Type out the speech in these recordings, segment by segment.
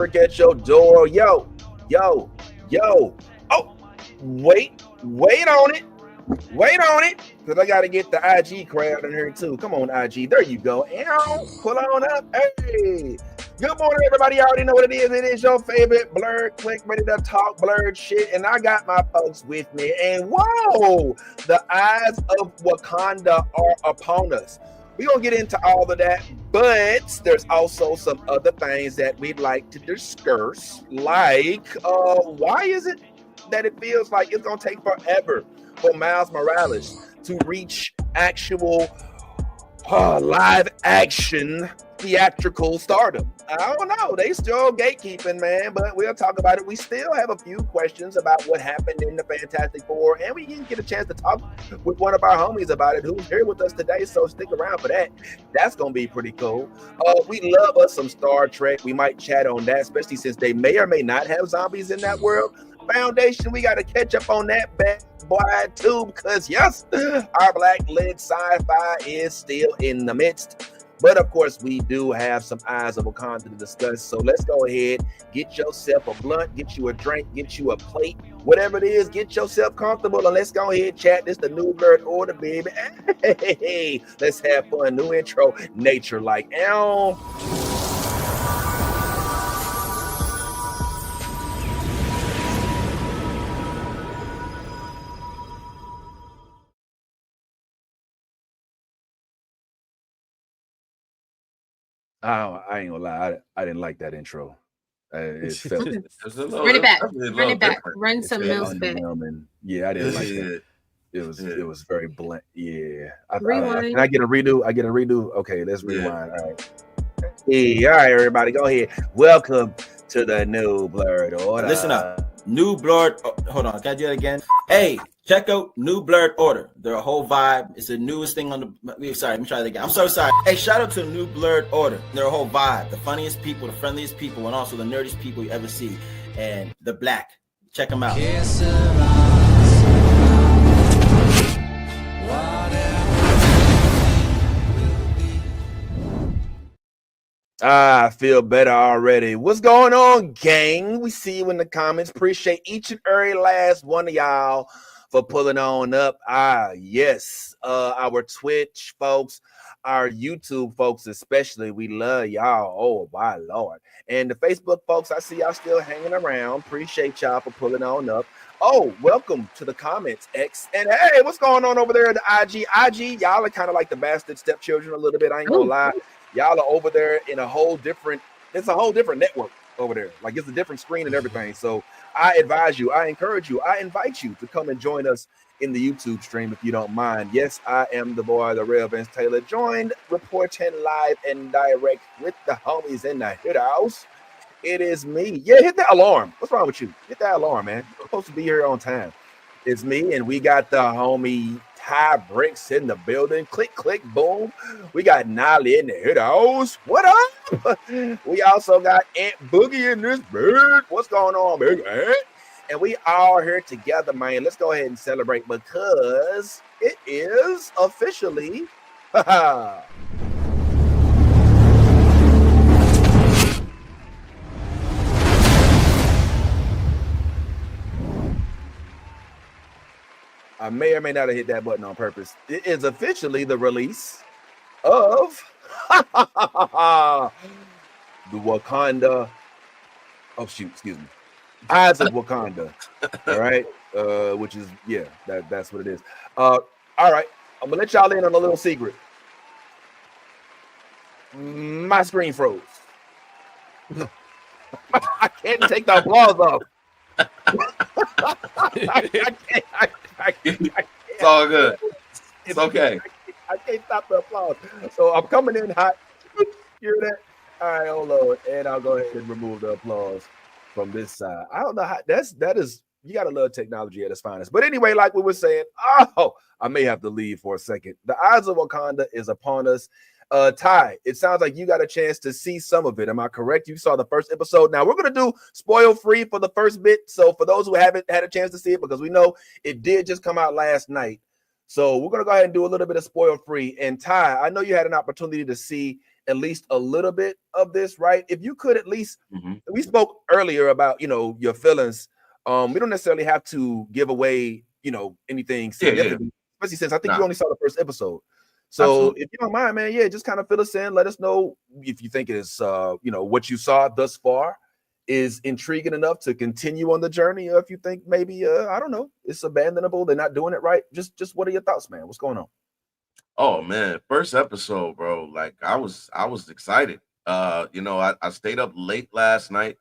at your door. Yo. Oh, wait on it. Wait on it. Because I got to get the IG crowd in here too. Come on, IG. There you go. Ow, pull on up. Hey. Good morning, everybody. You already know what it is. It is your favorite blurred click, ready to talk blurred shit. And I got my folks with me. And whoa, the eyes of Wakanda are upon us. We're going to get into all of that, but there's also some other things that we'd like to discuss. Like, why is it that it feels like it's going to take forever for Miles Morales to reach actual live action theatrical stardom? I don't know. They still gatekeeping, man, but we'll talk about it. We still have a few questions about what happened in the Fantastic Four, and we didn't get a chance to talk with one of our homies about it who's here with us today, so stick around for that. That's going to be pretty cool. We love us some Star Trek. We might chat on that, especially since they may or may not have zombies in that world. Foundation, we got to catch up on that bad boy too, because yes, our black-led sci-fi is still in the midst. But of course, we do have some eyes of Wakanda to discuss. So let's go ahead, get yourself a blunt, get you a drink, get you a plate, whatever it is, get yourself comfortable, and let's go ahead, chat. This is the New Blurred Order, baby. Hey, let's have fun. New intro, nature like. Oh, I ain't gonna lie. I didn't like that intro. It felt Run it back. Run some milk back. Yeah, I didn't like that. It was very blunt. Yeah. Rewind. Can I get a redo? Okay, let's rewind. All right. Hey, all right, everybody, go ahead. Welcome to the New Blurred Order. Listen up. New Blurred. Hold on. Can I do that again? Hey, check out New Blurred Order. They're a whole vibe. It's the newest thing on the. Sorry, let me try that again. I'm so sorry. Hey, shout out to New Blurred Order. They're a whole vibe. The funniest people, the friendliest people, and also the nerdiest people you ever see. And the black. Check them out. I feel better already. What's going on, gang? We see you in the comments. Appreciate each and every last one of y'all for pulling on up. Yes. Our Twitch folks, our YouTube folks, especially. We love y'all. Oh, my Lord. And the Facebook folks, I see y'all still hanging around. Appreciate y'all for pulling on up. Oh, welcome to the comments, X. And hey, what's going on over there at the IG? IG, y'all are kind of like the bastard stepchildren a little bit. I ain't gonna lie. Y'all are over there in a whole different network over there. Like it's a different screen and everything. So I advise you, I encourage you, I invite you to come and join us in the YouTube stream if you don't mind. Yes, I am the boy, the real Vince Taylor, joined reporting live and direct with the homies in the hit house. It is me. Yeah, hit that alarm. What's wrong with you? Hit that alarm, man. You're supposed to be here on time. It's me, and we got the homie Ty Bricks in the building. Click, click, boom. We got Nolly in the hit house. What up? We also got Aunt Boogie in this bird. What's going on, big Aunt? And we all here together, man. Let's go ahead and celebrate because it is officially I may or may not have hit that button on purpose. It is officially the release of the Wakanda. Oh, shoot, excuse me. Eyes of Wakanda. All right. Which is, yeah, that's what it is. All right. I'm gonna let y'all in on a little secret. My screen froze. I can't take the applause off. I can't. It's all good. It's okay. I can't stop the applause. So I'm coming in hot. Hear that? All right, hold on. And I'll go ahead and remove the applause from this side. I don't know how that is. You gotta love technology at its finest. But anyway, like we were saying, I may have to leave for a second. The Eyes of Wakanda is upon us. Ty, it sounds like you got a chance to see some of it. Am I correct? You saw the first episode. Now we're gonna do spoil free for the first bit. So for those who haven't had a chance to see it, because we know it did just come out last night. So we're gonna go ahead and do a little bit of spoil free. And Ty, I know you had an opportunity to see at least a little bit of this, right? If you could at least, we spoke earlier about, your feelings. We don't necessarily have to give away, anything significant, especially since I think you only saw the first episode. So Absolutely. if you don't mind, man, just kind of fill us in. Let us know if you think it is, what you saw thus far is intriguing enough to continue on the journey, or if you think maybe, I don't know, it's abandonable, they're not doing it right. Just what are your thoughts, man? What's going on? Oh man, first episode, bro. Like I was excited. I stayed up late last night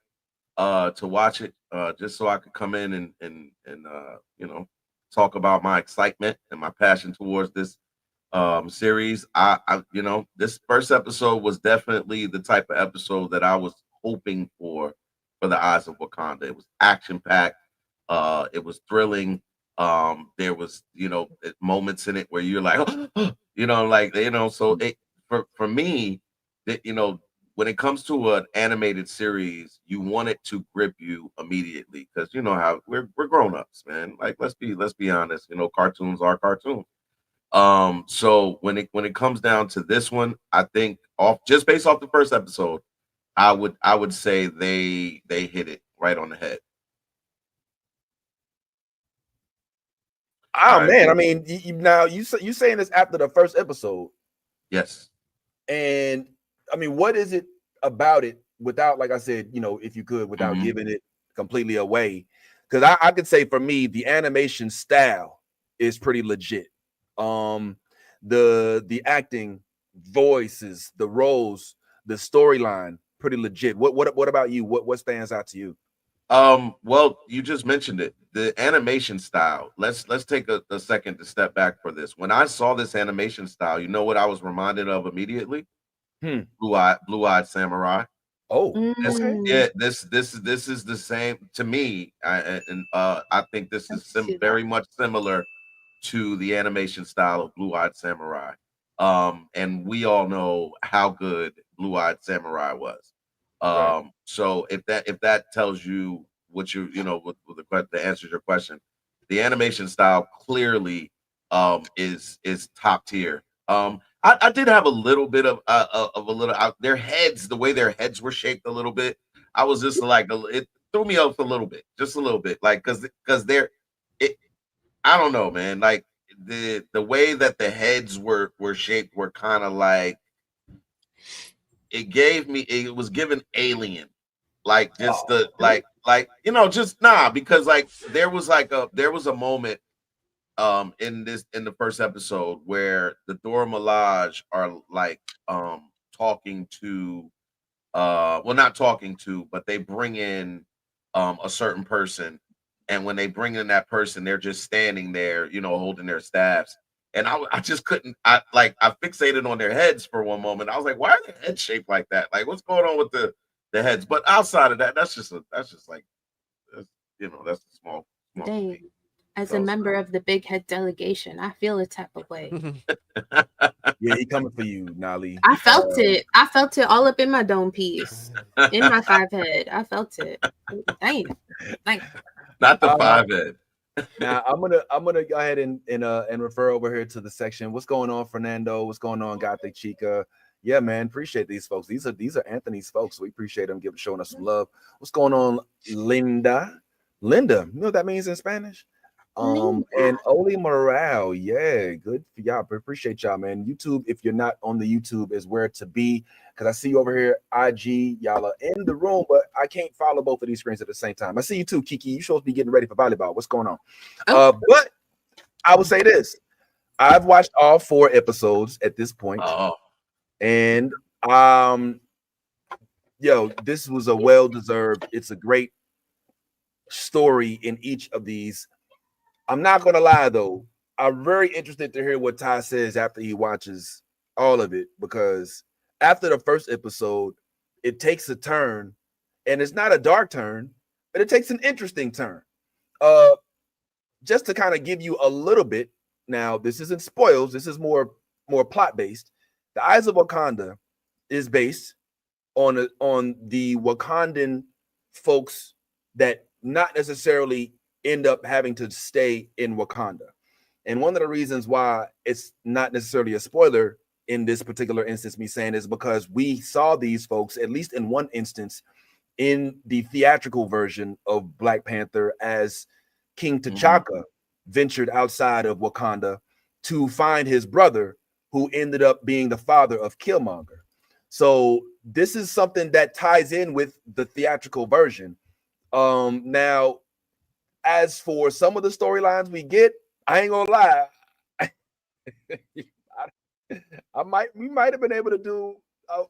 to watch it just so I could come in and talk about my excitement and my passion towards this series. This first episode was definitely the type of episode that I was hoping for the Eyes of Wakanda. It was action packed. It was thrilling. There was moments in it where you're like so it for me that when it comes to an animated series, you want it to grip you immediately, because you know how we're grown-ups, man. Like let's be honest, cartoons are cartoons. So when it comes down to this one, I think just based off the first episode, I would say they hit it right on the head. Oh man, I mean, you saying this after the first episode? Yes. And I mean, what is it about it, without, like I said, if you could, without giving it completely away? Because I could say for me, the animation style is pretty legit. The acting, voices, the roles, the storyline, pretty legit. What about you? What stands out to you? Well, you just mentioned it. The animation style. Let's take a second to step back for this. When I saw this animation style, you know what I was reminded of immediately? Blue-eyed Samurai. Oh, okay. Yeah, this is the same to me. I think this is very much similar to the animation style of Blue-eyed Samurai. And we all know how good Blue-eyed Samurai was. So if that tells you what the answers your question, the animation style clearly is top tier. I did have a little bit of a little their heads, the way their heads were shaped a little bit. I was just like, it threw me off a little bit, just a little bit, like because they're I don't know, man. Like the way that the heads were shaped were kind of like, it was given alien, like just just because like there was a moment in the first episode where the Dora Milaje are like talking to well, not talking to, but they bring in a certain person, and when they bring in that person, they're just standing there, holding their staffs. And I just couldn't. I fixated on their heads for one moment. I was like, why are their heads shaped like that? Like, what's going on with the heads? But outside of that, that's just like, that's a small Dang. As a member of the big head delegation, I feel a type of way. Yeah, he coming for you, Nali. I felt it. I felt it all up in my dome piece, in my 5 head. I felt it. Dang. Not the 5 head. Now I'm gonna go ahead and refer over here to the section. What's going on, Fernando? What's going on, Gothic Chica? Yeah, man, appreciate these folks. These are Anthony's folks. We appreciate them showing us some love. What's going on, Linda? Linda, you know what that means in Spanish? And Oli Morale, yeah, good for y'all. Appreciate y'all, man. YouTube, if you're not on the YouTube, is where to be, because I see you over here. IG, y'all are in the room, but I can't follow both of these screens at the same time. I see you too, Kiki. You supposed to be getting ready for volleyball. What's going on? But I will say this: I've watched all 4 episodes at this point, and this was a well-deserved. It's a great story in each of these. I'm not gonna lie though, I'm very interested to hear what Ty says after he watches all of it, because after the first episode, it takes a turn, and it's not a dark turn, but it takes an interesting turn. Just to kind of give you a little bit. Now, this isn't spoils. This is more plot based. The Eyes of Wakanda is based on the Wakandan folks that not necessarily end up having to stay in Wakanda. And one of the reasons why it's not necessarily a spoiler in this particular instance, me saying is because we saw these folks, at least in one instance, in the theatrical version of Black Panther, as King T'Chaka ventured outside of Wakanda to find his brother, who ended up being the father of Killmonger. So this is something that ties in with the theatrical version. Now, as for some of the storylines we get, I ain't gonna lie, we might have been able to do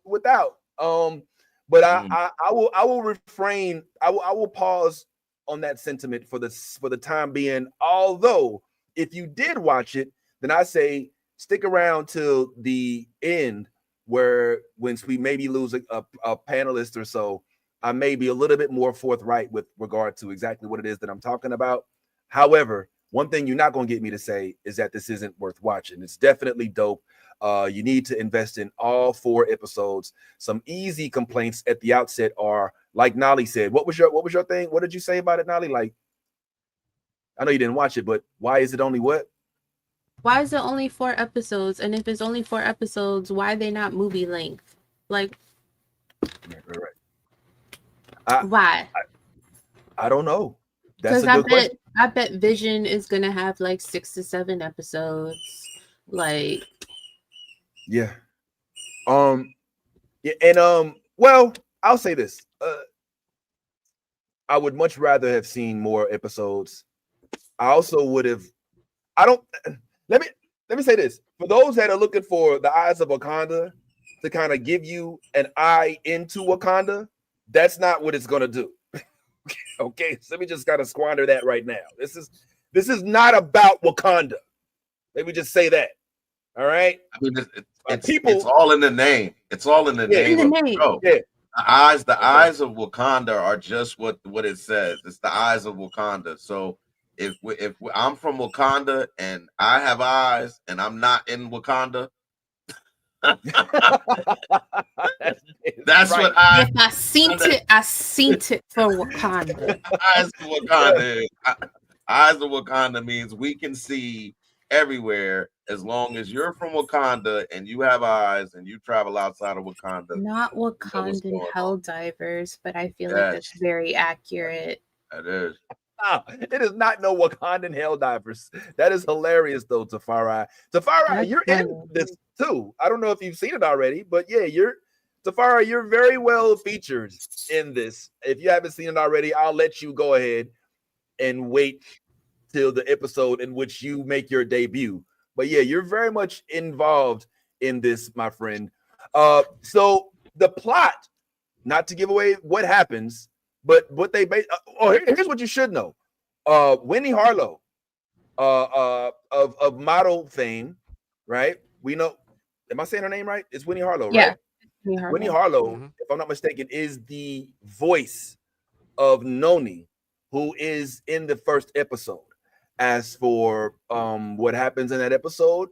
without. But I will refrain. I will pause on that sentiment for the time being. Although, if you did watch it, then I say stick around till the end, where once we maybe lose a panelist or so, I may be a little bit more forthright with regard to exactly what it is that I'm talking about. However, one thing you're not going to get me to say is that this isn't worth watching. It's definitely dope. You need to invest in all 4 episodes. Some easy complaints at the outset are, like Nolly said, what was your thing? What did you say about it, Nolly? Like, I know you didn't watch it, but why is it only what? Why is it only 4 episodes? And if it's only 4 episodes, why are they not movie length? Like, right. Why? I don't know. That's a good question. I bet Vision is gonna have like 6 to 7 episodes. Like, yeah. Yeah, and well, I'll say this. I would much rather have seen more episodes. I also would have. Let me say this. For those that are looking for the Eyes of Wakanda to kind of give you an eye into Wakanda, that's not what it's gonna do. Okay, so let me just kind of squander that right now. This is not about Wakanda. Let me just say that. All right. I mean, it's all in the name. It's all in the name of the show. Yeah. The eyes of Wakanda are just what it says. It's the eyes of Wakanda. So if I'm from Wakanda and I have eyes and I'm not in Wakanda, that's right. I seen it for Wakanda. Eyes of Wakanda. Eyes of Wakanda means we can see everywhere as long as you're from Wakanda and you have eyes and you travel outside of Wakanda. Not Wakandan Helldivers, but I feel like that's very accurate. That is. It is not no Wakandan Helldivers. That is hilarious, though, Tafari. Tafari, you're in this too. I don't know if you've seen it already, but yeah, Tafari, you're very well featured in this. If you haven't seen it already, I'll let you go ahead and wait till the episode in which you make your debut. But yeah, you're very much involved in this, my friend. So the plot, not to give away what happens, but what they base. Here's what you should know. Winnie Harlow, of model fame, right? We know. Am I saying her name right? It's Winnie Harlow, right? Yeah. Winnie Harlow, if I'm not mistaken, is the voice of Noni, who is in the first episode. As for what happens in that episode,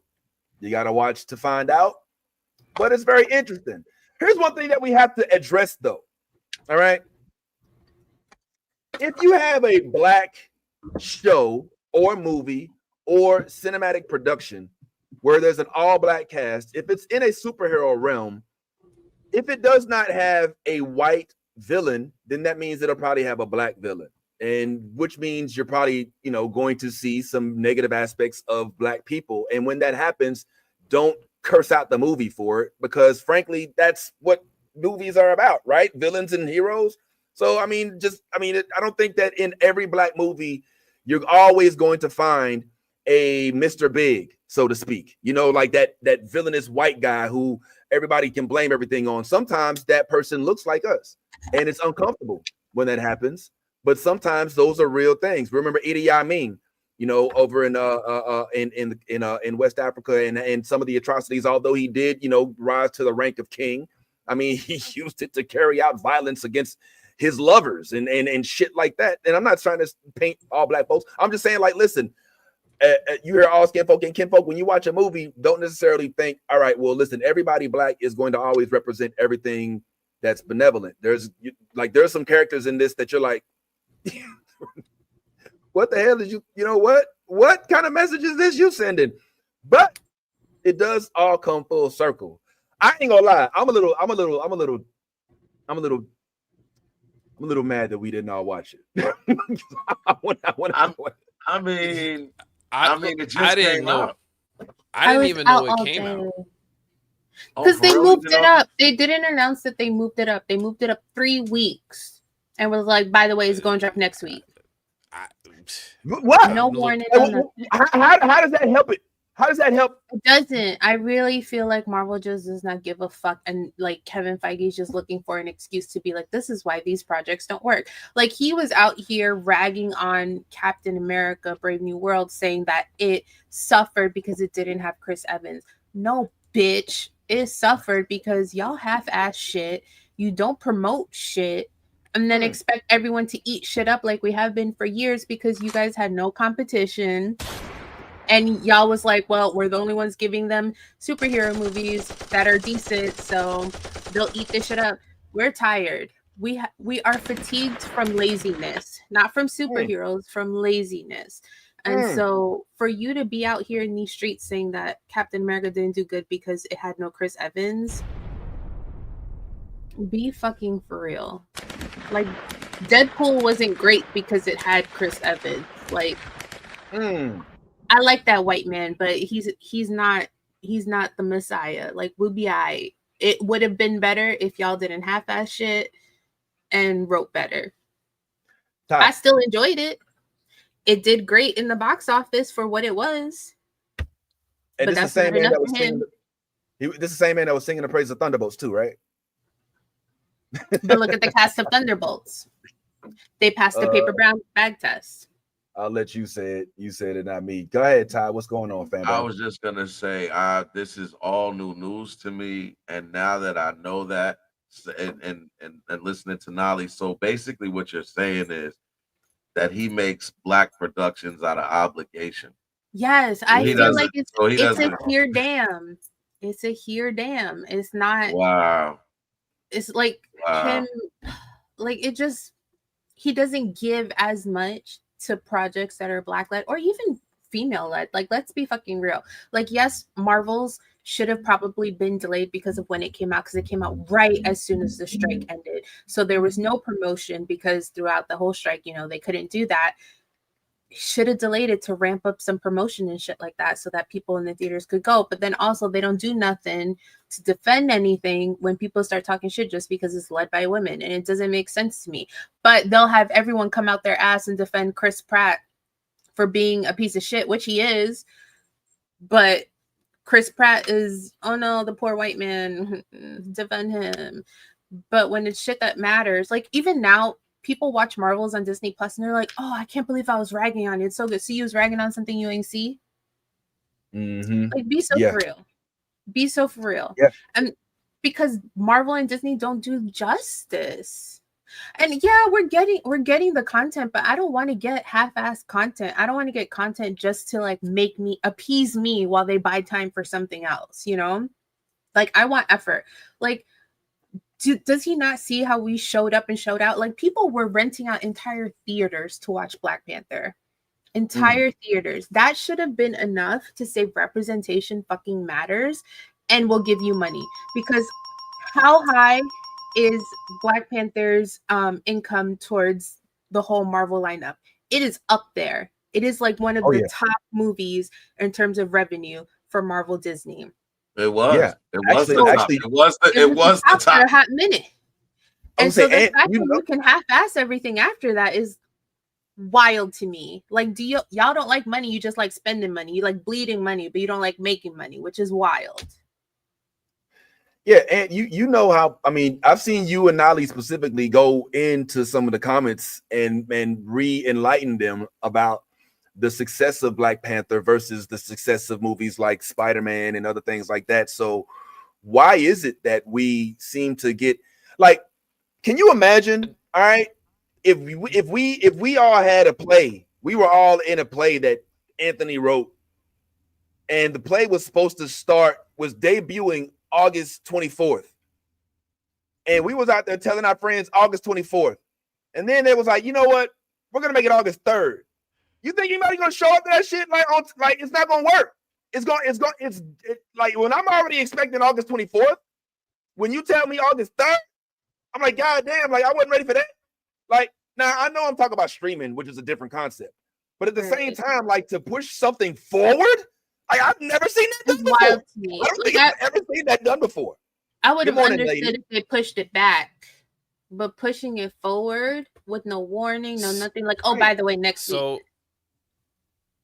you got to watch to find out. But it's very interesting. Here's one thing that we have to address, though. All right. If you have a Black show or movie or cinematic production where there's an all-Black cast, if it's in a superhero realm, if it does not have a white villain, then that means it'll probably have a Black villain. And which means you're probably, going to see some negative aspects of Black people. And when that happens, don't curse out the movie for it, because frankly, that's what movies are about, right? Villains and heroes. So, I don't think that in every Black movie, you're always going to find a Mr. Big, so to speak, like that villainous white guy who everybody can blame everything on. Sometimes that person looks like us, and it's uncomfortable when that happens. But sometimes those are real things. Remember Idi Amin, over in West Africa and some of the atrocities, although he did, rise to the rank of king. I mean, he used it to carry out violence against his lovers and shit like that. And I'm not trying to paint all Black folks. I'm just saying, like, listen, you hear all skin folk and kinfolk. When you watch a movie, don't necessarily think, all right, well, listen, everybody Black is going to always represent everything that's benevolent. There's some characters in this that you're like, what the hell did what kind of message is this you sending? But it does all come full circle. I ain't gonna lie. I'm a little mad that we didn't all watch it. I mean, it just I didn't came know. out. I didn't was even know out it all came out. day. Oh, Because for they real? moved You it know? up. They didn't announce that they moved it up. They moved it up 3 weeks. And was like, by the way, it's going to drop next week. What? No warning on that. How does that help it? How does that help? It doesn't. I really feel like Marvel just does not give a fuck. And like Kevin Feige is just looking for an excuse to be like, this is why these projects don't work. Like he was out here ragging on Captain America, Brave New World, saying that it suffered because it didn't have Chris Evans. No, bitch. It suffered because y'all half-ass shit. You don't promote shit. And then expect everyone to eat shit up like we have been for years because you guys had no competition. And y'all was like, well, we're the only ones giving them superhero movies that are decent, so they'll eat this shit up. We're tired. We are fatigued from laziness, not from superheroes, from laziness. And so for you to be out here in these streets saying that Captain America didn't do good because it had no Chris Evans, be fucking for real. Like, Deadpool wasn't great because it had Chris Evans. Like, I like that white man, but he's not the Messiah. Like, we'll be alright. It would have been better if y'all didn't half-ass shit and wrote better. I still enjoyed it. It did great in the box office for what it was. And but this is the same man that was singing. This is the same man that was singing the praise of Thunderbolts too, right? But look at the cast of Thunderbolts. They passed the paper brown bag test. I'll let you say it. You said it, not me. Go ahead, Ty. What's going on, fam? I was just gonna say, this is all new news to me, and now that I know that, and listening to Nolly, so basically, what you're saying is that he makes black productions out of obligation. Yes, I feel like it's a here damn. It's a here damn. It's not. Wow. It's like him. Like it just. He doesn't give as much to projects that are black led or even female led. Like, let's be fucking real. Like, yes, Marvel's should have probably been delayed because of when it came out, because it came out right as soon as the strike ended. So there was no promotion because throughout the whole strike, they couldn't do that. Should have delayed it to ramp up some promotion and shit like that so that people in the theaters could go. But then also they don't do nothing to defend anything when people start talking shit just because it's led by women, and it doesn't make sense to me. But they'll have everyone come out their ass and defend Chris Pratt for being a piece of shit, which he is. But Chris Pratt is, oh no, the poor white man, defend him. But when it's shit that matters, like even now, people watch Marvels on Disney Plus and they're like, oh, I can't believe I was ragging on it. It's so good. See, you was ragging on something you ain't see. Like, be so for real. Be so for real. Yeah. And because Marvel and Disney don't do justice. And yeah, we're getting the content, but I don't want to get half-assed content. I don't want to get content just to like appease me while they buy time for something else, Like, I want effort. Like, does he not see how we showed up and showed out? Like, people were renting out entire theaters to watch Black Panther. Entire theaters. That should have been enough to say representation fucking matters and will give you money. Because how high is Black Panther's income towards the whole Marvel lineup? It is up there. It is like one of the top movies in terms of revenue for Marvel Disney. It was. Yeah. It was the top for a hot minute. And so the fact that you can half-ass everything after that is wild to me. Like, y'all don't like money, you just like spending money. You like bleeding money, but you don't like making money, which is wild. Yeah, and you know how, I mean, I've seen you and Nolly specifically go into some of the comments and re-enlighten them about the success of Black Panther versus the success of movies like Spider-Man and other things like that. So why is it that we seem to get, like, can you imagine, all right, if we all had a play, we were all in a play that Anthony wrote, and the play was debuting August 24th. And we was out there telling our friends August 24th. And then they was like, you know what? We're going to make it August 3rd. You think anybody's going to show up to that shit? Like, it's not going to work. like when I'm already expecting August 24th, when you tell me August 3rd, I'm like, God damn, like I wasn't ready for that. Like, now I know I'm talking about streaming, which is a different concept, but at the same time, like to push something forward, like I've never seen that done before. Wild to me. I don't think I've ever seen that done before. I would have understood if they pushed it back, but pushing it forward with no warning, no nothing, like, oh, by the way, next week.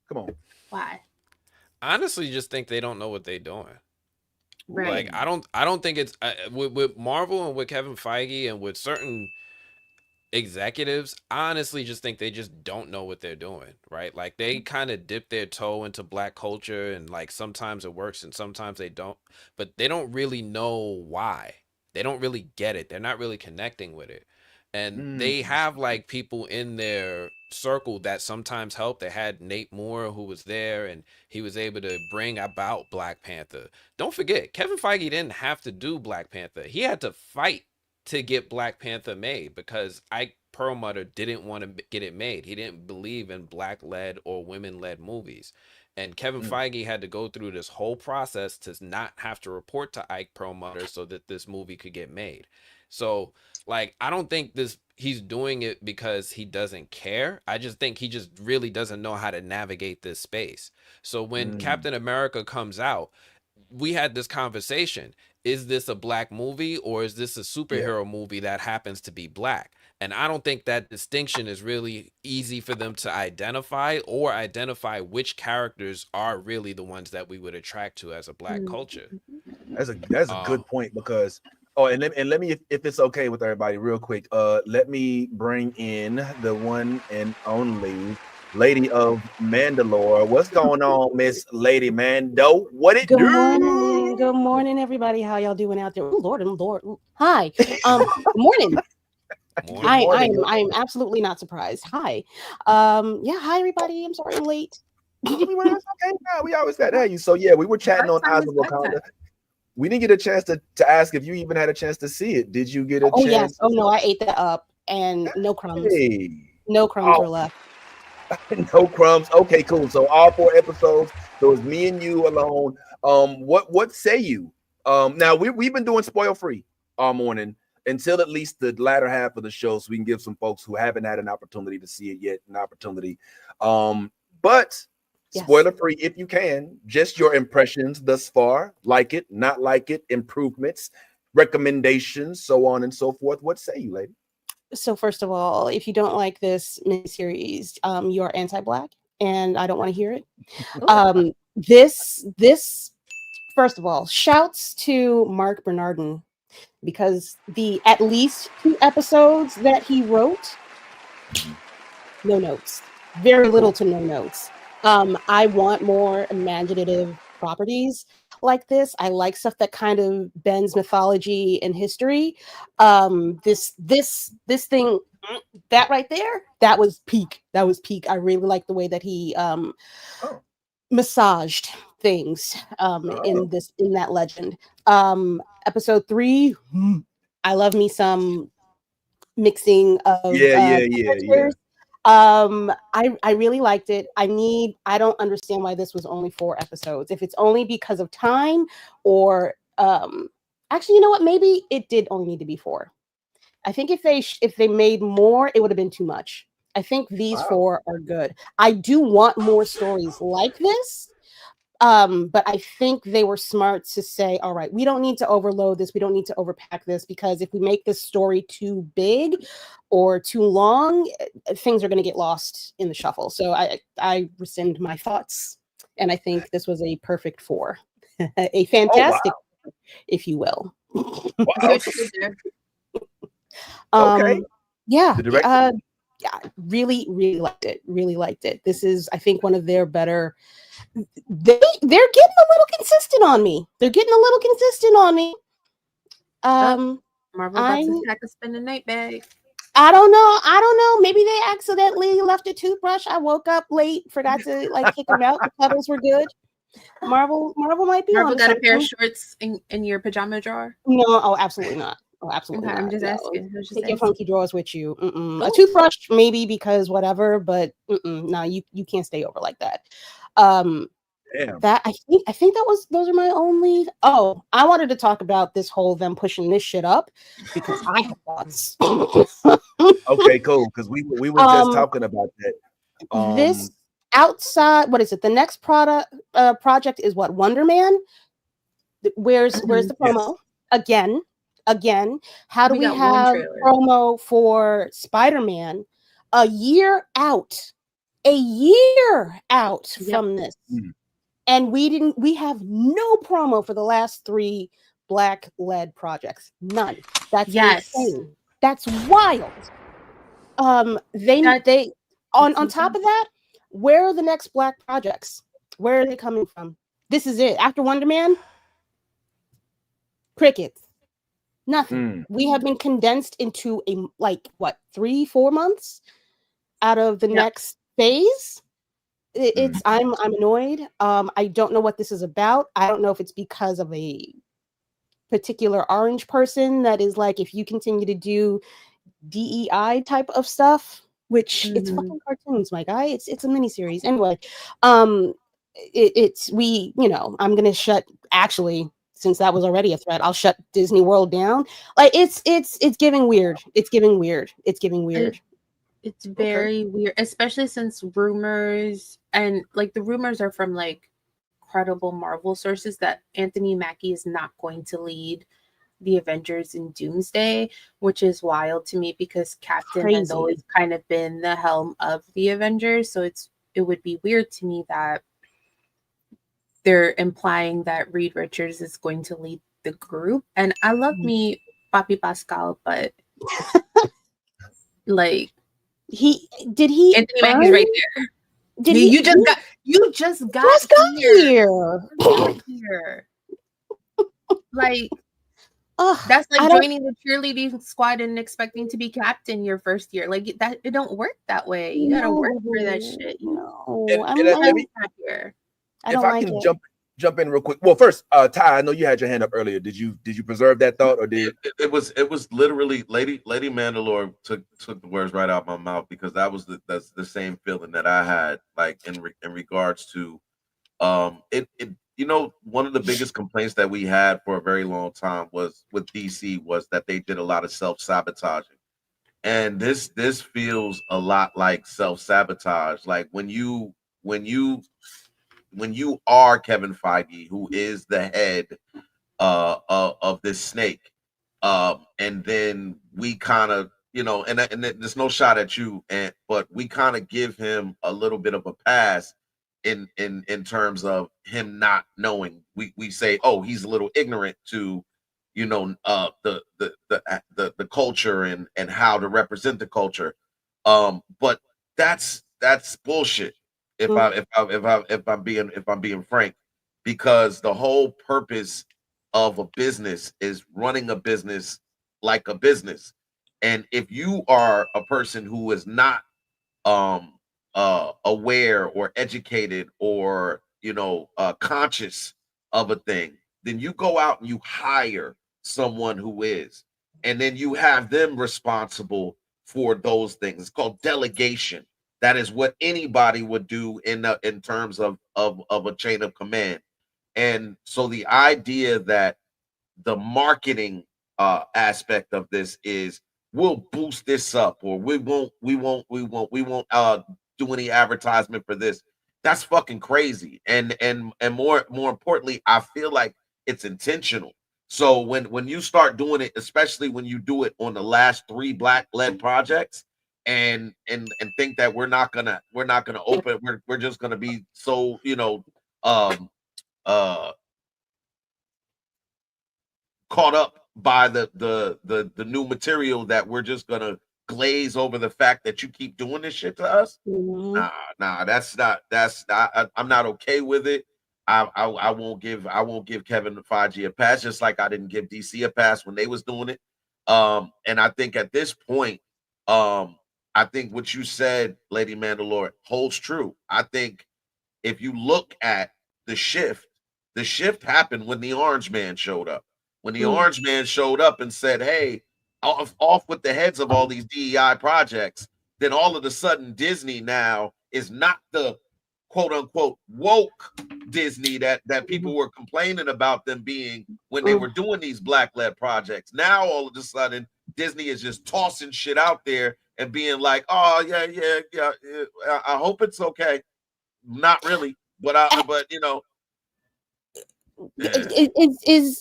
Come on. Why? I honestly just think they don't know what they're doing. Right. Like I don't think it's with Marvel and with Kevin Feige and with certain executives, I honestly just think they just don't know what they're doing, right? Like they kind of dip their toe into black culture and like sometimes it works and sometimes they don't, but they don't really know why. They don't really get it. They're not really connecting with it. And they have like people in their circle that sometimes help. They had Nate Moore who was there and he was able to bring about Black Panther. Don't forget, Kevin Feige didn't have to do Black Panther. He had to fight to get Black Panther made because Ike Perlmutter didn't want to get it made. He didn't believe in black-led or women-led movies. And Kevin Feige had to go through this whole process to not have to report to Ike Perlmutter so that this movie could get made. So, like, I don't think he's doing it because he doesn't care. I just think he just really doesn't know how to navigate this space. So when Captain America comes out, we had this conversation. Is this a black movie or is this a superhero movie that happens to be black? And I don't think that distinction is really easy for them to identify or identify which characters are really the ones that we would attract to as a black culture. That's a good point because and let me if it's okay with everybody real quick, let me bring in the one and only Lady of Mandalore. What's going on, Miss Lady Mando? What it do? Good morning, everybody. How y'all doing out there? Oh, Lord. Hi. Good morning. I'm absolutely not surprised. Hi. Hi, everybody. I'm sorry I'm late. Okay, no, we always got to have you. So yeah, we were chatting on Eyes of Wakanda. We didn't get a chance to ask if you even had a chance to see it. Did you get a chance? Oh, yes. Oh, no, I ate that up and no crumbs. No crumbs were left. No crumbs. Okay, cool. So all 4 episodes. So it's me and you alone. What say you? Now we've been doing spoil free all morning until at least the latter half of the show, so we can give some folks who haven't had an opportunity to see it yet an opportunity. But spoiler free if you can. Just your impressions thus far. Like it, not like it, improvements, recommendations, so on and so forth. What say you, lady? So first of all, if you don't like this miniseries, you are anti-black, and I don't want to hear it. This first of all, shouts to Mark Bernardin because the at least 2 episodes that he wrote, no notes, very little to no notes. I want more imaginative properties like this. I like stuff that kind of bends mythology and history. This thing, that right there, that was peak. I really like the way that he massaged things in that legend. Episode 3, I love me some mixing of characters. I really liked it. I don't understand why this was only 4 episodes. If it's only because of time or actually, you know what? Maybe it did only need to be 4. I think if they made more, it would have been too much. I think these 4 are good. I do want more stories like this. But I think they were smart to say, all right, we don't need to overload this. We don't need to overpack this, because if we make this story too big or too long, things are going to get lost in the shuffle. So I rescind my thoughts. And I think this was a perfect 4, a fantastic, if you will. Okay. Yeah. Really, really liked it. Really liked it. This is, I think, one of their better. They're getting a little consistent on me. Marvel about to pack a spend the night bag. I don't know. Maybe they accidentally left a toothbrush. I woke up late, forgot to kick them out. The puddles were good. Marvel might be. Marvel got a pair of shorts in your pajama drawer? No, oh, absolutely not. Oh, absolutely not. I'm just asking. Take your funky drawers with you. A toothbrush, maybe, because whatever, but no, you can't stay over like that. Damn. That I think those are my only. Oh, I wanted to talk about this whole them pushing this shit up because I have thoughts. Okay, cool. Because we were just talking about that. This outside, what is it? The next project is what, Wonder Man? Where's the promo? Yes. Again, how do we have promo for Spider-Man a year out from this? And we have no promo for the last 3 Black led projects. None. That's insane. That's wild. They on top of that, where are the next Black projects? Where are they coming from? This is it. After Wonder Man, crickets. Nothing. We have been condensed into a 3-4 months out of the next phase. I'm annoyed. I don't know what this is about. I don't know if it's because of a particular orange person that is like, if you continue to do DEI type of stuff, which it's fucking cartoons, my guy. It's a miniseries. Anyway, I'm gonna shut, actually, since that was already a threat, I'll shut Disney World down. Like it's giving weird. It's giving weird. It's very weird, especially since rumors, and like the rumors are from like credible Marvel sources, that Anthony Mackie is not going to lead the Avengers in Doomsday, which is wild to me because Captain has always kind of been the helm of the Avengers. So it would be weird to me that they're implying that Reed Richards is going to lead the group. And I love me Papi Pascal, but like Anthony Mackie's right there. You just got here. Like, that's like joining the cheerleading squad and expecting to be captain your first year. Like that, it don't work that way. You gotta work for that shit. If I can jump in real quick. Well, first, Ty, I know you had your hand up earlier. Did you preserve that thought, or did it was literally Lady Mandalore took the words right out my mouth, because that's the same feeling that I had, like in regards to one of the biggest complaints that we had for a very long time was with DC was that they did a lot of self-sabotaging. And this feels a lot like self-sabotage. Like when you are Kevin Feige, who is the head of this snake, and then we kind of, and there's no shot at you, but we kind of give him a little bit of a pass in terms of him not knowing. We say, oh, he's a little ignorant to, the culture and how to represent the culture. But that's bullshit. If I'm being frank, because the whole purpose of a business is running a business like a business. And if you are a person who is not aware or educated or conscious of a thing, then you go out and you hire someone who is, and then you have them responsible for those things. It's called delegation. That is what anybody would do in terms of a chain of command. And so the idea that the marketing aspect of this is, we'll boost this up, or we won't do any advertisement for this. That's fucking crazy. And more importantly, I feel like it's intentional. So when you start doing it, especially when you do it on the last 3 Black led projects, and think that we're not gonna open, we're just gonna be so caught up by the new material that we're just gonna glaze over the fact that you keep doing this shit to us. Nah, that's not I'm not okay with it. I won't give Kevin Feige a pass, just like I didn't give DC a pass when they was doing it. And I think at this point, I think what you said, Lady Mandalore, holds true. I think if you look at the shift happened when the Orange Man showed up. When the Orange Man showed up and said, hey, off with the heads of all these DEI projects, then all of a sudden Disney now is not the quote unquote woke Disney that people were complaining about them being when they were doing these black-led projects. Now all of a sudden Disney is just tossing shit out there and being like, oh yeah, I hope it's okay. Not really, but you know.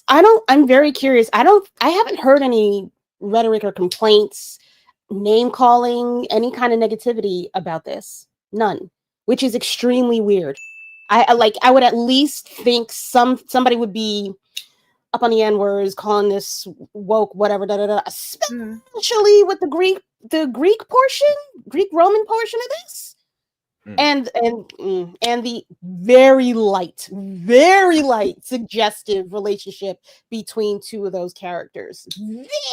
I'm very curious. I haven't heard any rhetoric or complaints, name calling, any kind of negativity about this. None, which is extremely weird. I would at least think somebody would be up on the N-words, calling this woke, whatever, especially with the Greek Roman portion of this. And the very light suggestive relationship between two of those characters.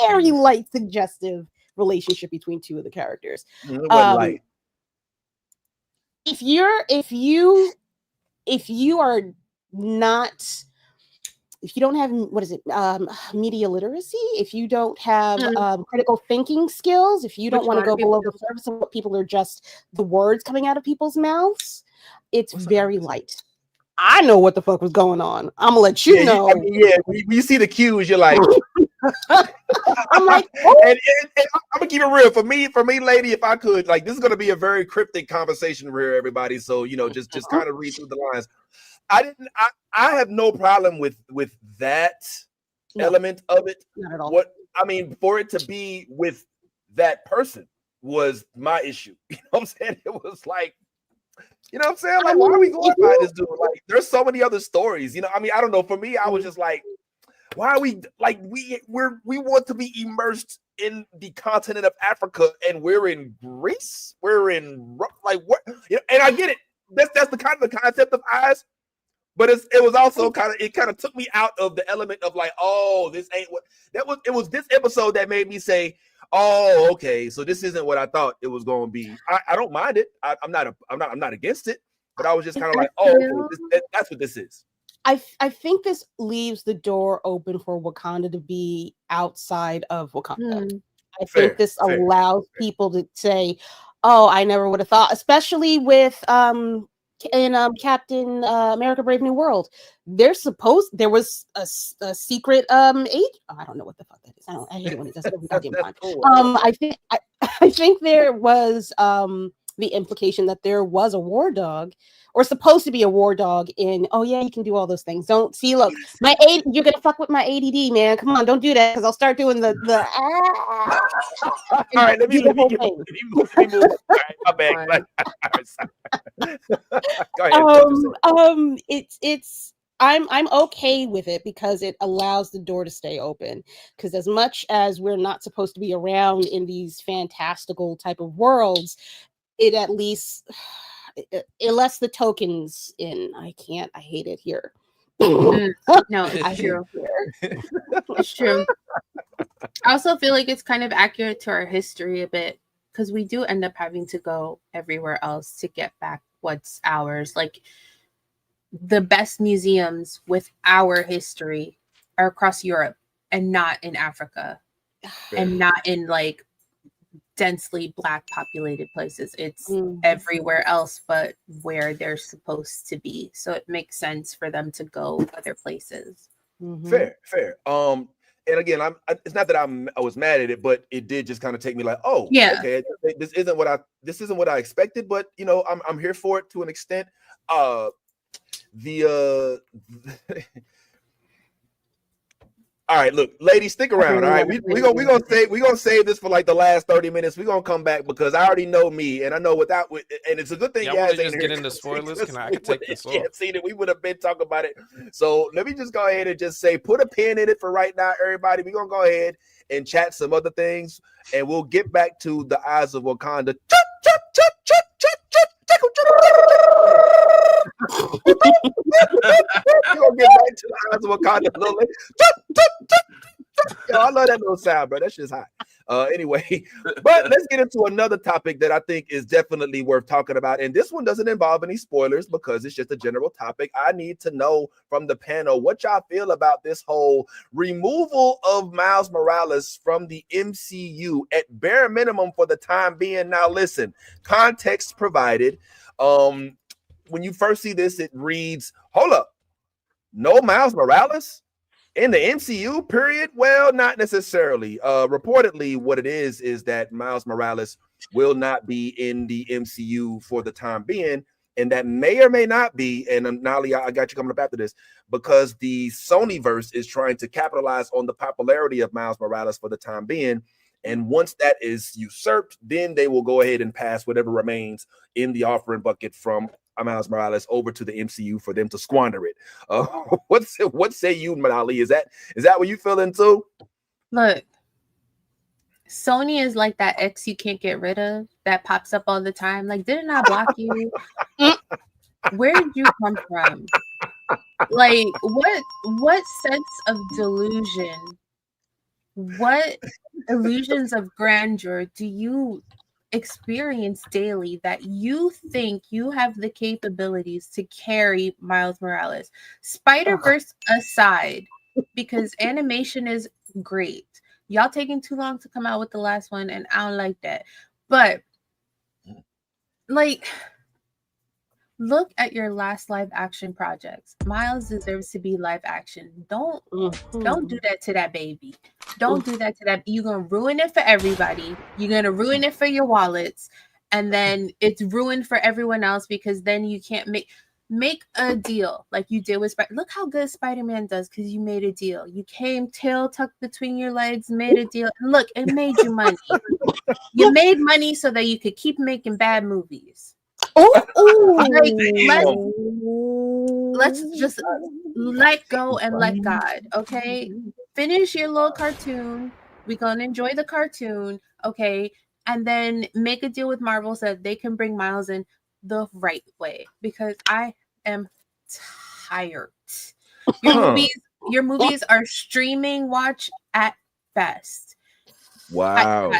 Very light suggestive relationship between two of the characters. Light. If you are not, if you don't have, media literacy, if you don't have critical thinking skills, if you don't want to go below the surface of what people are just the words coming out of people's mouths, it's very light. I know what the fuck was going on. I'm gonna let you know. When you see the cues, you're like, I'm like, and I'm gonna keep it real. For me, lady, if I could, like, this is gonna be a very cryptic conversation for everybody. So, just kind of read through the lines. I have no problem with that element of it. Not at all. What I mean, for it to be with that person was my issue. You know what I'm saying? It was like, you know what I'm saying? Like, why are we going by this dude? Like, there's so many other stories. I mean, I don't know. For me, I was just like, why are we like we want to be immersed in the continent of Africa, and we're in Greece? We're in like what? And I get it. That's the kind of the concept of eyes. But it was also kind of took me out of the element of like, oh, this ain't what that was. It was this episode that made me say, oh, okay, so this isn't what I thought it was going to be. I don't mind it. I'm not against it. But I was just kind of like, oh, that's what this is. I think this leaves the door open for Wakanda to be outside of Wakanda. I think this allows people to say, oh, I never would have thought, especially with in Captain America Brave New World, there was a secret age. I don't know what the fuck that is. I hate it when it does every goddamn time. I think there was the implication that there was a war dog, or supposed to be a war dog in, oh yeah, you can do all those things. Don't see, look, you're gonna fuck with my ADD, man. Come on, don't do that, because I'll start doing the all right, let me move. My bad. Go ahead. I'm okay with it because it allows the door to stay open. Because as much as we're not supposed to be around in these fantastical type of worlds, it at least it lets the tokens in. I hate it here. No, it's true. It's true. I also feel like it's kind of accurate to our history a bit, because we do end up having to go everywhere else to get back what's ours. Like, the best museums with our history are across Europe and not in Africa and not in like densely Black populated places. It's everywhere else but where they're supposed to be. So it makes sense for them to go other places. Fair. And again, it's not that I was mad at it, but it did just kind of take me like, oh, yeah, okay, this isn't what I expected, but I'm here for it to an extent. All right, look, ladies, stick around. All right, we're gonna save this for like the last 30 minutes. We're gonna come back because I already know me, and I know and it's a good thing. Y'all want to just get into spoilers? I can take this off. Can't see that we would have been talking about it. So let me just go ahead and just say, put a pin in it for right now, everybody. We're gonna go ahead and chat some other things, and we'll get back to the Eyes of Wakanda. We're gonna get back to the Eyes of Wakanda a little later. Yo, I love that little sound, bro. That shit's hot. Anyway, but let's get into another topic that I think is definitely worth talking about. And this one doesn't involve any spoilers because it's just a general topic. I need to know from the panel what y'all feel about this whole removal of Miles Morales from the MCU at bare minimum for the time being. Now, listen, context provided. when you first see this, it reads, hold up, no Miles Morales in the MCU, period? Well, not necessarily. Reportedly, what it is that Miles Morales will not be in the MCU for the time being, and that may or may not be, and Nali, I got you coming up after this, because the Sonyverse is trying to capitalize on the popularity of Miles Morales for the time being, and once that is usurped, then they will go ahead and pass whatever remains in the offering bucket from Miles Morales over to the MCU for them to squander it. What say you, Manali? Is that what you feeling too? Look, Sony is like that ex you can't get rid of that pops up all the time. Like, didn't I block you? Where did you come from? Like, what sense of delusion? What illusions of grandeur do you experience daily that you think you have the capabilities to carry Miles Morales? Spider-Verse aside, because animation is great. Y'all taking too long to come out with the last one, and I don't like that. But like, look at your last live action projects. Miles deserves to be live action. Don't do that to that baby. Don't do that to that. You're gonna ruin it for everybody. You're gonna ruin it for your wallets, and then it's ruined for everyone else, because then you can't make a deal like you did with Look how good Spider-Man does, because you made a deal. You came tail tucked between your legs, made a deal. And look, it made you money. You made money so that you could keep making bad movies. Let's just let go and let God, okay? Finish your little cartoon. We're gonna enjoy the cartoon, okay? And then make a deal with Marvel so that they can bring Miles in the right way, because I am tired. Your movies are streaming watch at best. Wow.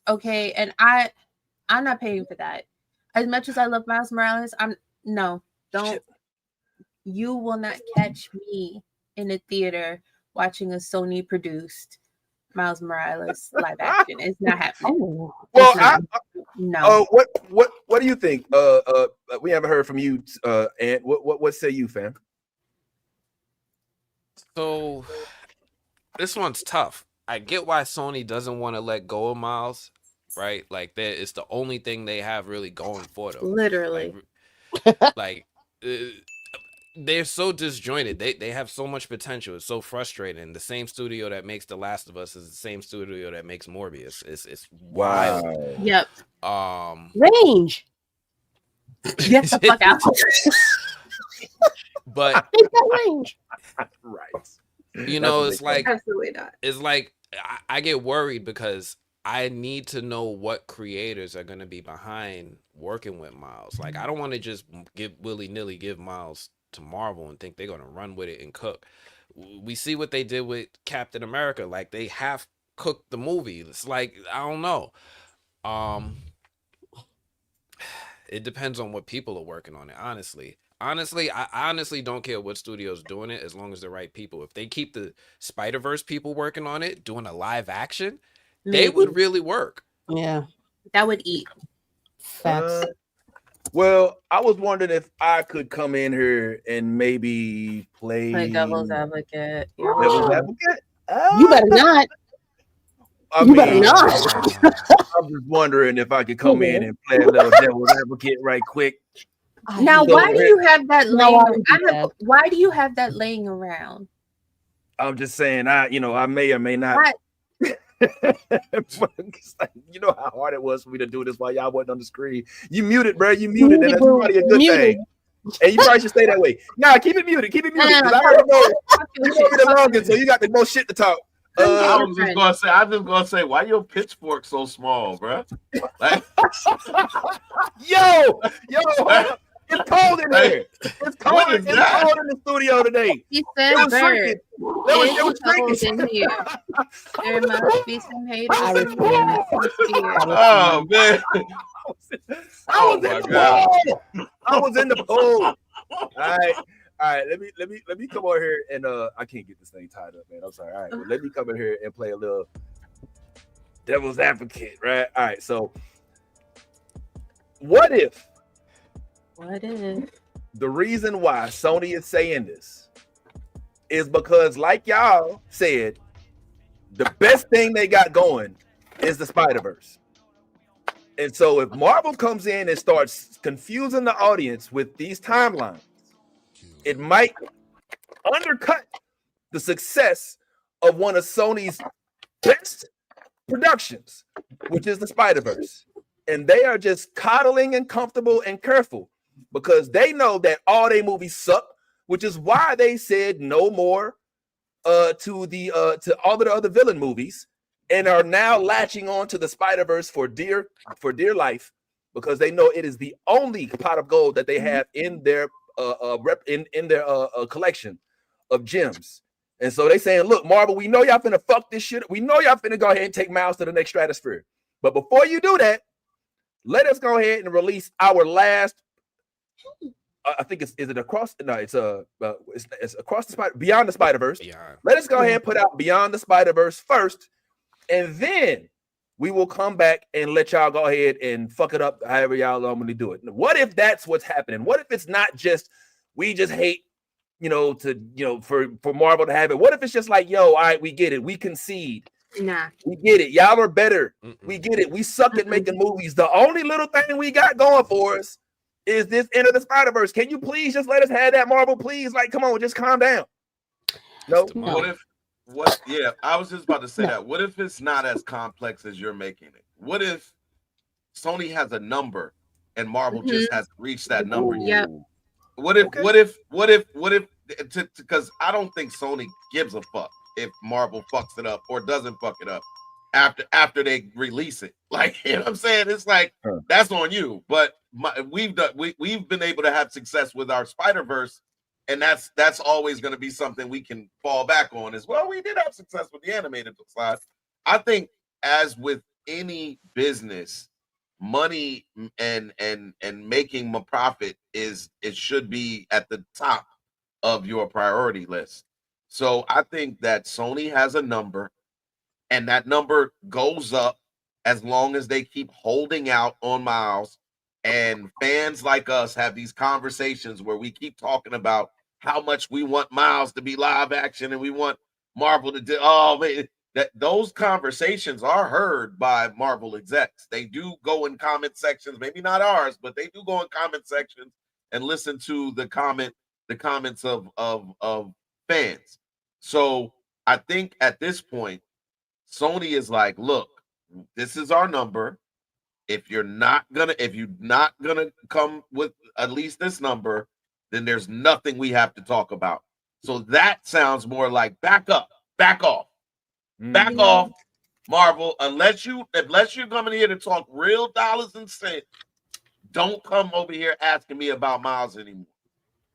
Okay, and I'm not paying for that. As much as I love Miles Morales, you will not catch me in a theater watching a Sony produced Miles Morales live action. It's not happening. Well, no. What do you think? We haven't heard from you, and what say you, fam? So this one's tough. I get why Sony doesn't want to let go of Miles, right? Like, it's the only thing they have really going for them. Literally. They're so disjointed. They have so much potential. It's so frustrating. The same studio that makes The Last of Us is the same studio that makes Morbius. It's wild. Wow. Yep. Range. Get the fuck out. But range. Right. You know, it's like absolutely not. It's like I get worried because I need to know what creators are going to be behind working with Miles. Like, I don't want to just willy-nilly give Miles to Marvel and think they're going to run with it and cook. We see what they did with Captain America. Like, they half cooked the movie. It's like, I don't know. It depends on what people are working on it, honestly. I honestly don't care what studio's doing it as long as the right people. If they keep the Spider-Verse people working on it, doing a live action, they would really work. Yeah. That would eat. Facts. Well, I was wondering if I could come in here and maybe play devil's advocate. Devil's advocate? You better not. Better not. I'm just wondering if I could come in and play a little devil's advocate right quick. Now, why do you have that laying? Why do you have that laying around? I'm just saying, I may or may not. You know how hard it was for me to do this while y'all wasn't on the screen. You muted, bro. You muted, and that's probably a good thing. And you probably should stay that way. Nah, keep it muted. Keep it muted. Because I already know you're the longest, so you got the most shit to talk. I was just gonna say, why your pitchfork so small, bro? Like, yo, it's cold in here. It's cold. It's cold in the studio today. He said, it was in here. There must be some haters. Oh man. I was in the pool. All right. Let me come over here and I can't get this thing tied up, man. I'm sorry. All right, well, let me come in here and play a little devil's advocate, right? All right, so what if the reason why Sony is saying this is because, like y'all said, the best thing they got going is the Spider-Verse. And so if Marvel comes in and starts confusing the audience with these timelines, it might undercut the success of one of Sony's best productions, which is the Spider-Verse. And they are just coddling and comfortable and careful because they know that all their movies suck, which is why they said no more to all of the other villain movies, and are now latching on to the Spider-Verse for dear life, because they know it is the only pot of gold that they have in their collection of gems. And so they saying, look, Marvel, we know y'all finna fuck this shit. We know y'all finna go ahead and take Miles to the next stratosphere. But before you do that, let us go ahead and release our last. I think it's across the Spider, Beyond the Spider-Verse. Let us go ahead and put out Beyond the Spider-Verse first, and then we will come back and let y'all go ahead and fuck it up however y'all normally do it. What if that's what's happening? What if it's not just we just hate, for Marvel to have it? What if it's just like, yo, all right, we get it, we concede. Nah, we get it. Y'all are better. We get it. We suck at making movies. The only little thing we got going for us is this Into the Spider-Verse. Can you please just let us have that, Marvel? Please, like, come on, just calm down. No. Yeah, I was just about to say that. What if it's not as complex as you're making it? What if Sony has a number and Marvel just hasn't reached that number yet? What if? Because I don't think Sony gives a fuck if Marvel fucks it up or doesn't fuck it up after they release it. Like, you know what I'm saying? It's like, that's on you. But we've been able to have success with our Spider-Verse, and that's always going to be something we can fall back on as well. We did have success with the animated side. I think, as with any business, money and making a profit should be at the top of your priority list. So I think that Sony has a number, and that number goes up as long as they keep holding out on Miles. And fans like us have these conversations where we keep talking about how much we want Miles to be live action and we want Marvel to do. That those conversations are heard by Marvel execs. They do go in comment sections, maybe not ours, but they do go in comment sections and listen to the comments of fans. So I think at this point, Sony is like, look, this is our number. If you're not gonna come with at least this number, then there's nothing we have to talk about. So that sounds more like back up, back off, back off, Marvel. Unless you're coming here to talk real dollars and cents, don't come over here asking me about Miles anymore.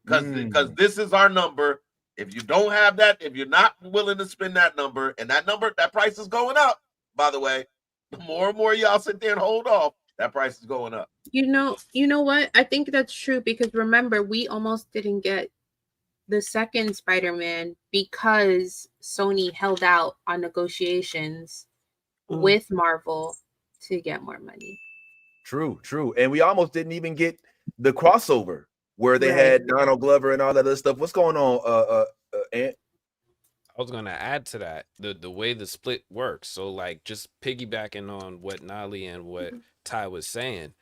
Because this is our number. If you don't have that, if you're not willing to spend that number, and that price is going up, by the way, the more and more y'all sit there and hold off, that price is going up. You know what? I think that's true, because remember, we almost didn't get the second Spider-Man because Sony held out on negotiations with Marvel to get more money. True. And we almost didn't even get the crossover where they had Donald Glover and all that other stuff. What's going on, Ant? I was going to add to that, the way the split works. So, like, just piggybacking on what Nali and what Ty was saying,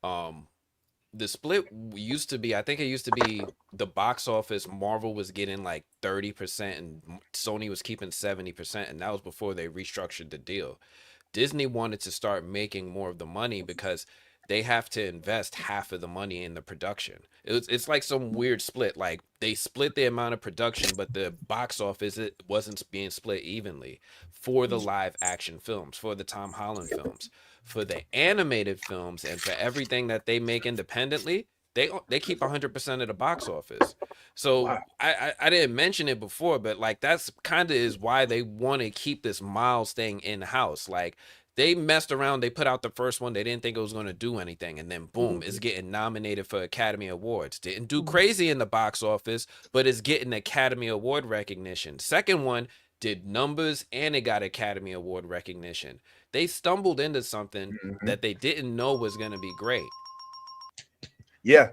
the split used to be, I think it used to be the box office, Marvel was getting like 30% and Sony was keeping 70%, and that was before they restructured the deal. Disney wanted to start making more of the money because they have to invest half of the money in the production. It's like some weird split. Like, they split the amount of production, but the box office, it wasn't being split evenly for the live action films, for the Tom Holland films, for the animated films, and for everything that they make independently. They keep 100% of the box office. So I didn't mention it before, but like, that's kind of is why they want to keep this Miles thing in house. Like, they messed around. They put out the first one. They didn't think it was going to do anything. And then boom, it's getting nominated for Academy Awards. Didn't do crazy in the box office, but it's getting Academy Award recognition. Second one did numbers and it got Academy Award recognition. They stumbled into something that they didn't know was going to be great. Yeah.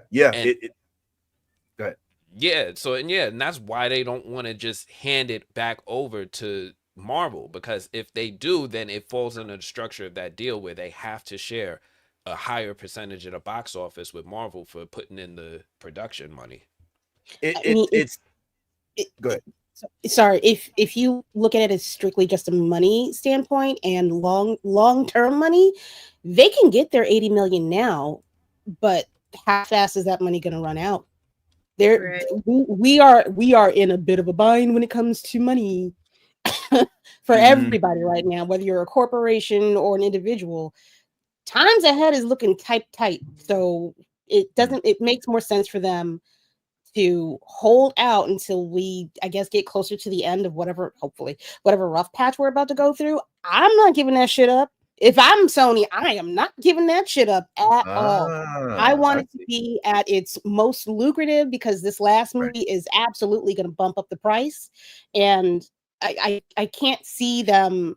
Yeah, so and that's why they don't want to just hand it back over to Marvel, because if they do, then it falls into the structure of that deal where they have to share a higher percentage of the box office with Marvel for putting in the production money. It's good. Sorry, if you look at it as strictly just a money standpoint and long-term money, they can get their 80 million now, but how fast is that money going to run out? There, we are in a bit of a bind when it comes to money for everybody right now, whether you're a corporation or an individual. Times ahead is looking tight, so it makes more sense for them to hold out until we, I guess, get closer to the end of whatever rough patch we're about to go through. I'm not giving that shit up. If I'm Sony, I am not giving that shit up at all. I want it to be at its most lucrative, because this last movie is absolutely going to bump up the price, and I can't see them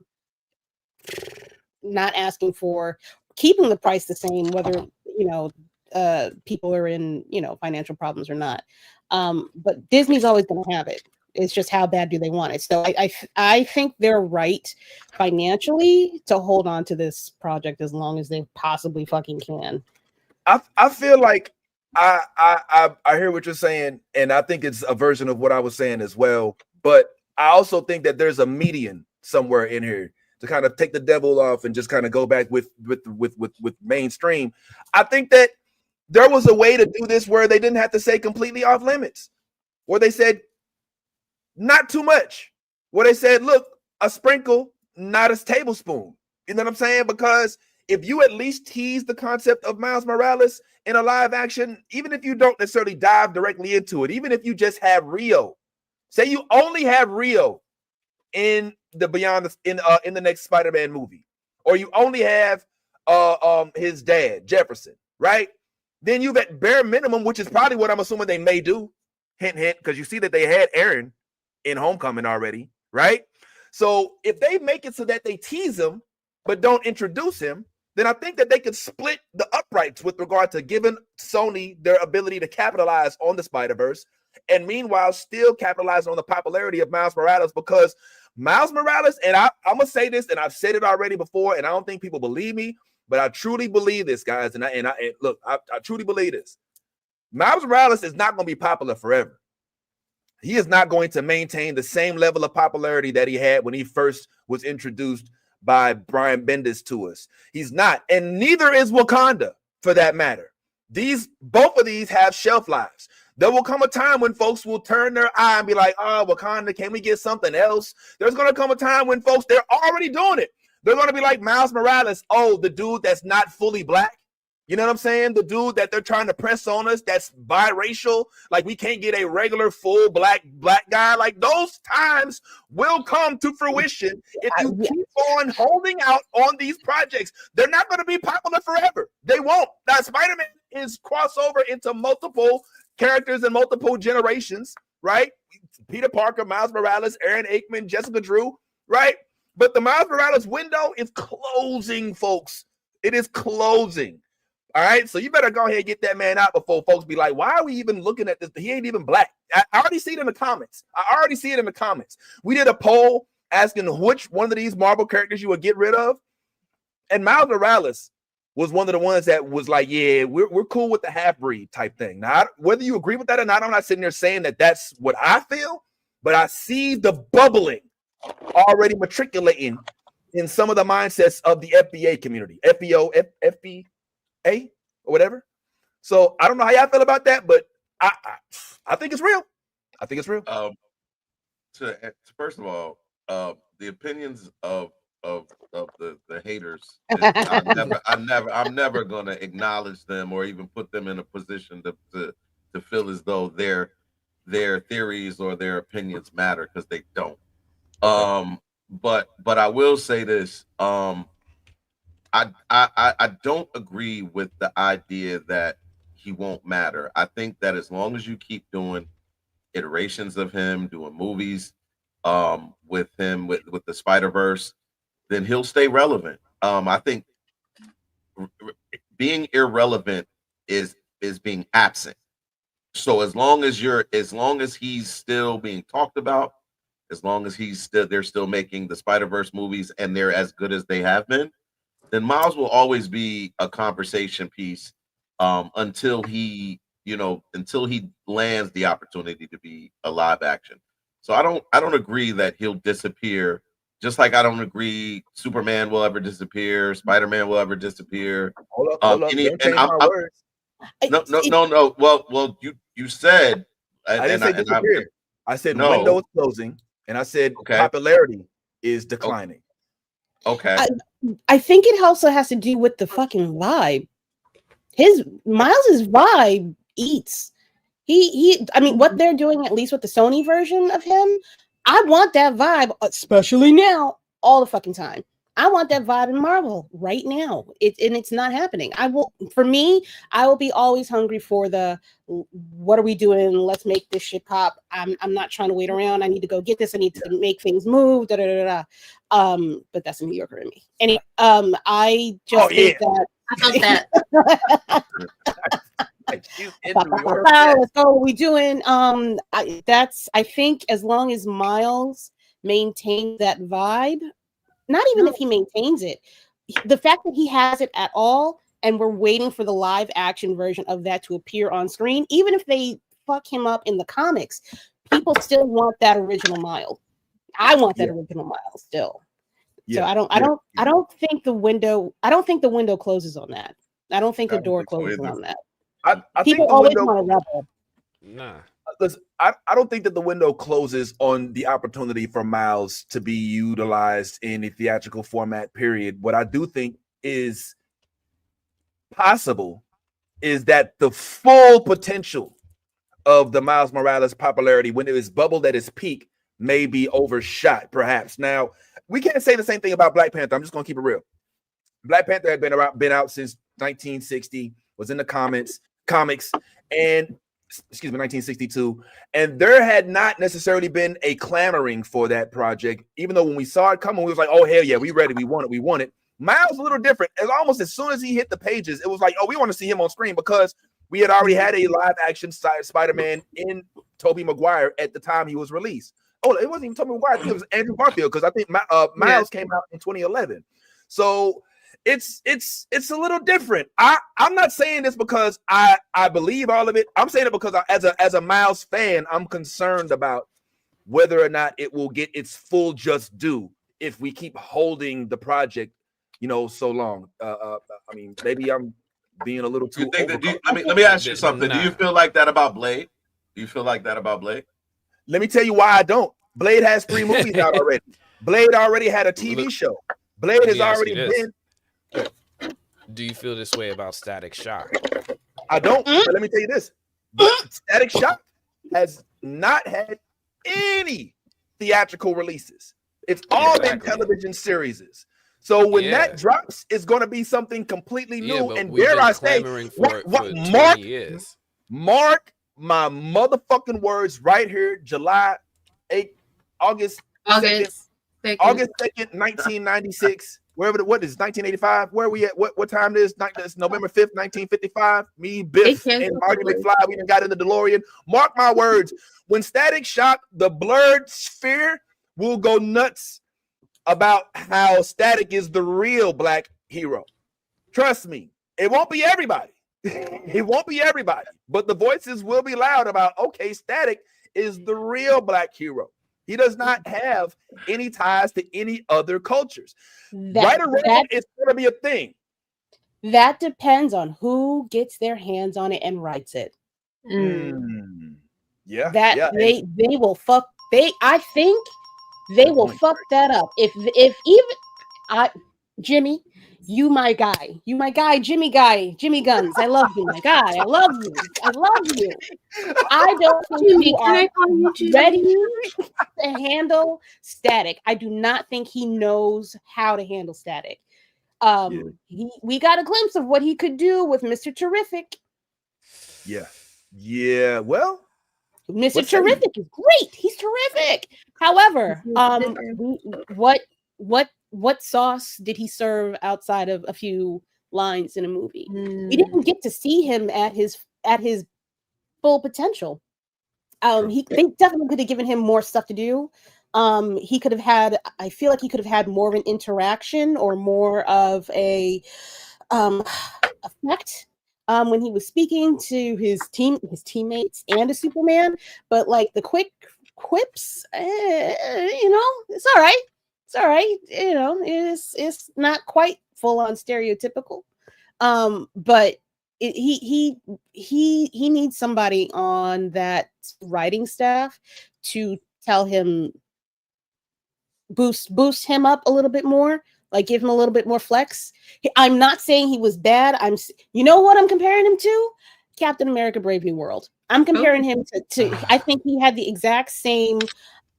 not asking for keeping the price the same, whether people are in financial problems or not. But Disney's always going to have it. It's just how bad do they want it? So I think they're right financially to hold on to this project as long as they possibly fucking can. I feel like I hear what you're saying, and I think it's a version of what I was saying as well. But I also think that there's a median somewhere in here to kind of take the devil off and just kind of go back with mainstream. I think that there was a way to do this where they didn't have to say completely off limits, where they said not too much, where they said, look, a sprinkle, not a tablespoon. You know what I'm saying? Because if you at least tease the concept of Miles Morales in a live action, even if you don't necessarily dive directly into it, even if you just have Rio, say you only have Rio in the in the next Spider-Man movie, or you only have his dad Jefferson, right? Then you've at bare minimum, which is probably what I'm assuming they may do, hint, because you see that they had Aaron in Homecoming already, right? So if they make it so that they tease him but don't introduce him, then I think that they could split the uprights with regard to giving Sony their ability to capitalize on the Spider-Verse, and meanwhile still capitalize on the popularity of Miles Morales, because Miles Morales, and I'm going to say this, and I've said it already before, and I don't think people believe me, but I truly believe this, guys, and I truly believe this. Miles Morales is not going to be popular forever. He is not going to maintain the same level of popularity that he had when he first was introduced by Brian Bendis to us. He's not, and neither is Wakanda, for that matter. Both of these have shelf lives. There will come a time when folks will turn their eye and be like, oh, Wakanda, can we get something else? There's going to come a time when folks, they're already doing it. They're going to be like Miles Morales, oh, the dude that's not fully black. You know what I'm saying? The dude that they're trying to press on us that's biracial. Like, we can't get a regular full black guy. Like, those times will come to fruition if you keep on holding out on these projects. They're not going to be popular forever. They won't. Now, Spider-Man is crossover into multiple characters and multiple generations, right? Peter Parker, Miles Morales, Aaron Aikman, Jessica Drew, right? But the Miles Morales window is closing, folks. It is closing. All right, so you better go ahead and get that man out before folks be like, why are we even looking at this? He ain't even black. I already see it in the comments. We did a poll asking which one of these Marvel characters you would get rid of. And Miles Morales was one of the ones that was like, yeah, we're cool with the half-breed type thing. Now, whether you agree with that or not, I'm not sitting there saying that that's what I feel, but I see the bubbling already matriculating in some of the mindsets of the FBA community, FBA, or whatever. So I don't know how y'all feel about that, but I think it's real. I think it's real. First of all, the opinions of the haters, I'm never gonna acknowledge them or even put them in a position to feel as though their theories or their opinions matter, because they don't. But I will say this. I don't agree with the idea that he won't matter. I think that as long as you keep doing iterations of him, doing movies with him, with the Spider-Verse, then he'll stay relevant. I think being irrelevant is being absent. So as long as he's still being talked about, as long as they're still making the Spider-Verse movies and they're as good as they have been, then Miles will always be a conversation piece until he lands the opportunity to be a live action. So I don't agree that he'll disappear. Just like I don't agree Superman will ever disappear, Spider-Man will ever disappear. Hold up, don't change my words. No. Well, you said I didn't say disappear. I said no. window is closing, and I said popularity is declining. Okay. I think it also has to do with the fucking vibe. Miles's vibe eats. I mean, what they're doing, at least with the Sony version of him, I want that vibe, especially now, all the fucking time. I want that vibe in Marvel right now. It's not happening. I will be always hungry for the what are we doing? Let's make this shit pop. I'm not trying to wait around. I need to go get this. I need to make things move. But that's a New Yorker in me. Anyway, I just think that I felt that. Let's go. What are we doing? I think as long as Miles maintains that vibe, not even if he maintains it, the fact that he has it at all, and we're waiting for the live action version of that to appear on screen, even if they fuck him up in the comics, people still want that original Miles. I want that original Miles still. So I don't think the window closes on that. I don't think the door closes on that. I people think always want to rebel. Nah. Listen, I don't think that the window closes on the opportunity for Miles to be utilized in a theatrical format, period. What I do think is possible is that the full potential of the Miles Morales popularity, when it is bubbled at its peak, may be overshot, perhaps. Now, we can't say the same thing about Black Panther. I'm just going to keep it real. Black Panther had been out since 1960, was in the comics, and 1962, and there had not necessarily been a clamoring for that project, even though when we saw it coming, we was like, oh, hell yeah, we ready, we want it. Miles a little different. As almost as soon as he hit the pages, it was like, oh, we want to see him on screen, because we had already had a live action Spider-Man in Tobey Maguire at the time he was released. Oh, it wasn't even Tobey Maguire, I think it was Andrew Garfield, because I think Miles came out in 2011. So it's a little different. I'm not saying this because I believe all of it. I'm saying it because as a Miles fan, I'm concerned about whether or not it will get its full just due if we keep holding the project, so long. I mean, maybe I'm being a little too. Let me ask you something. Do you feel like that about Blade? Let me tell you why I don't. Blade has 3 movies out already. Blade already had a TV show. Blade has already been. Do you feel this way about Static Shock? I don't. But let me tell you this: Static Shock has not had any theatrical releases. It's all been television series. So when that drops, it's going to be something completely new. And dare I say, mark my motherfucking words right here, July 8th, August 2nd, 1996. Wherever what is 1985? Where are we at? What time it is? It's November 5th, 1955. Me, Biff, and Marty McFly. We done got in the DeLorean. Mark my words. When Static Shock, the blurred sphere will go nuts about how Static is the real Black hero. Trust me, it won't be everybody. It won't be everybody, but the voices will be loud about, okay, Static is the real Black hero. He does not have any ties to any other cultures. Right or wrong, it's going to be a thing. That depends on who gets their hands on it and writes it. Yeah. They will fuck. I think they will fuck that up. If even Jimmy, you my guy, Jimmy Guns. I love you, my guy. I love you. I don't think you are ready to handle Static. I do not think he knows how to handle Static. We got a glimpse of what he could do with Mr. Terrific. Yeah. Well, Mr. Terrific is great. He's terrific. However, what sauce did he serve outside of a few lines in a movie? We didn't get to see him at his full potential. They definitely could have given him more stuff to do. He could have had, I feel like he could have had more of an interaction or more of a effect when he was speaking to his teammates and to Superman. But like the quick quips, it's all right. It's all right. It's not quite full on stereotypical. But he needs somebody on that writing staff to tell him, boost him up a little bit more, like give him a little bit more flex. I'm not saying he was bad. You know what I'm comparing him to? Captain America: Brave New World. I'm comparing him to I think he had the exact same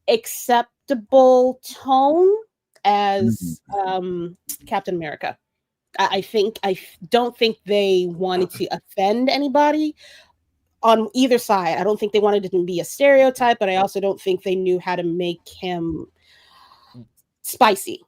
acceptable tone as Captain America. I don't think they wanted to offend anybody on either side. I don't think they wanted it to be a stereotype, but I also don't think they knew how to make him spicy.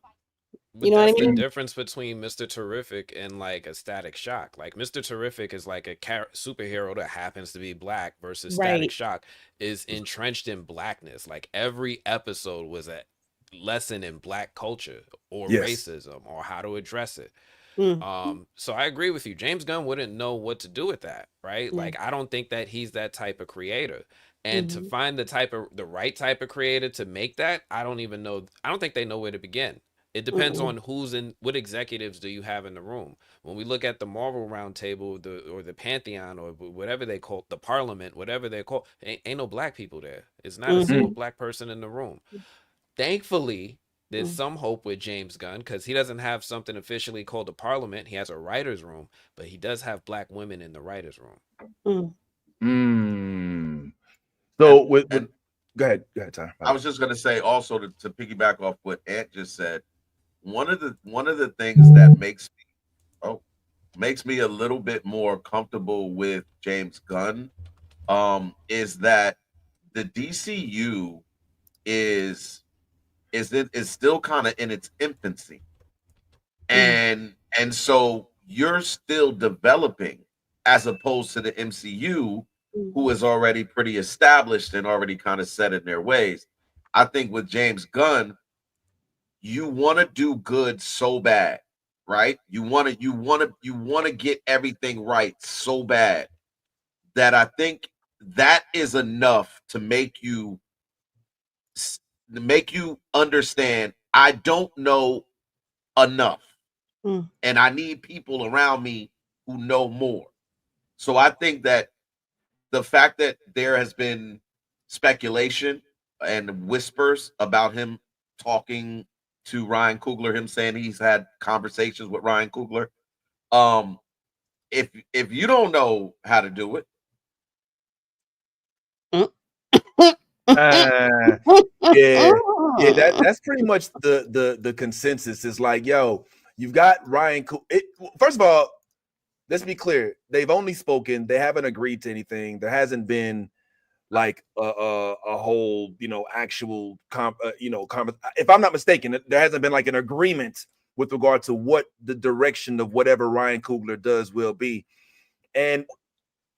But you know that's what I mean? The difference between Mr. Terrific and like a Static Shock. Like Mr. Terrific is like a superhero that happens to be black versus Static Shock is entrenched in blackness. Like every episode was a lesson in black culture or racism or how to address it. So I agree with you. James Gunn wouldn't know what to do with that, right? Like I don't think that he's that type of creator. And to find the right type of creator to make that, I don't even know. I don't think they know where to begin. It depends on what executives do you have in the room. When we look at the Marvel Roundtable, or the Pantheon, or whatever they call the Parliament, whatever they call, ain't no black people there. It's not a single black person in the room. Thankfully, there's some hope with James Gunn because he doesn't have something officially called the Parliament. He has a writer's room, but he does have black women in the writer's room. So go ahead, Ty. I was just gonna say also to piggyback off what Ant just said. One of the things that makes me a little bit more comfortable with James Gunn is that the DCU is still kind of in its infancy, and so you're still developing as opposed to the MCU, who is already pretty established and already kind of set in their ways. I think with James Gunn, you want to do good so bad, right? You want to get everything right so bad that I think that is enough to make you understand I don't know enough, and I need people around me who know more. So I think that the fact that there has been speculation and whispers about him talking to Ryan Coogler, him saying he's had conversations with Ryan Coogler. If you don't know how to do it, that's pretty much the consensus. Is like, yo, you've got Ryan. First of all, let's be clear. They've only spoken. They haven't agreed to anything. There hasn't been like a whole, actual if I'm not mistaken, there hasn't been like an agreement with regard to what the direction of whatever Ryan Coogler does will be. And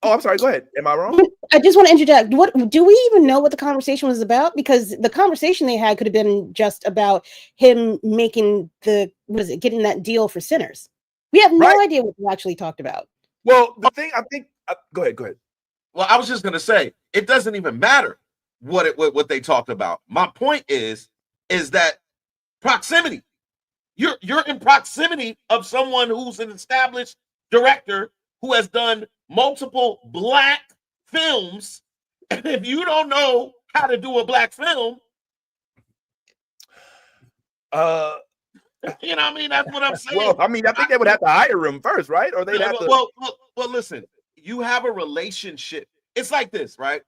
I'm sorry, go ahead. Am I wrong? I just want to interject. What do we even know what the conversation was about? Because the conversation they had could have been just about him making getting that deal for Sinners. We have no idea what they actually talked about. Well, the thing I think go ahead. Well, I was just gonna say it doesn't even matter what they talked about. My point is that proximity. You're in proximity of someone who's an established director who has done multiple black films, and if you don't know how to do a black film, you know what I mean? That's what I'm saying. Well, I mean, I think they would have to hire him first, right? Or they'd have to. Well, listen. You have a relationship. It's like this, right?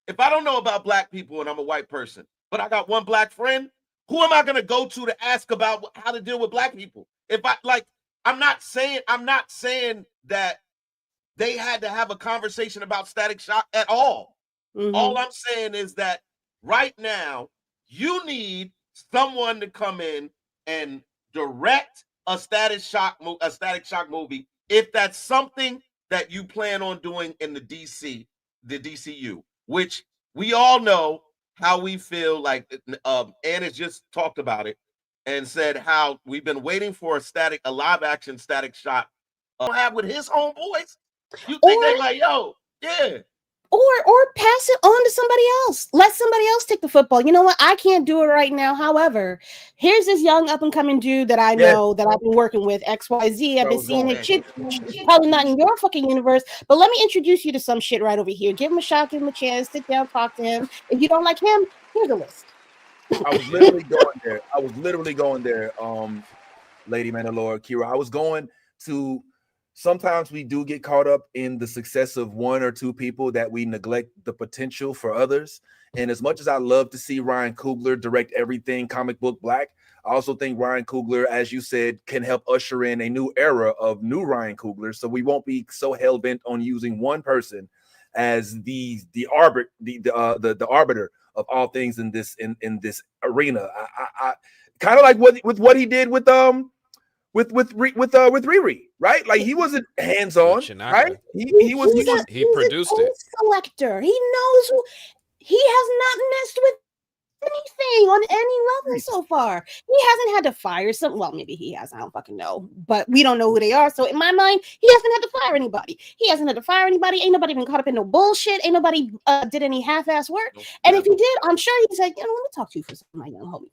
If I don't know about black people and I'm a white person, but I got one black friend, who am I going to go to ask about how to deal with black people? I'm not saying that they had to have a conversation about Static Shock at all. All I'm saying is that right now you need someone to come in and direct a Static Shock movie if that's something that you plan on doing in the DC the DCU, which we all know how we feel. Like Ann has just talked about it and said how we've been waiting for a live action Static Shock have with his homeboys. You think they like, yo, yeah. Or pass it on to somebody else. Let somebody else take the football. You know what? I can't do it right now. However, here's this young up and coming dude that I know that I've been working with, XYZ. I've been seeing his shit. Probably not in your fucking universe, but let me introduce you to some shit right over here. Give him a shot, give him a chance, sit down, talk to him. If you don't like him, here's a list. I was literally going there. Lady Mandalore, Kira. I was going to. Sometimes we do get caught up in the success of one or two people that we neglect the potential for others. And as much as I love to see Ryan Coogler direct everything comic book black, I also think Ryan Coogler, as you said, can help usher in a new era of new Ryan Coogler. So we won't be so hell bent on using one person as the arbiter of all things in this arena. I kind of like what he did with Riri, right? Like he wasn't hands on, right? He produced it. Selector. He knows he has not messed with anything on any level so far. He hasn't had to fire some. Well, maybe he has. I don't fucking know, but we don't know who they are. So in my mind, he hasn't had to fire anybody. Ain't nobody been caught up in no bullshit. Ain't nobody did any half-ass work. And if he did, I'm sure he's like, let me talk to you for something, my young homie.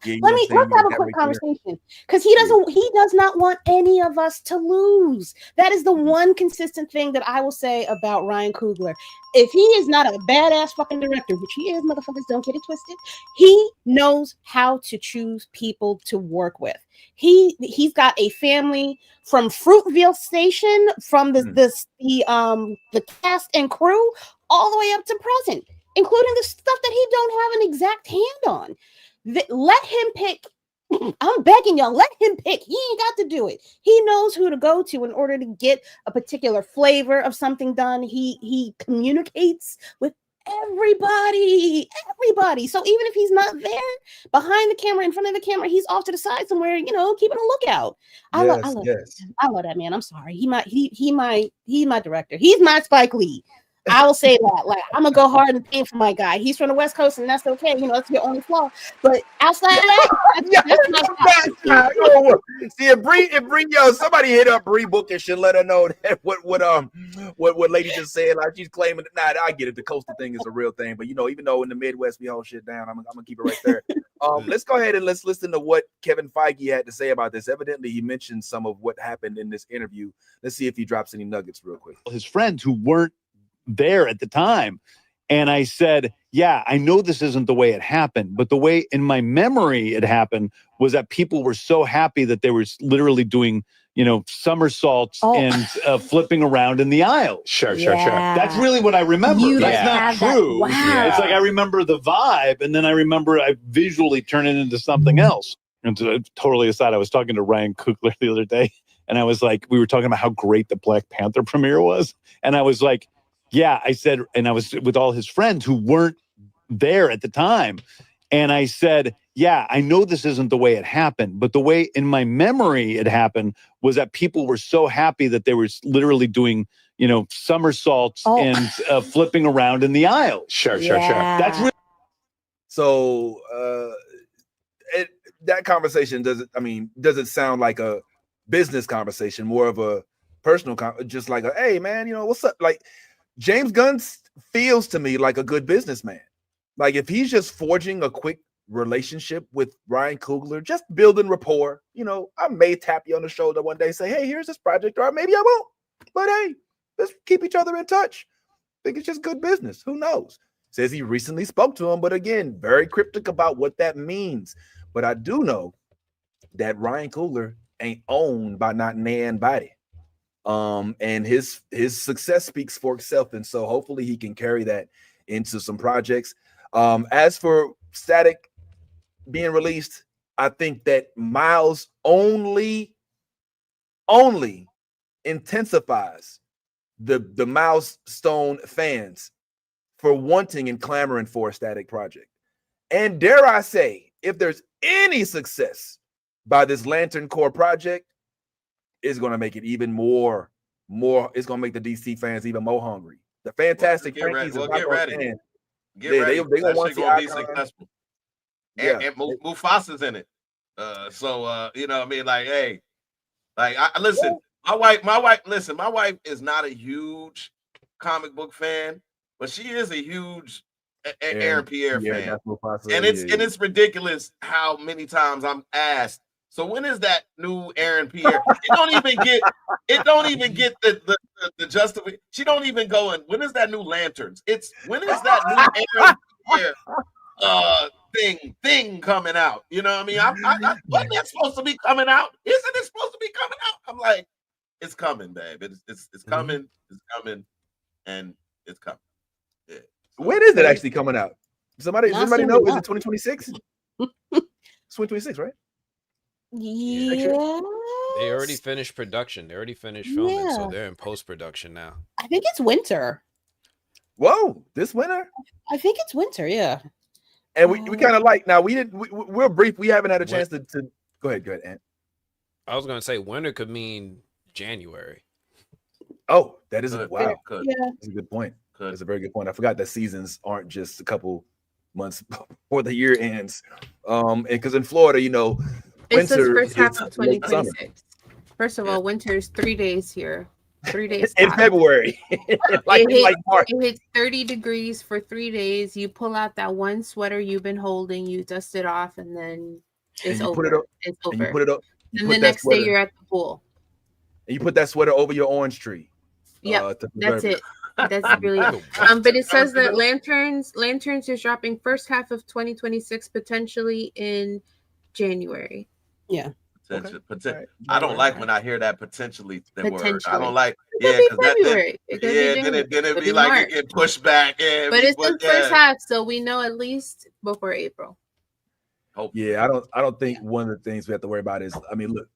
Let's have a quick conversation, because he does not want any of us to lose. That is the one consistent thing that I will say about Ryan Coogler. If he is not a badass fucking director, which he is, motherfuckers, don't get it twisted, he knows how to choose people to work with. He's got a family from Fruitvale Station, from the cast and crew, all the way up to present, including the stuff that he don't have an exact hand on. Let him pick. I'm begging y'all, let him pick. He ain't got to do it. He knows who to go to in order to get a particular flavor of something done. He communicates with everybody. So even if he's not there behind the camera, in front of the camera, he's off to the side somewhere, keeping a lookout. I love that man. I'm sorry. He my director. He's my Spike Lee. I will say that. Like, I'm gonna go hard and paint for my guy. He's from the West Coast, and that's okay. That's your only flaw. But outside of that, see, if Bree, somebody hit up Bree Bookish and let her know that what lady just said. Like, she's claiming that. Nah, I get it. The coastal thing is a real thing, but even though in the Midwest we hold shit down, I'm gonna keep it right there. Let's go ahead and let's listen to what Kevin Feige had to say about this. Evidently, he mentioned some of what happened in this interview. Let's see if he drops any nuggets real quick. His friends who weren't there at the time, and I said, yeah, I know this isn't the way it happened, but the way in my memory it happened was that people were so happy that they were literally doing somersaults and flipping around in the aisle. Sure. That's really what I remember. That's not true. Wow. Yeah. It's like I remember the vibe, and then I remember I visually turn it into something else. And totally aside, I was talking to Ryan Coogler the other day, and I was like, we were talking about how great the Black Panther premiere was, and I was like, yeah, I said, and I was with all his friends who weren't there at the time. And I said, yeah, I know this isn't the way it happened, but the way in my memory it happened was that people were so happy that they were literally doing, somersaults and flipping around in the aisle. Sure. That's really. So that conversation doesn't sound like a business conversation, more of a personal, just like hey man, what's up? Like, James Gunn feels to me like a good businessman. Like, if he's just forging a quick relationship with Ryan Coogler, just building rapport, I may tap you on the shoulder one day, say, hey, here's this project, or maybe I won't. But hey, let's keep each other in touch. I think it's just good business. Who knows? Says he recently spoke to him, but again, very cryptic about what that means. But I do know that Ryan Coogler ain't owned by not nobody. And his success speaks for itself, and so hopefully he can carry that into some projects. As for Static being released, I think that Miles only intensifies the Milestone fans for wanting and clamoring for a Static project. And dare I say, if there's any success by this Lantern Corps project, it's going to make it even more, it's going to make the DC fans even more hungry. The Fantastic Frankies is not get going ready. to stand. Get ready. They That want shit to see gonna be Icon. successful. Yeah. And Mufasa's in it. You know what I mean? Like, hey, like I listen, my wife is not a huge comic book fan, but she is a huge Aaron Pierre fan. And it's ridiculous how many times I'm asked, so when is that new Aaron Pierre? It don't even get the justification. She don't even go in, when is that new Lanterns? When is that new Aaron Pierre thing coming out? You know what I mean? Wasn't that supposed to be coming out? Isn't it supposed to be coming out? I'm like, it's coming, babe. It's coming, it's coming, and it's coming. Yeah. So, when is it actually coming out? Somebody know? Is it 2026? It's 2026, right? Yeah. They already finished production. They already finished filming, so they're in post-production now. I think it's winter. Whoa, this winter? I think it's winter, yeah. And we kind of like, now we're brief. We haven't had a chance to go ahead, Ant. I was gonna say winter could mean January. Oh, that is wow. Yeah. That's a good point. That's a very good point. I forgot that seasons aren't just a couple months before the year ends. And because in Florida, you know, it says winter first half of 2026. First of all, winter is 3 days here. 3 days in February. It hits 30 degrees for 3 days. You pull out that one sweater you've been holding, you dust it off, and then it's over. It's over. And you put it up. And the next day you're at the pool. And you put that sweater over your orange tree. Yeah, that's it. That's really it. But it says that Lanterns is dropping first half of 2026, potentially in January. Yeah. I don't like when I hear that potentially. Word. I don't like. Then it'd be like it get pushed back. But it's the first half, so we know at least before April. Yeah, I don't think one of the things we have to worry about is, I mean, look,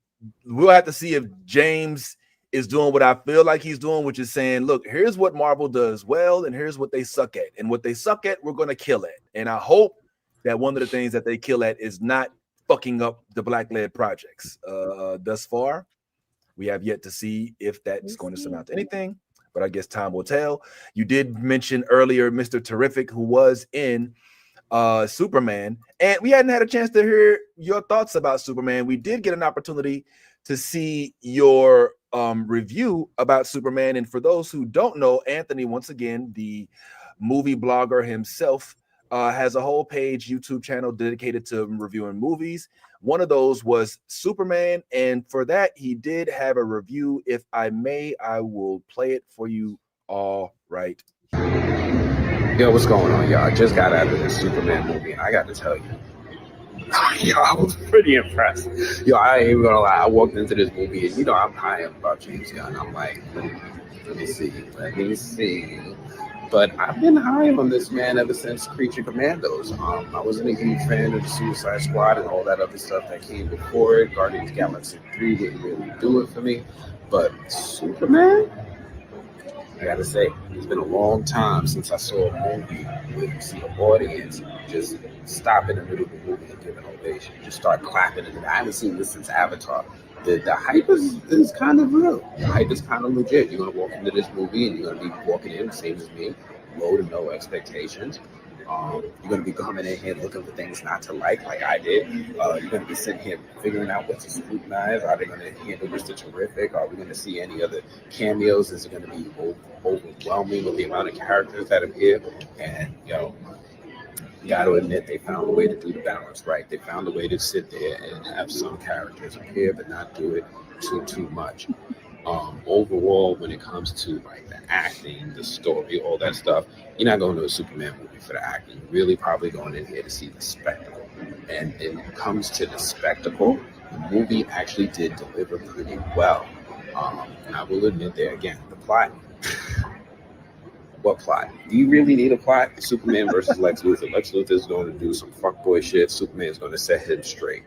we'll have to see if James is doing what I feel like he's doing, which is saying, look, here's what Marvel does well, and here's what they suck at. And what they suck at, we're going to kill at. And I hope that one of the things that they kill at is not fucking up the Black-led projects. Thus far, we have yet to see if that's going to surmount anything, but I guess time will tell. You did mention earlier Mr. Terrific, who was in Superman, and we hadn't had a chance to hear your thoughts about Superman. We did get an opportunity to see your review about Superman, and for those who don't know, Anthony, once again, the movie blogger himself, has a whole page YouTube channel dedicated to reviewing movies. One of those was Superman, and for that he did have a review. If I may, I will play it for you all right. Yo, what's going on, y'all? I just got out of this Superman movie, and I got to tell you, yo, I was pretty impressed. Yo, I ain't even gonna lie. I walked into this movie, and I'm high about James Gunn. I'm like, let me see. But I've been high on this man ever since Creature Commandos. I wasn't a huge fan of the Suicide Squad and all that other stuff that came before it. Guardians of the Galaxy 3 didn't really do it for me. But Superman, I gotta say, it's been a long time since I saw a movie where you see an audience just stop in the middle of the movie and give an ovation, just start clapping. And I haven't seen this since Avatar. The hype is kind of real. The hype is kind of legit. You're gonna walk into this movie and you're gonna be walking in the same as me, low to no expectations. You're gonna be coming in here looking for things not to like I did. You're gonna be sitting here figuring out what to scrutinize. Are they gonna handle Mr. Terrific? Are we gonna see any other cameos? Is it gonna be overwhelming with the amount of characters that are here? And you got to admit, they found a way to do the balance right. They found a way to sit there and have some characters appear, but not do it too much. Overall, when it comes to like the acting, the story, all that stuff, you're not going to a Superman movie for the acting. You're really probably going in here to see the spectacle. And when it comes to the spectacle, the movie actually did deliver pretty well. And I will admit there again, the plot. What plot? Do you really need a plot? Superman versus Lex Luthor. Lex Luthor is going to do some fuckboy shit. Superman is going to set him straight.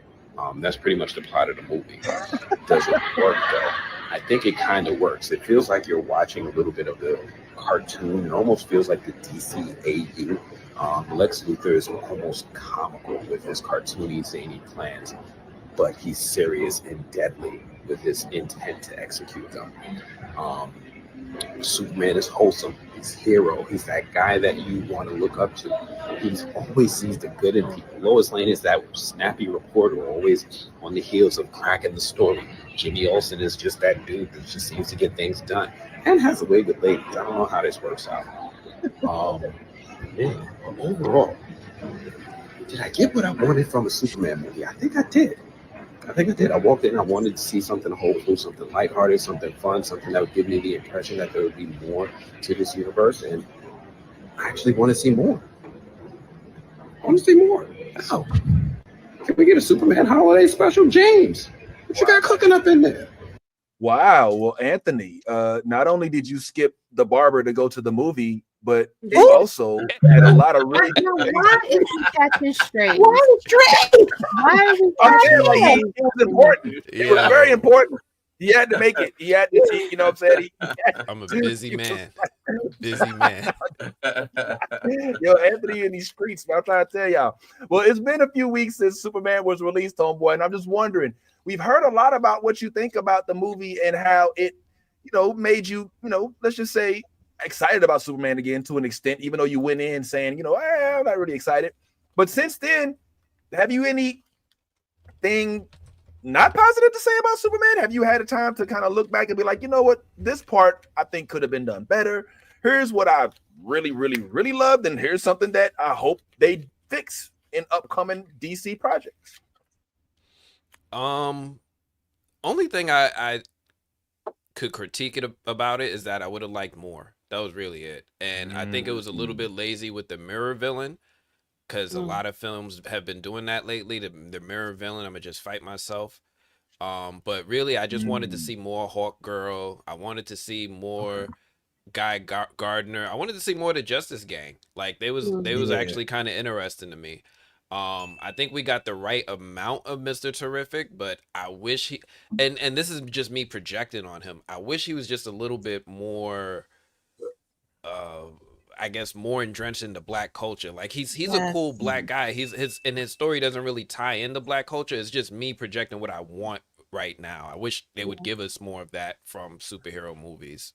That's pretty much the plot of the movie. Does it work though? I think it kind of works. It feels like you're watching a little bit of the cartoon. It almost feels like the DCAU. Lex Luthor is almost comical with his cartoony, zany plans, but he's serious and deadly with his intent to execute them. Superman is wholesome. his hero. He's that guy that you want to look up to. He's always sees the good in people. Lois Lane is that snappy reporter, always on the heels of cracking the story. Jimmy Olsen is just that dude that just seems to get things done and has a way with ladies. I don't know how this works out. Man, but overall, did I get what I wanted from a Superman movie? I think I did. I walked in, I wanted to see something hopeful, something lighthearted, something fun, something that would give me the impression that there would be more to this universe, and I actually want to see more. I want to see more. How? Can we get a Superman holiday special? James, what you got cooking up in there? Wow. Well, Anthony, not only did you skip the barber to go to the movie, but it also had a lot of really good things. Why is he catching straight? Why straight? Why is he It was important. It was very important. He had to make it. He had to see, you know what I'm saying? I'm a busy man. Busy man. Yo, Anthony in these streets, man, I'm trying to tell y'all. Well, it's been a few weeks since Superman was released, homeboy, and I'm just wondering, we've heard a lot about what you think about the movie and how it, made you, let's just say, excited about Superman again to an extent, even though you went in saying, I'm not really excited. But since then, have you anything not positive to say about Superman? Have you had a time to kind of look back and be like, you know what, this part I think could have been done better. Here's what I really, really, really loved, and here's something that I hope they fix in upcoming DC projects. Only thing I could critique it about it is that I would have liked more. That was really it. And I think it was a little bit lazy with the mirror villain, because a lot of films have been doing that lately. The mirror villain, I'm gonna just fight myself. But really, I just wanted to see more Hawk Girl. I wanted to see more Guy Gardner. I wanted to see more of the Justice Gang. Like they was actually kind of interesting to me. I think we got the right amount of Mr. Terrific, but I wish he and this is just me projecting on him. I wish he was just a little bit more I guess more entrenched into black culture. Like he's a cool black guy. His story doesn't really tie into black culture. It's just me projecting what I want right now. I wish they would give us more of that from superhero movies.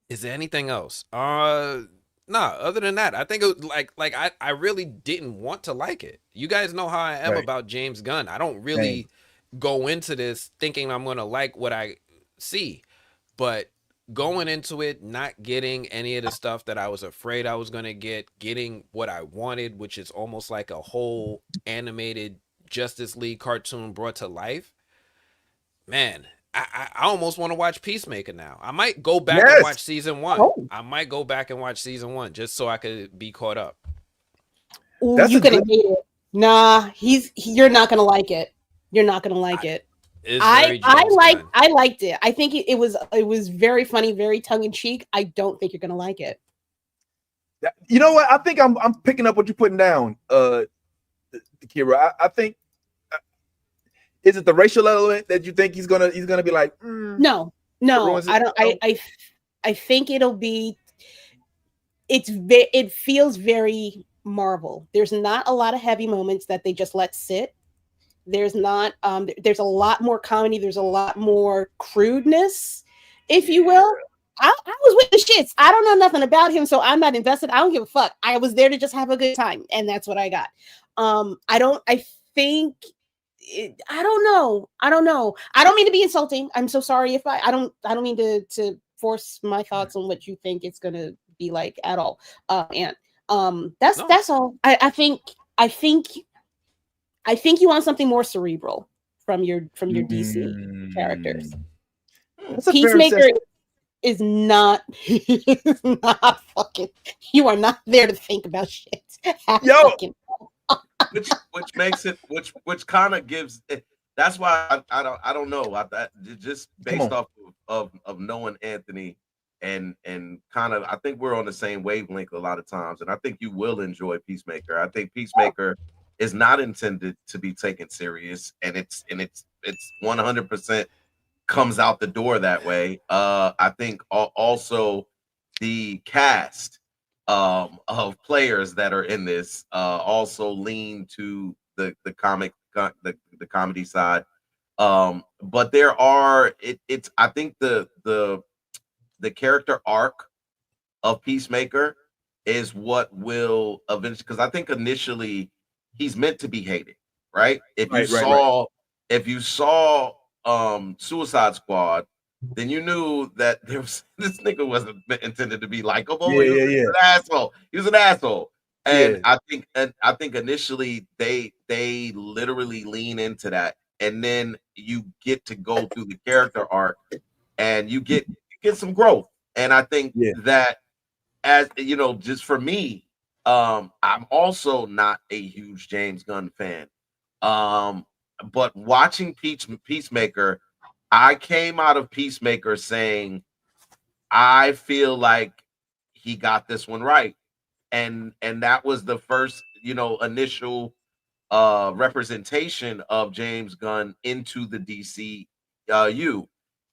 Is there anything else? Nah, other than that, I think it was like I really didn't want to like it. You guys know how I am about James Gunn. I don't really go into this thinking I'm gonna like what I see. But going into it, not getting any of the stuff that I was afraid I was gonna getting what I wanted, which is almost like a whole animated Justice League cartoon brought to life. Man, I almost want to watch Peacemaker now. I might go back and watch season 1. I might go back and watch season 1 just so I could be caught up. Ooh, you're gonna hate it. Nah, you're not gonna like it. You're not gonna like it. I liked it. I think it was very funny, very tongue in cheek. I don't think you're gonna like it. You know what? I think I'm picking up what you're putting down, Kira. I think. Is it the racial element that you think he's gonna be like? No, I don't. I think it'll be. It feels very Marvel. There's not a lot of heavy moments that they just let sit. There's not. There's a lot more comedy. There's a lot more crudeness, if you will. I was with the shits. I don't know nothing about him, so I'm not invested. I don't give a fuck. I was there to just have a good time, and that's what I got. I think. I don't know. I don't mean to be insulting. I'm so sorry if I don't mean to force my thoughts on what you think it's gonna be like at all. And that's all. I think you want something more cerebral from your DC characters. Peacemaker is not fucking. You are not there to think about shit. which makes it which kind of gives it. That's why I don't know. Just based off of knowing Anthony and kind of, I think we're on the same wavelength a lot of times, and I think you will enjoy Peacemaker. I think Peacemaker is not intended to be taken serious, and it's 100% comes out the door that way. I think also the cast of players that are in this also lean to the comedy side. But there are it's I think the character arc of Peacemaker is what will eventually, because I think initially he's meant to be hated, right? If you saw Suicide Squad, then you knew that there was this nigga wasn't intended to be likable. He was an asshole. He was an asshole. And I think initially they literally lean into that, and then you get to go through the character arc and you get some growth. And I think that, as you know, just for me, I'm also not a huge James Gunn fan. But watching Peacemaker, I came out of Peacemaker saying, I feel like he got this one right. And that was the first, initial representation of James Gunn into the DCU.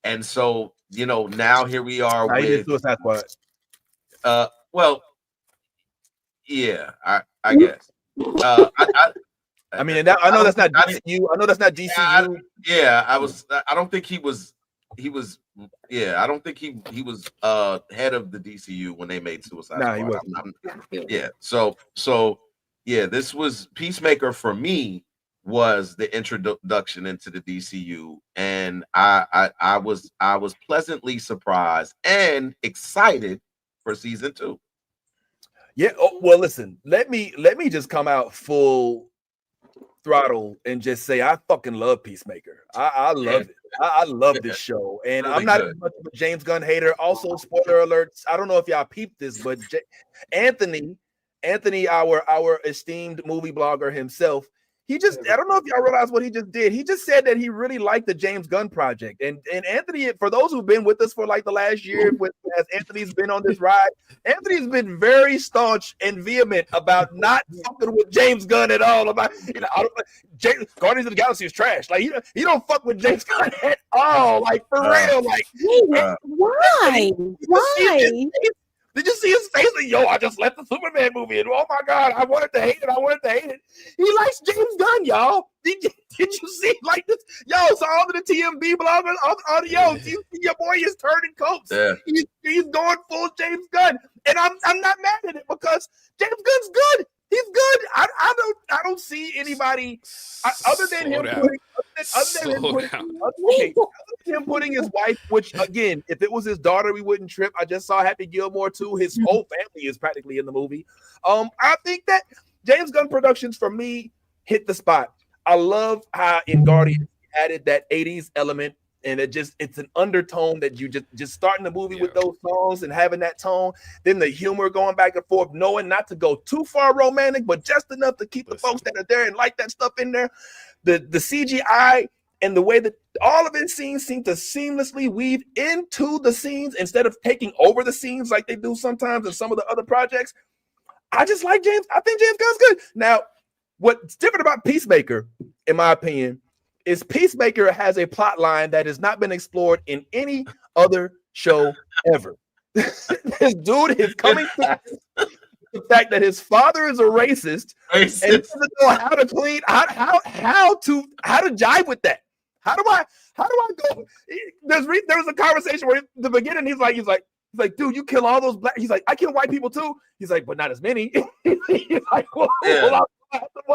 And so, now here we are with Suicide Squad. Well, yeah, I guess. I mean, I know that's not DCU. I know that's not DCU. I don't think he was. I don't think he was head of the DCU when they made Suicide Squad. He wasn't. So this was Peacemaker for me, was the introduction into the DCU, and I was pleasantly surprised and excited for season 2. Yeah. Oh, well, listen. Let me just come out full throttle and just say I fucking love Peacemaker. I love it. I love this show, and really I'm not as much of a James Gunn hater. Also, spoiler alerts. I don't know if y'all peeped this, but Anthony, our esteemed movie blogger himself, I don't know if y'all realize what he just did. He just said that he really liked the James Gunn project. And Anthony, for those who've been with us for like the last year, as Anthony's been on this ride, Anthony's been very staunch and vehement about not fucking with James Gunn at all. About Guardians of the Galaxy is trash. Like he don't fuck with James Gunn at all. Like for real. Like why? Did you see his face? Like, yo, I just left the Superman movie, and oh my god, I wanted to hate it. He likes James Gunn, y'all. Did you see like this? Yo, so all of the TMB bloggers, all your boy is turning coats. Yeah. He's going full James Gunn, and I'm not mad at it because James Gunn's good. He's good. I don't see anybody other than him putting his wife, which again, if it was his daughter, we wouldn't trip. I just saw Happy Gilmore too. His whole family is practically in the movie. I think that James Gunn Productions for me hit the spot. I love how in Guardians he added that 80s element. And it's an undertone that you just starting the movie with those songs and having that tone. Then the humor going back and forth, knowing not to go too far romantic, but just enough to keep the folks that are there and like that stuff in there. The CGI and the way that all of his scenes seem to seamlessly weave into the scenes instead of taking over the scenes like they do sometimes in some of the other projects. I just like James. I think James Gunn's good. Now, what's different about Peacemaker, in my opinion, is Peacemaker has a plot line that has not been explored in any other show ever. This dude is coming back to the fact that his father is a racist. And doesn't know how to clean, how to jive with that. How do I go? There was a conversation where in the beginning he's like, dude, you kill all those black. He's like, I kill white people too. He's like, but not as many. He's like, well,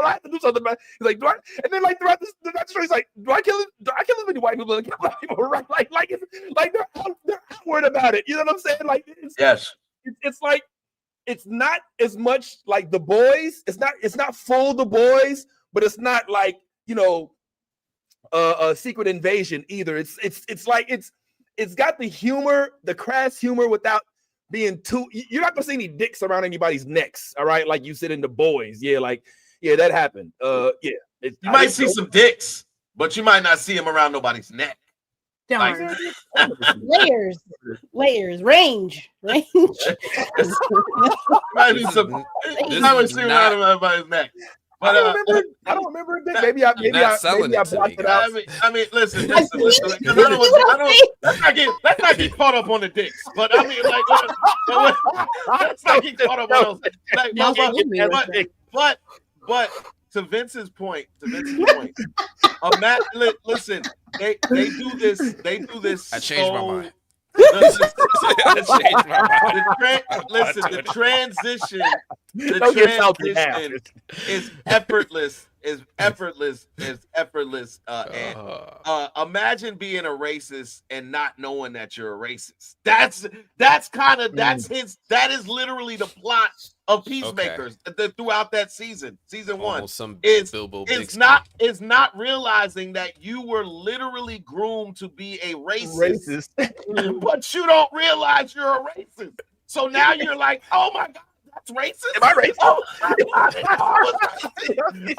I have to do something about it. He's like, do I? And then like throughout the story, he's like, do I kill as many white people? Kill black people, right? Like they're outward about it. You know what I'm saying? Like, it's like it's not as much like The Boys. It's not full The Boys, but it's not like a Secret Invasion either. It's like it's got the humor, the crass humor without being too. You're not gonna see any dicks around anybody's necks, all right? Like you said in The Boys, that happened. You might see some dicks, but you might not see them around nobody's neck. Darn. Layers, range. Might be some. You might see around everybody's neck. But I don't remember it. Maybe I blocked it out. I mean, listen. Let's not get caught up on the dicks. But I mean, let's not get caught up on those. But to Vince's point, listen. they do this. They do this. I changed my mind. Listen, Listen, the transition is effortless. Imagine being a racist and not knowing that you're a racist. That is literally the plot of Peacemakers throughout that season. Season 1 is not realizing that you were literally groomed to be a racist. But you don't realize you're a racist. So now you're like, oh my God, that's racist? Am I racist?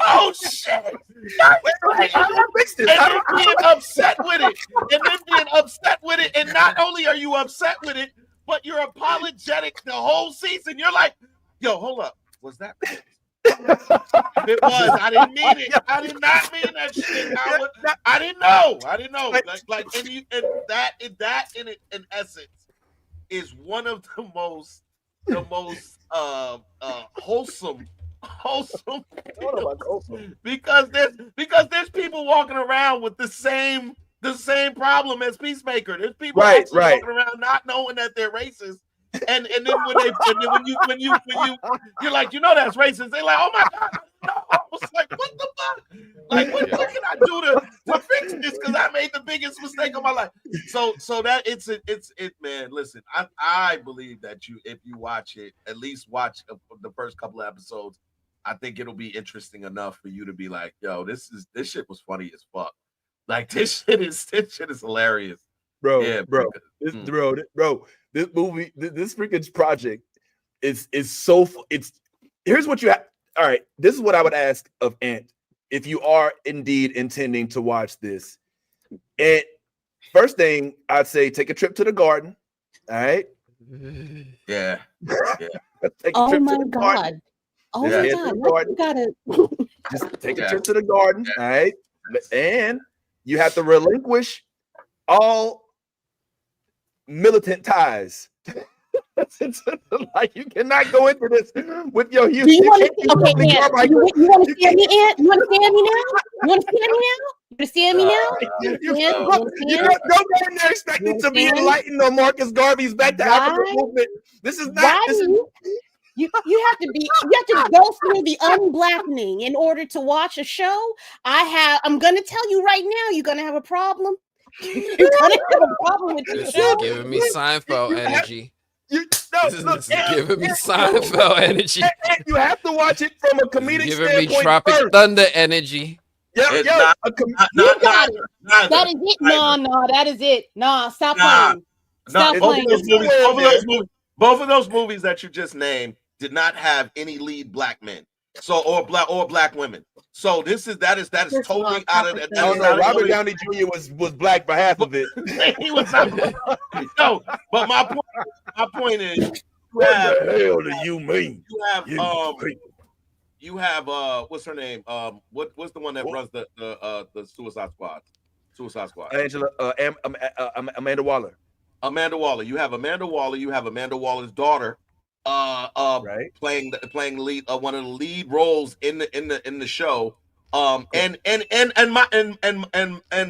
Oh shit. And then being upset with it. And not only are you upset with it, but you're apologetic the whole season. You're like, yo, hold up. Was that racist? It was. I didn't mean it. I did not mean that shit. I didn't know. In essence is one of the most wholesome because there's people walking around with the same problem as Peacemaker. There's people walking around not knowing that they're racist. And then when you you're like, you know that's racist. They're like, oh my God, no. I was like, what the fuck? Like, what can I do to fix this? Because I made the biggest mistake of my life. So that it's man. Listen, I believe that if you watch it, at least watch the first couple of episodes. I think it'll be interesting enough for you to be like, yo, this shit was funny as fuck. Like this shit is hilarious, bro. This movie, this freaking project is so. Here's what you have. All right, this is what I would ask of Ant if you are indeed intending to watch this. And first thing I'd say, take a trip to the garden. All right. Yeah. Oh my God. Oh my God. You gotta just take a trip to the garden. All right. And you have to relinquish all militant ties. Like you cannot go into this with your huge. You want to stand me, Ant? You understand me now? You understand me now? You don't go in there expecting to be enlightened on Marcus Garvey's Back to Africa movement. This is not. You have to go through the unblackening in order to watch a show. I'm gonna tell you right now, you're gonna have a problem. You're gonna have a problem with the show. Giving me Seinfeld energy. This is giving me Seinfeld energy. You have to watch it from a comedic giving standpoint. Me Tropic Thunder energy. You got it. That is it. No, that is it. No, stop playing. Stop playing. Both of those movies that you just named did not have any lead black men. So or black women. So that is totally out of that. Robert Downey Jr. was black for half of it. He was no, but my point is, what the hell do you mean? You have what's her name? What's the one that runs the Suicide Squad? Amanda Waller. Amanda Waller. You have Amanda Waller. You have Amanda Waller's daughter. Playing lead one of the lead roles in the show. And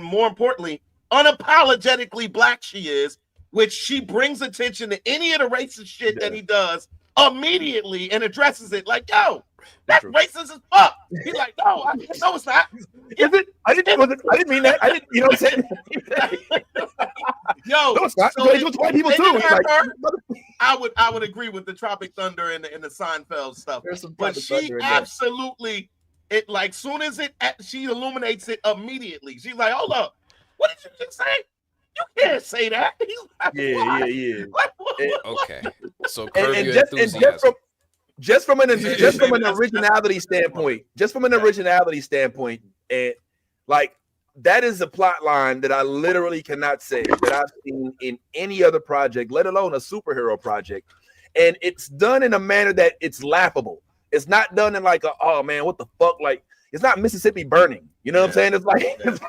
more importantly, unapologetically black she is, which she brings attention to any of the racist shit that he does immediately and addresses it like, yo, that's racist as fuck. He's like, no, it's not. Is it? I didn't mean that. I didn't, you know what I'm saying? Yo, no, it's not. So it was white people too. I would agree with the Tropic Thunder and the Seinfeld stuff. But she absolutely, it like soon as she illuminates it immediately. She's like, hold up, what did you just say? You can't say that. Yeah. Okay. So curb your enthusiasm. Just from an originality standpoint, and like that is a plot line that I literally cannot say that I've seen in any other project, let alone a superhero project. And it's done in a manner that it's laughable. It's not done in like oh man, what the fuck? Like it's not Mississippi Burning. You know what I'm saying? It's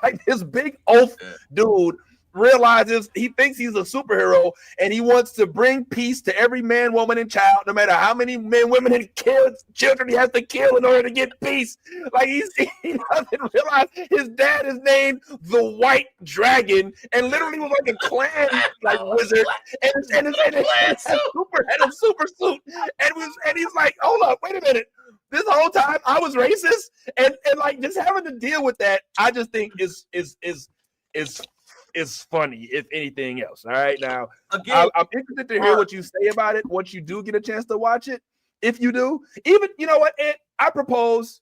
like this big oaf dude realizes he thinks he's a superhero and he wants to bring peace to every man, woman, and child, no matter how many men, women, and children he has to kill in order to get peace. Like he doesn't realize his dad is named the White Dragon and literally was like a clan like wizard and had a super suit and he's like, hold up, wait a minute. This whole time I was racist and like just having to deal with that, I just think is funny, if anything else. All right, now again, I'm interested to hear what you say about it once you do get a chance to watch it. If you do, even you know what, Ed, I propose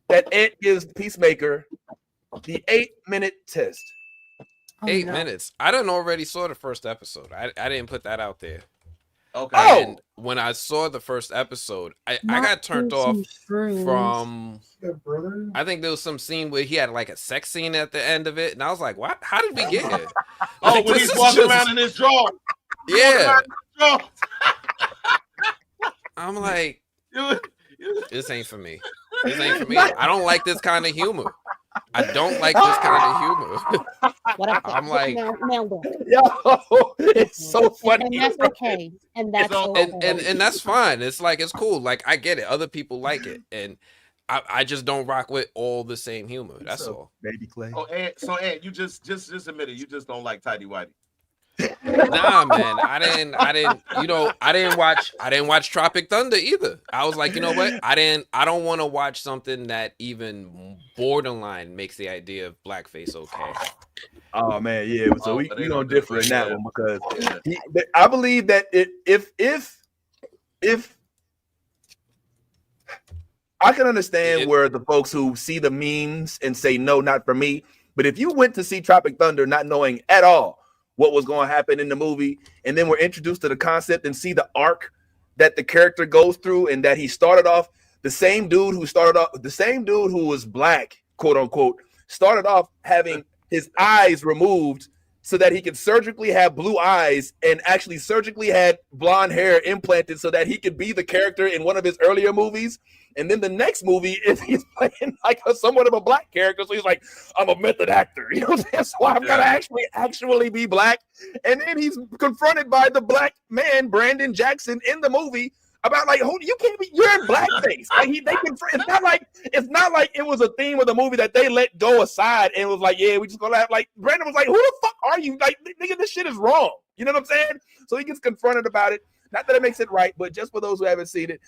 that Ed gives Peacemaker the 8-minute test. 8 minutes. I done already saw the first episode. I didn't put that out there. Okay. And when I saw the first episode, I got turned off from. I think there was some scene where he had like a sex scene at the end of it, and I was like, "What? How did we get here?" Like, when he's walking around in his draw. Yeah. I'm like, this ain't for me. This ain't for me. I don't like this kind of humor. I don't like this kind of humor. I'm like, yo, it's so funny. And that's okay. And that's okay. And that's fine. It's like, it's cool. Like, I get it. Other people like it. And I just don't rock with all the same humor. That's all. Baby Clay. Oh, Ed, you just admit it. You just don't like Tidy Whitey. Nah, man, I didn't watch Tropic Thunder either. I was like, you know what? I don't want to watch something that even borderline makes the idea of blackface okay. Oh man, yeah. So we gonna differ in that one because I believe that if I can understand where the folks who see the memes and say no, not for me. But if you went to see Tropic Thunder not knowing at all what was going to happen in the movie, and then we're introduced to the concept and see the arc that the character goes through, and that he started off the same dude who was black, quote unquote, started off having his eyes removed so that he could surgically have blue eyes and actually surgically had blonde hair implanted so that he could be the character in one of his earlier movies. And then the next movie is he's playing like somewhat of a black character. So he's like, I'm a method actor. You know what I'm saying? So I've got to actually be black. And then he's confronted by the black man, Brandon Jackson, in the movie about like, you can't be, you're in blackface. Like it's not like it was a theme of the movie that they let go aside and was like, yeah, we just gonna have, like, Brandon was like, who the fuck are you? Like, nigga, this shit is wrong. You know what I'm saying? So he gets confronted about it. Not that it makes it right, but just for those who haven't seen it,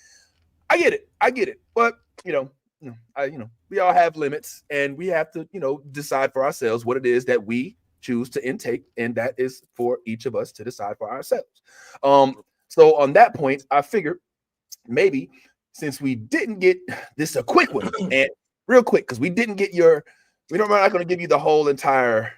I get it. But we all have limits, and we have to, decide for ourselves what it is that we choose to intake, and that is for each of us to decide for ourselves. So on that point, I figured maybe since we didn't get this a quick one, and real quick, because we didn't get we're not going to give you the whole entire.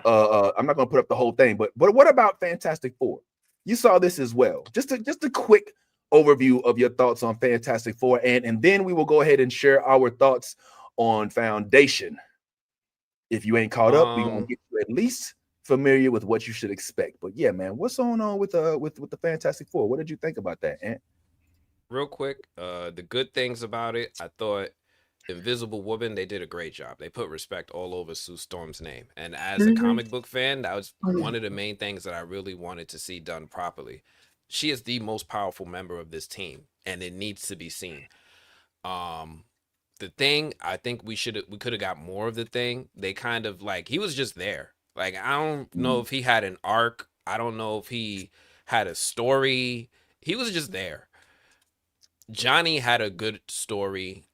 I'm not going to put up the whole thing, but what about Fantastic Four? You saw this as well. Just a quick overview of your thoughts on Fantastic Four, and then we will go ahead and share our thoughts on Foundation. If you ain't caught up, we're gonna get you at least familiar with what you should expect. But yeah, man, what's going on with the Fantastic Four? What did you think about that, Ant? Real quick, the good things about it, I thought Invisible Woman, they did a great job. They put respect all over Sue Storm's name. And as a comic book fan, that was one of the main things that I really wanted to see done properly. She is the most powerful member of this team, and it needs to be seen. The Thing, I think we could have got more of the Thing. They kind of like, he was just there. Like, I don't know if he had an arc. I don't know if he had a story. He was just there. Johnny had a good story.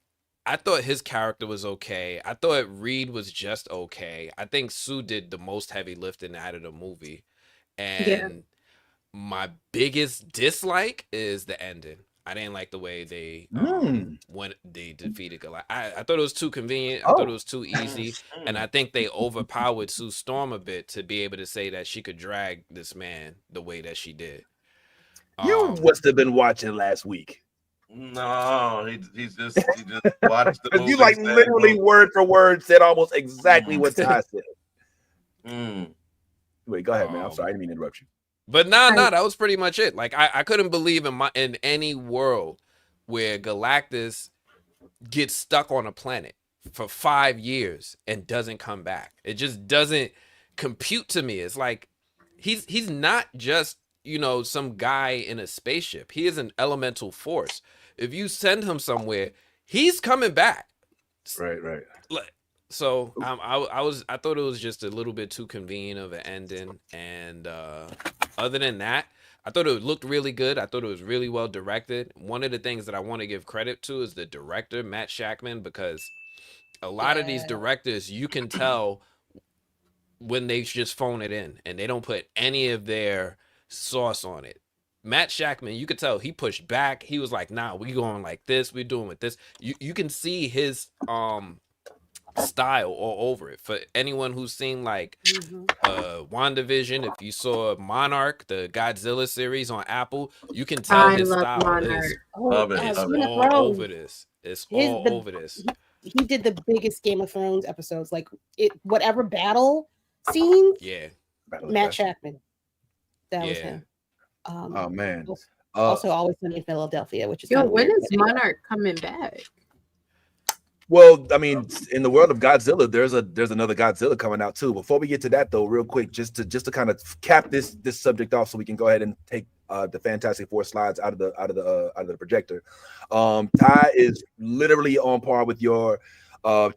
I thought his character was okay. I thought Reed was just okay. I think Sue did the most heavy lifting out of the movie. And my biggest dislike is the ending. I didn't like the way they when they defeated Goliath. I thought it was too convenient. I thought it was too easy. And I think they overpowered Sue Storm a bit to be able to say that she could drag this man the way that she did. You must have been watching last week. No, he just watched the movie. You like literally word for word said almost exactly what Ty said. Wait, go ahead, man. I'm sorry, I didn't mean to interrupt you. But that was pretty much it. Like, I couldn't believe in any world where Galactus gets stuck on a planet for 5 years and doesn't come back. It just doesn't compute to me. It's like he's not just, you know, some guy in a spaceship. He is an elemental force. If you send him somewhere, he's coming back. Right. So I thought it was just a little bit too convenient of an ending, and other than that, I thought it looked really good. I thought it was really well directed. One of the things that I want to give credit to is the director, Matt Shackman, because a lot of these directors, you can tell when they just phone it in and they don't put any of their sauce on it. Matt Shackman, you could tell he pushed back. He was like, nah, we going like this, we doing with this. You can see his style all over it. For anyone who's seen like WandaVision, if you saw Monarch, the Godzilla series on Apple, you can tell his style Monarch. is Love it. it's Love it. all over this. It's all over this. He did the biggest Game of Thrones episodes, like whatever battle scenes. Yeah, Matt Shackman. That was him. Oh man. Also, Always Sunny in Philadelphia, which is when is Monarch coming back? Well, I mean, in the world of Godzilla, there's another Godzilla coming out too. Before we get to that, though, real quick, just to kind of cap this subject off, so we can go ahead and take the Fantastic Four slides out of the projector. Ty is literally on par with your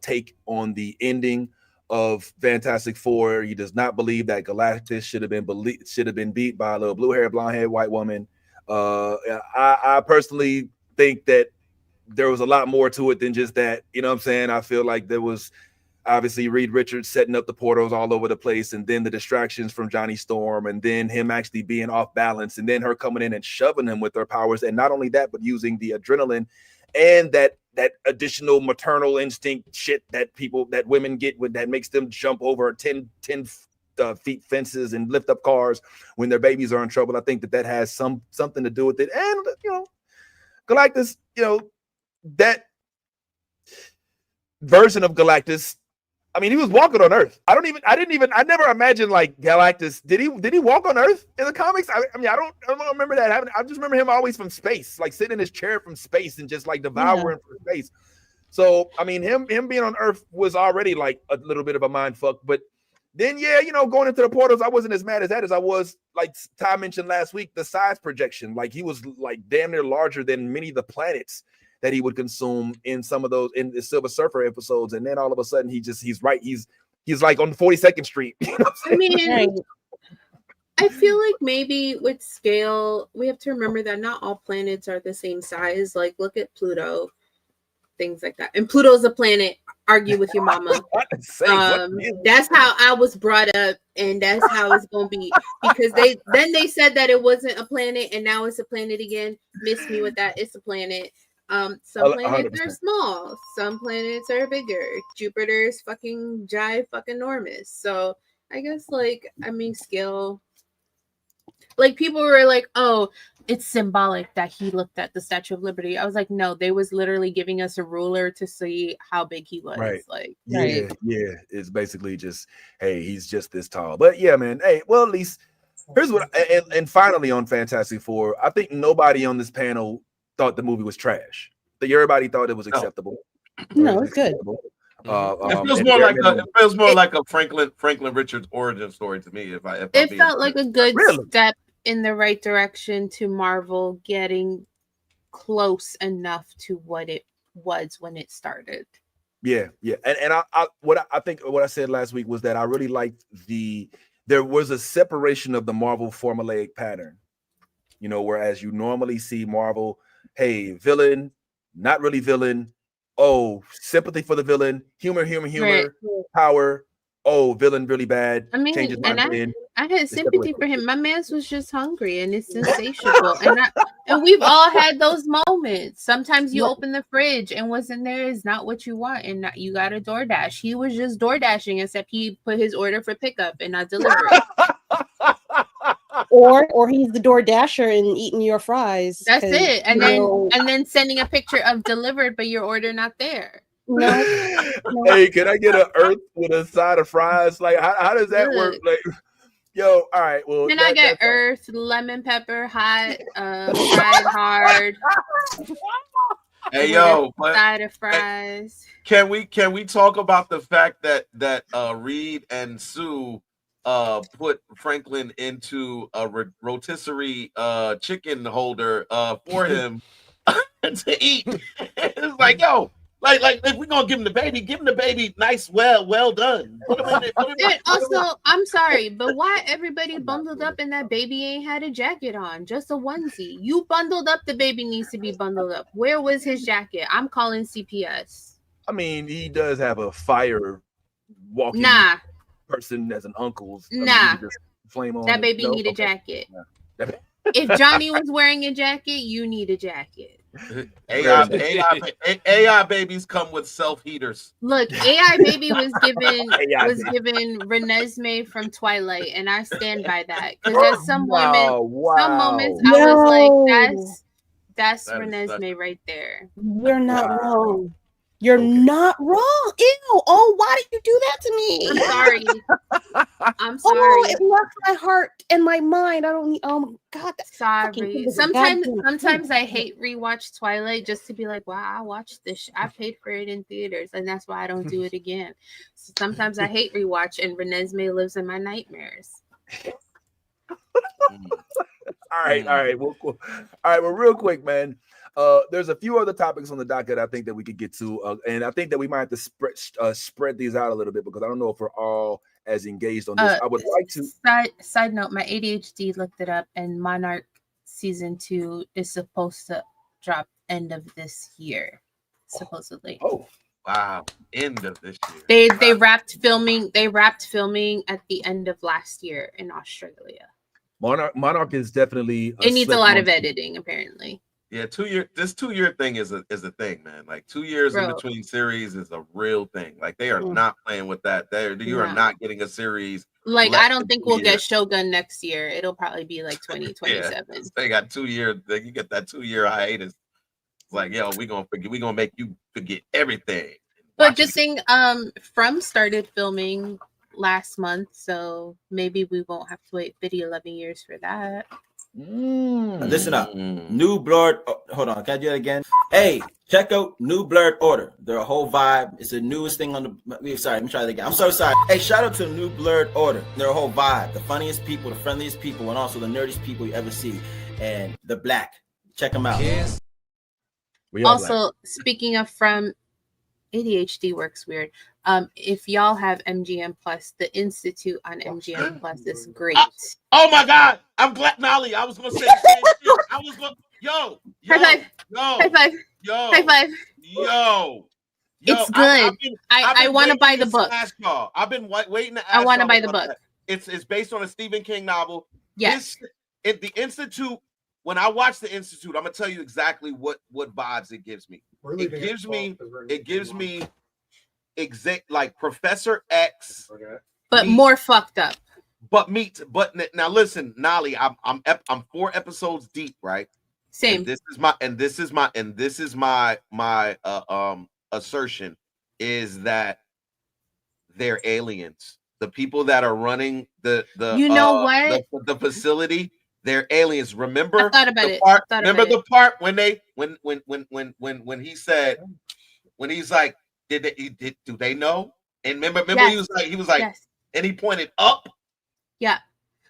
take on the ending of Fantastic Four. He does not believe that Galactus should have been beat by a little blue-haired, blonde-haired white woman. I personally think that there was a lot more to it than just that. You know what I'm saying? I feel like there was obviously Reed Richards setting up the portals all over the place, and then the distractions from Johnny Storm, and then him actually being off balance, and then her coming in and shoving him with her powers. And not only that, but using the adrenaline and that additional maternal instinct shit that women get that makes them jump over 10 feet fences and lift up cars when their babies are in trouble. I think that has something to do with it. And, you know, Galactus, you know, that version of Galactus, I mean, he was walking on Earth. I never imagined like Galactus. Did he walk on Earth in the comics? I mean, I don't remember that happening. I just remember him always from space, like sitting in his chair from space and just like devouring from space. So, I mean, him being on Earth was already like a little bit of a mind fuck. But then, yeah, you know, going into the portals, I wasn't as mad as that as I was, like Ty mentioned last week, the size projection. Like he was like damn near larger than many of the planets that he would consume in some of those in the Silver Surfer episodes, and then all of a sudden he's like on 42nd Street. You know what I'm saying? I mean, I feel like maybe with scale, we have to remember that not all planets are the same size. Like, look at Pluto, things like that. And Pluto's a planet. Argue with your mama. That's how I was brought up, and that's how it's gonna be. Because they said that it wasn't a planet, and now it's a planet again. Miss me with that. It's a planet. Some planets 100%. Are small, some planets are bigger. Jupiter is fucking enormous. So I guess scale, like people were like, oh, it's symbolic that he looked at the Statue of Liberty. I was like, no, they was literally giving us a ruler to see how big he was. Right. Like, yeah, it's basically just, hey, he's just this tall. But yeah, man, hey, well, at least here's what and finally on Fantastic Four, I think nobody on this panel thought the movie was trash. Everybody thought it was acceptable. No, it's good. It feels more like a Franklin Richards origin story to me. It felt like a good step in the right direction to Marvel getting close enough to what it was when it started. Yeah. And what I said last week was that I really liked there was a separation of the Marvel formulaic pattern. You know, whereas you normally see Marvel, hey, villain, not really villain. Oh, sympathy for the villain, humor, right. Power. Oh, villain really bad. I mean, changes and I had sympathy for him. My man's was just hungry and it's insatiable. and we've all had those moments. Sometimes you open the fridge and what's in there is not what you want, and you got a DoorDash. He was just DoorDashing, except he put his order for pickup and not delivery. Or he's the DoorDasher and eating your fries. That's it. And then sending a picture of delivered, but your order not there. No. Hey, can I get an earth with a side of fries? Like, how does that work? Like, yo, all right. Well, can I get earth, lemon pepper, hot, fried hard? Hey, yo, side of fries. Can we talk about the fact that Reed and Sue put Franklin into a rotisserie chicken holder for him to eat. It's like, yo, like if we're gonna give him the baby nice, well done. Put him in it. And also, I'm sorry, but why everybody bundled up and that baby ain't had a jacket on? Just a onesie. You bundled up, the baby needs to be bundled up. Where was his jacket? I'm calling CPS. I mean, he does have a fire walking person as an uncle. Flame on that baby need a jacket. If Johnny was wearing a jacket, you need a jacket. AI babies come with self heaters. Look, AI baby was given Renesmee from Twilight, and I stand by that because at some moments I was like, that's Renesmee right there. You're not wrong. You're not wrong. Ew. Oh, why did you do that to me? I'm sorry. I'm sorry. Oh, it left my heart and my mind. I don't need. Oh my God. Sorry. Sometimes I hate rewatch Twilight just to be like, wow, I watched this. I paid for it in theaters, and that's why I don't do it again. So sometimes I hate rewatch, and Renesmee lives in my nightmares. All right. Well, real quick, man. There's a few other topics on the docket I think that we could get to, and I think that we might have to spread these out a little bit because I don't know if we're all as engaged on this. I would like to. Side note: my ADHD looked it up, and Monarch season 2 is supposed to drop end of this year, supposedly. Oh, wow! End of this year. They wrapped filming. They wrapped filming at the end of last year in Australia. Monarch is definitely. It needs a lot of editing, apparently. Yeah, 2 year. This 2 year thing is a thing, man. Like 2 years in between series is a real thing. Like they are not playing with that. You are not getting a series. Like I don't think we'll get Shogun next year. It'll probably be like 2027. Yeah, they got 2 years. You get that 2 year hiatus. It's like, yo, we gonna make you forget everything. But just saying, From started filming last month, so maybe we won't have to wait 11 years for that. Listen up. New Blurred. Hold on. Can I do that again? Hey, check out New Blurred Order. They're a whole vibe. It's the newest thing on the. Sorry, let me try that again. I'm so sorry. Hey, shout out to New Blurred Order. They're a whole vibe. The funniest people, the friendliest people, and also the nerdiest people you ever see. And the black. Check them out. Yes. Also, speaking of From, ADHD works weird. If y'all have MGM Plus, the Institute on MGM Plus is great. Oh my God, I'm glad, Nolly. I was gonna say the same thing. I was gonna, high five. It's good. I want to buy the book. I've been waiting to ask. I want to buy the book. It's based on a Stephen King novel. Yes. The Institute. When I watch the Institute, I'm gonna tell you exactly what vibes it gives me. It gives me exact like Professor X, but more fucked up. But now listen, Nolly, I'm 4 episodes deep, right? Same. And this is my assertion is that they're aliens. The people that are running the facility, they're aliens. Remember? I thought about it. The part when he said, when he's like, do they know? And remember yes. he was like, yes. And he pointed up. Yeah.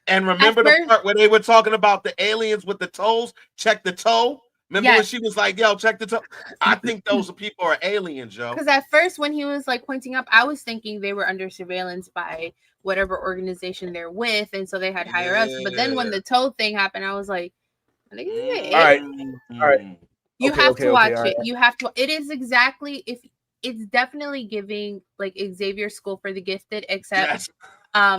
And remember the part where they were talking about the aliens with the toes? Check the toe. Remember when she was like, yo, check the toe? I think those people are aliens, yo. Because at first when he was like pointing up, I was thinking they were under surveillance by whatever organization they're with, and so they had higher ups. But then when the toe thing happened, I was like, all right. You have to watch it. You have to. It is exactly it's definitely giving like Xavier School for the Gifted, except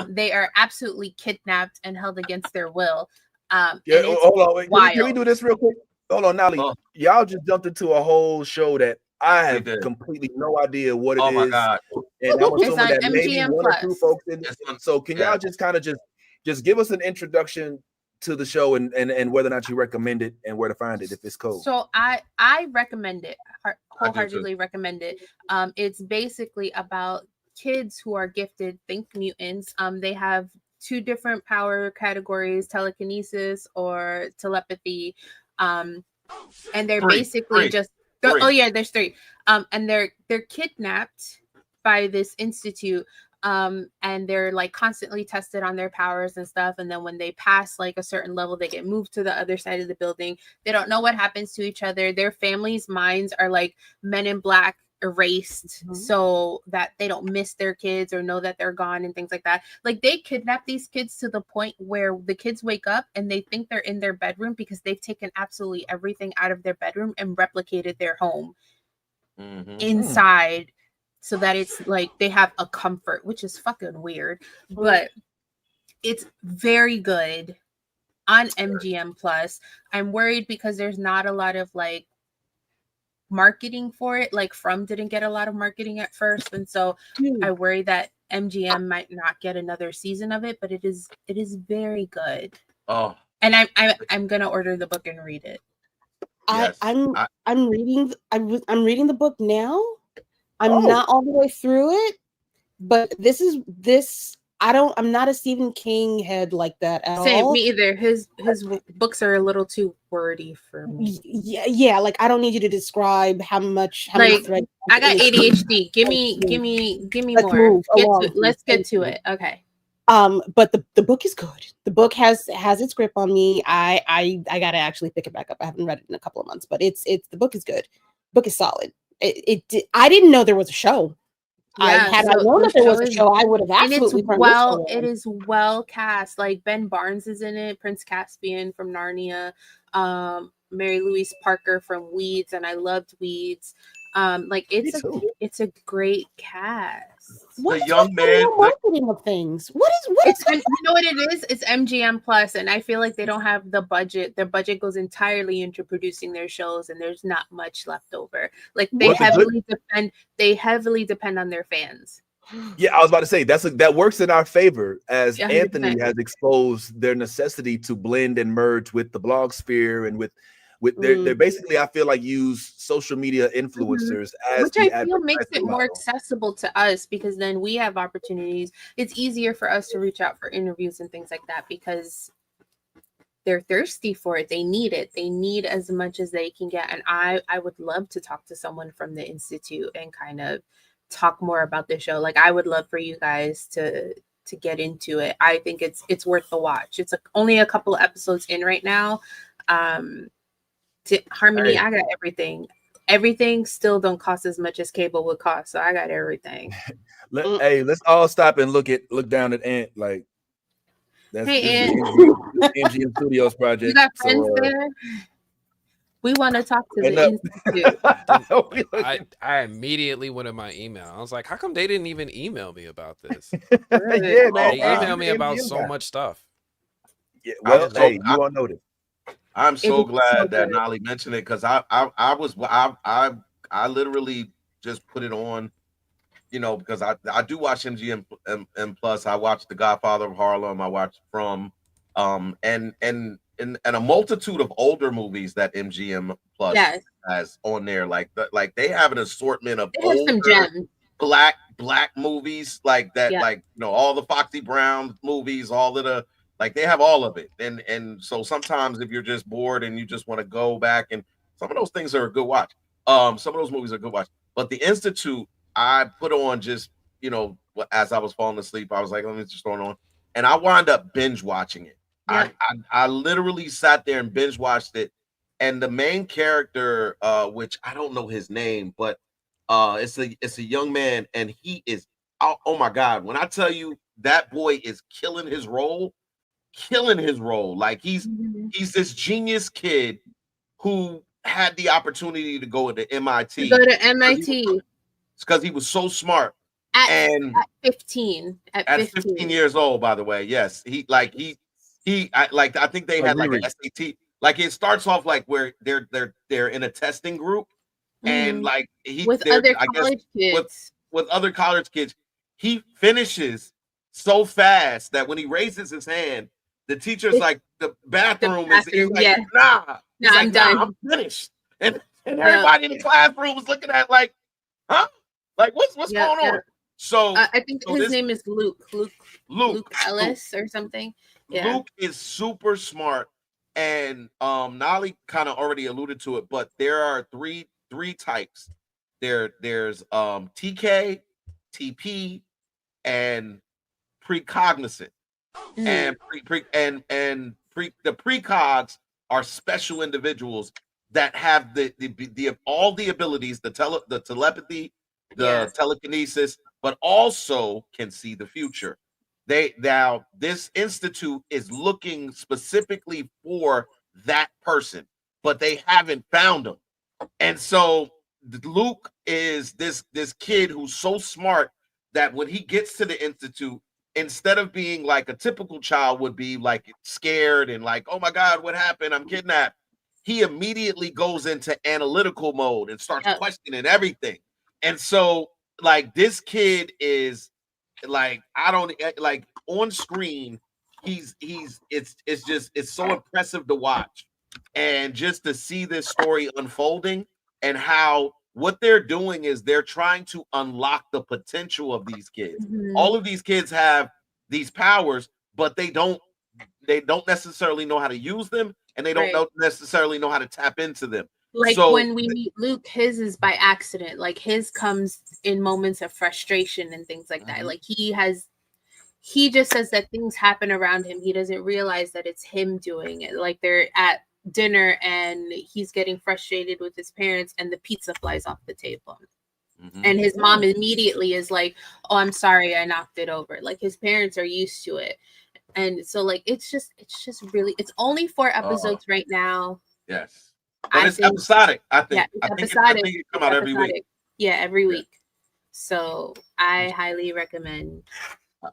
they are absolutely kidnapped and held against their will. Hold on. Can we do this real quick? Hold on, Nolly. Y'all just jumped into a whole show that I have completely no idea what it is. Oh my God. And I'm assuming that maybe MGM one or two folks in this. So can y'all just kind of just give us an introduction to the show and whether or not you recommend it and where to find it if it's cool. So I recommend it. Wholeheartedly recommend it. It's basically about kids who are gifted, think mutants. They have 2 different power categories, telekinesis or telepathy. And they're basically just there's 3. And they're kidnapped by this institute and they're like constantly tested on their powers and stuff. And then when they pass like a certain level, they get moved to the other side of the building. They don't know what happens to each other. Their families' minds are like Men in Black erased so that they don't miss their kids or know that they're gone and things like that. Like they kidnap these kids to the point where the kids wake up and they think they're in their bedroom because they've taken absolutely everything out of their bedroom and replicated their home inside, so that it's like they have a comfort, which is fucking weird, but it's very good on MGM Plus. I'm worried because there's not a lot of like marketing for it. Like From didn't get a lot of marketing at first, and so I worry that MGM might not get another season of it, but it is very good. And I'm gonna order the book and read it. I'm reading the book now. I'm not all the way through it, but I'm not a Stephen King head like that at all. Me either. His books are a little too wordy for me. Yeah. Like I don't need you to describe how like many threads. I got ADHD. Give me more. Let's get to it. Okay. But the book is good. The book has its grip on me. I gotta actually pick it back up. I haven't read it in a couple of months, but the book is good. The book is solid. I didn't know there was a show. Yeah, I known that there was a show, I would have absolutely. It is well cast. Like Ben Barnes is in it, Prince Caspian from Narnia, Mary Louise Parker from Weeds, and I loved Weeds. Like it's a great cast. What is young man marketing of things? What is you know what it is? It's MGM Plus, and I feel like they don't have the budget. Their budget goes entirely into producing their shows, and there's not much left over. Like they heavily depend on their fans. Yeah, I was about to say that works in our favor, as 100%. Anthony has exposed their necessity to blend and merge with the blog sphere and with they're basically, I feel like, use social media influencers as which I feel makes it more accessible to us, because then we have opportunities. It's easier for us to reach out for interviews and things like that because they're thirsty for it. They need it. They need as much as they can get. And I would love to talk to someone from the Institute and kind of talk more about the show. Like I would love for you guys to get into it. I think it's worth the watch. It's only a couple of episodes in right now. Harmony, I got everything. Everything still don't cost as much as cable would cost, so I got everything. Let's all stop and look down at Ant. Like that's Ant. MGM Studios project. You got friends there? We want to talk to the Institute. I immediately went in my email. I was like, how come they didn't even email me about this? Yeah, man. They emailed me about so much stuff. Yeah, well, you all know this. I'm so glad that Nolly mentioned it, because I literally just put it on, because I do watch MGM Plus. I watch The Godfather of Harlem. I watch From, and a multitude of older movies that MGM Plus has on there. Like they have an assortment of older black movies like that. Yeah. Like all the Foxy Brown movies, all of the. Like they have all of it, and so sometimes if you're just bored and you just want to go back, and some of those things are a good watch. Some of those movies are a good watch. But the Institute, I put on just as I was falling asleep, I was like, let me just throw it on, and I wound up binge watching it. Yeah. I literally sat there and binge watched it, and the main character, which I don't know his name, but it's a young man, and he is oh my God, when I tell you that boy is killing his role. Like he's this genius kid who had the opportunity to go to MIT. Because he was so smart. At 15. At 15 years old, by the way. Yes. I think they had like an SAT. Like it starts off like where they're in a testing group, and like with other college kids, he finishes so fast that when he raises his hand, the teacher's like, the bathroom is like, nah, I'm done. I'm finished. And everybody in the classroom was looking at like, huh? Like what's going on? So I think his name is Luke Ellis or something. Yeah. Luke is super smart, and Nolly kind of already alluded to it, but there are three types. There's TK, TP, and precognizant. And the precogs are special individuals that have the all the abilities, the telepathy, the telekinesis, but also can see the future. This institute is looking specifically for that person, but they haven't found him. And so Luke is this kid who's so smart that when he gets to the institute, instead of being like a typical child would be, like scared and like, oh my God, what happened? I'm kidnapped. He immediately goes into analytical mode and starts questioning everything. And so like this kid is like, I don't like on screen. It's so impressive to watch, and just to see this story unfolding and how what they're doing is they're trying to unlock the potential of these kids. All of these kids have these powers, but they don't necessarily know how to use them, and they don't necessarily know how to tap into them. Like so, when we meet Luke, his is by accident. Like his comes in moments of frustration and things like that. Like he just says that things happen around him. He doesn't realize that it's him doing it. Like they're at dinner and he's getting frustrated with his parents and the pizza flies off the table. And his mom immediately is like, oh, I'm sorry, I knocked it over. Like his parents are used to it. And so like it's just really, it's only 4 episodes right now. Yes. But it's episodic, I think. Yeah, I think it come out every week. Yeah, every week. So I highly recommend.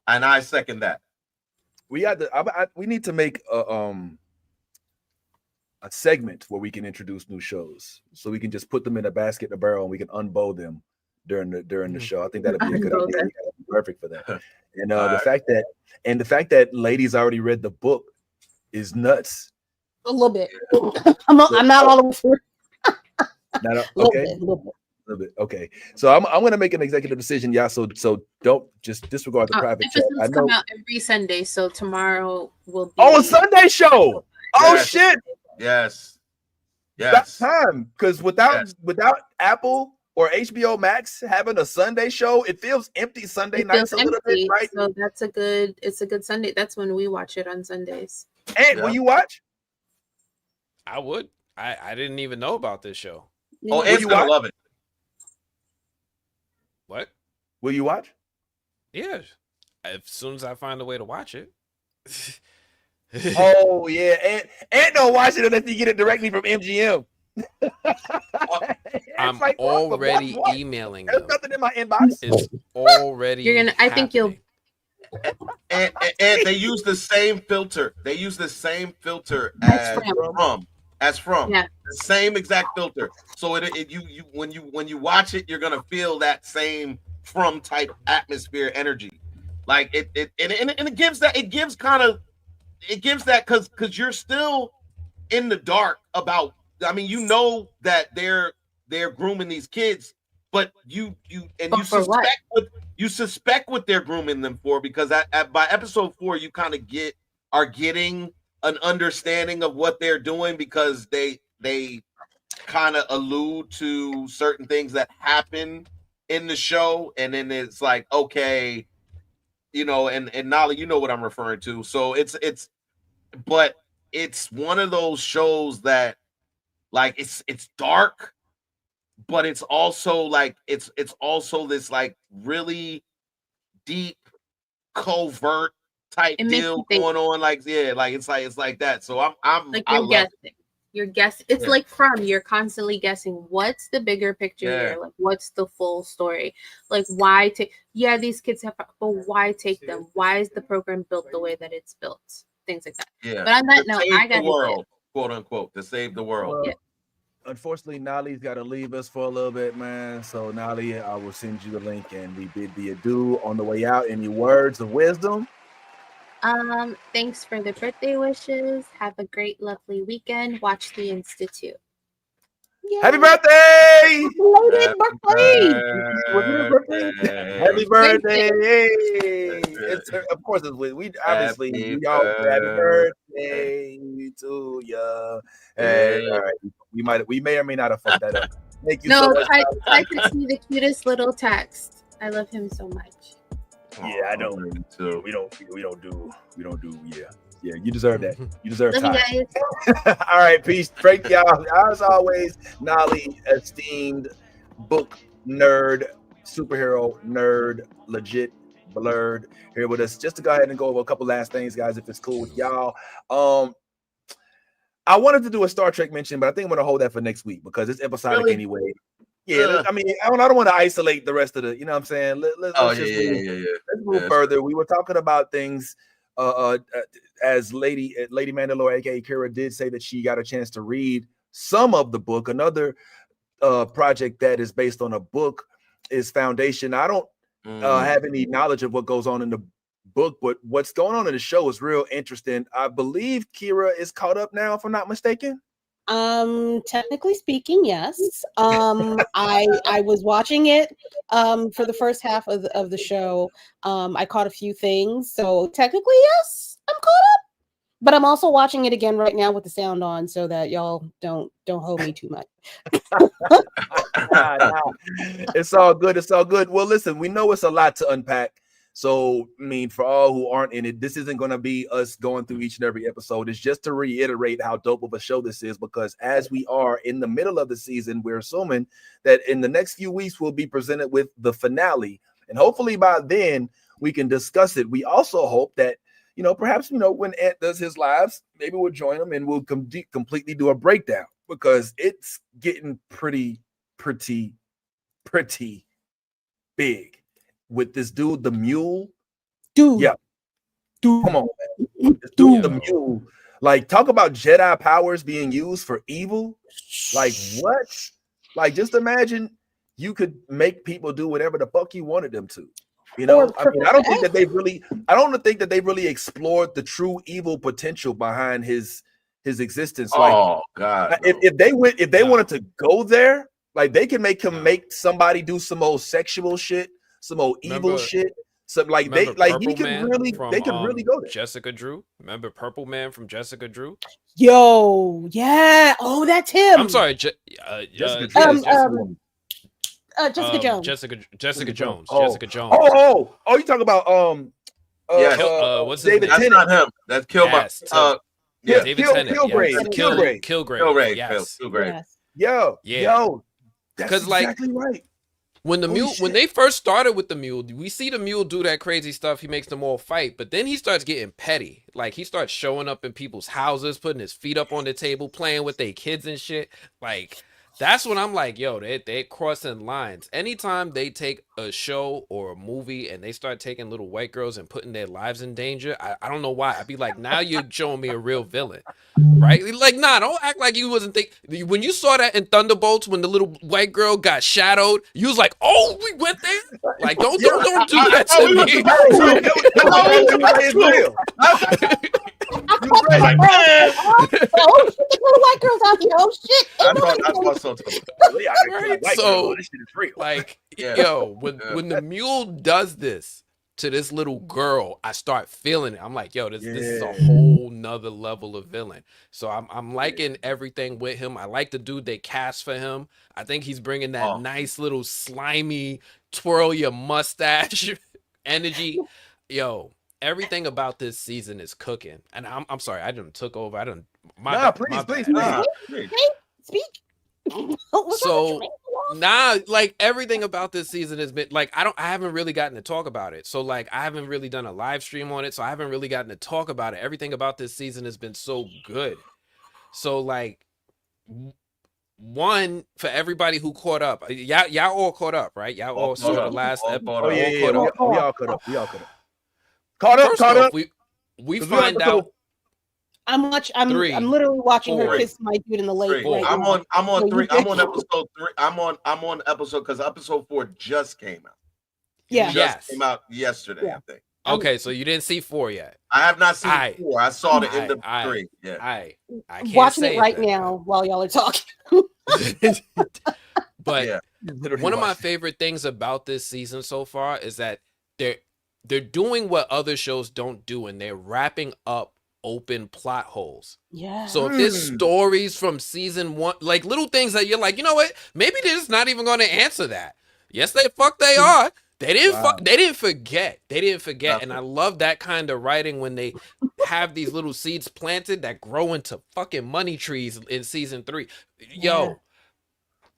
And I second that. We need to make a segment where we can introduce new shows, so we can just put them in a basket, in a barrel, and we can unbow them during the show. I think that'd be a good idea. That'd be perfect for that. And the fact that ladies already read the book is nuts. A little bit. I'm not all the way through. Okay. A little bit. Okay. So I'm going to make an executive decision, y'all. So don't just disregard the private chat. I know. Come out every Sunday, so tomorrow will be. Oh, a Sunday show. Oh shit. Yes. That's time, because without Apple or HBO Max having a Sunday show, it feels empty Sunday nights a little bit, right? So it's a good Sunday. That's when we watch it on Sundays. And will you watch? I would. I didn't even know about this show. Oh, and you love it. What? Will you watch? Yeah. As soon as I find a way to watch it. Oh yeah, and don't watch it unless you get it directly from MGM. I'm like, already emailing them. There's nothing in my inbox. It's already. You're gonna. I think you'll. And they use the same filter. They use the same filter as from. Yeah. The same exact filter. So when you watch it, you're gonna feel that same from type atmosphere energy. Like it gives that because you're still in the dark about. I mean, you know that they're grooming these kids, but you suspect what they're grooming them for, because by episode 4 you kind of are getting an understanding of what they're doing, because they kind of allude to certain things that happen in the show, and then it's like, okay, and Nolly, you know what I'm referring to. So but it's one of those shows that, like, it's dark, but it's also like it's also this like really deep, covert type deal going on. Like, yeah, like it's like that. So I'm like, you're guessing. You're guessing. It's like you're constantly guessing what's the bigger picture here. Like, what's the full story? Like, why take? Yeah, these kids have, but why take them? Why is the program built the way that it's built? Things like that. Yeah. But on that note, I got the world, quote unquote, to save the world. Unfortunately, Nolly's got to leave us for a little bit, man. So, Nolly, I will send you the link, and we bid thee adieu on the way out. Any words of wisdom? Thanks for the birthday wishes. Have a great, lovely weekend. Watch The Institute. Yay. Happy birthday! Happy birthday! It's of course we obviously we all happy birthday to you. Hey, all right. We may or may not have fucked that up. Thank you so much. I could see the cutest little text. I love him so much. Yeah, I know. Too. We don't do. Yeah, you deserve that. You deserve Love you time. guys. All right, peace. Thank y'all. As always, Nolly, esteemed book nerd, superhero nerd, legit blurred here with us. Just to go ahead and go over a couple last things, guys, if it's cool with y'all. I wanted to do a Star Trek mention, but I think I'm gonna hold that for next week because it's episodic anyway. Yeah, I mean, I don't want to isolate the rest of the, you know what I'm saying? Let's move further. We were talking about things as Lady Mandalore, aka Kira, did say that she got a chance to read some of the book. Another project that is based on a book is Foundation. I don't have any knowledge of what goes on in the book, but what's going on in the show is real interesting. I believe Kira is caught up now, if I'm not mistaken. Technically speaking, yes. I was watching it for the first half of the show. I caught a few things, so technically yes, I'm caught up. But I'm also watching it again right now with the sound on, so that y'all don't hold me too much. Nah. It's all good. It's all good. Well, listen, we know it's a lot to unpack. So, I mean, for all who aren't in it, this isn't going to be us going through each and every episode. It's just to reiterate how dope of a show this is, because as we are in the middle of the season, we're assuming that in the next few weeks, we'll be presented with the finale. And hopefully by then we can discuss it. We also hope that, perhaps, when Ant does his lives, maybe we'll join him and we'll completely do a breakdown, because it's getting pretty big. With this dude, the mule, dude. Come on, man. This dude, the mule. Like, talk about Jedi powers being used for evil. Like, what? Like, just imagine you could make people do whatever the fuck you wanted them to. I don't think that they really explored the true evil potential behind his existence. Oh God! If they wanted to go there, like, they can make him make somebody do some old sexual shit. Some old evil shit. Some he can really go there. Jessica Drew. Remember Purple Man from Jessica Drew? Yo, yeah. Oh, that's him. I'm sorry, Jessica Jones. Jessica Jones. Oh. Jessica Jones. You talking about what's his David name? Tennant. That's not him. That's David Tennant. Kilgrave. Kilgrave. Yes. Kilgrave. Yo. That's exactly right. When they first started with the mule, we see the mule do that crazy stuff. He makes them all fight, but then he starts getting petty. Like, he starts showing up in people's houses, putting his feet up on the table, playing with their kids and shit. Like, that's when I'm like, yo, they're crossing lines. Anytime they take a show or a movie and they start taking little white girls and putting their lives in danger, I don't know why. I'd be like, now you're showing me a real villain, right? Like, nah, don't act like you wasn't thinking. When you saw that in Thunderbolts, when the little white girl got shadowed, you was like, oh, we went there? Like, don't do that to me. White girls out here. Oh shit! That's what's so tough. So, like, yo, when the mule does this to this little girl, I start feeling it. I'm like, yo, this is a whole nother level of villain. So I'm liking everything with him. I like the dude they cast for him. I think he's bringing that nice little slimy twirl your mustache energy. Yo, everything about this season is cooking. And I'm sorry, I didn't took over. I didn't. Please. Speak. So like, everything about this season has been like, I haven't really gotten to talk about it. So, like, I haven't really done a live stream on it. So I haven't really gotten to talk about it. Everything about this season has been so good. So, like, one, for everybody who caught up, y'all all caught up, right? Y'all all saw the last episode. We all caught up. Caught up. We find out. I'm literally watching her kiss my dude in the lake. Right I'm on three. I'm on episode 3. I'm on episode, because episode 4 just came out. Came out yesterday, I think. Okay, so you didn't see 4 yet. I have not seen 4. I saw the end of 3. Yeah. I can't watching it right now while y'all are talking. But one of my favorite things about this season so far is that they're doing what other shows don't do, and they're wrapping up open plot holes. Yeah. So if there's stories from season 1, like little things that you're like, you know what? Maybe they're just not even going to answer that. Yes, they are. They didn't. Wow. They didn't forget. They didn't forget. Nothing. And I love that kind of writing when they have these little seeds planted that grow into fucking money trees in season 3. Yo,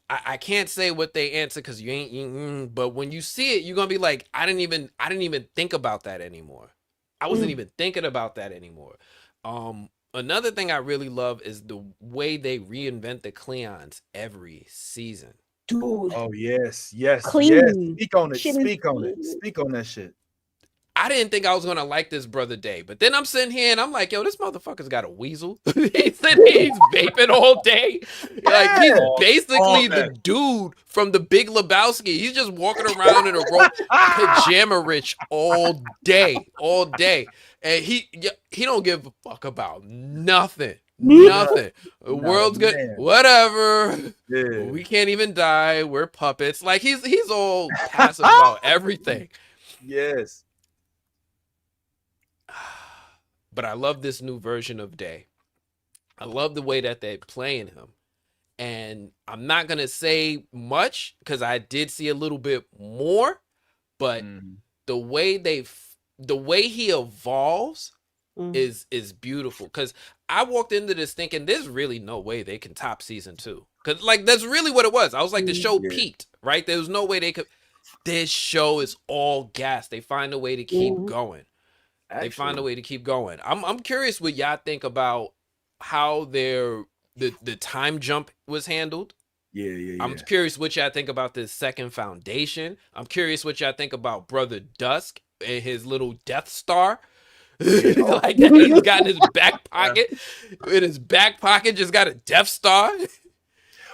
I can't say what they answer because you ain't. But when you see it, you're gonna be like, I didn't even think about that anymore. I wasn't even thinking about that anymore. Another thing I really love is the way they reinvent the Cleons every season. Dude. Oh yes, yes, Clean. yes. Speak on it. Shit Speak is on it. clean. Speak on that shit. I didn't think I was gonna like this brother Day, but then I'm sitting here and I'm like, yo, this motherfucker's got a weasel. He's vaping all day. Like he's basically the dude from the Big Lebowski. He's just walking around in a robe, pajama rich all day, and he don't give a fuck about nothing. Nothing. The world's good. Whatever. Yeah. We can't even die. We're puppets. Like he's all passive about everything. Yes. But I love this new version of Day. I love the way that they're playing him. And I'm not going to say much because I did see a little bit more, but the way he evolves is beautiful. Because I walked into this thinking there's really no way they can top season 2. Because like that's really what it was. I was like, the show peaked, right? There was no way they could. This show is all gas. They find a way to keep going. They find a way to keep going. I'm curious what y'all think about how the time jump was handled. Yeah. I'm curious what y'all think about this second foundation. I'm curious what y'all think about Brother Dusk and his little Death Star. Like that he's got in his back pocket. In his back pocket, just got a Death Star.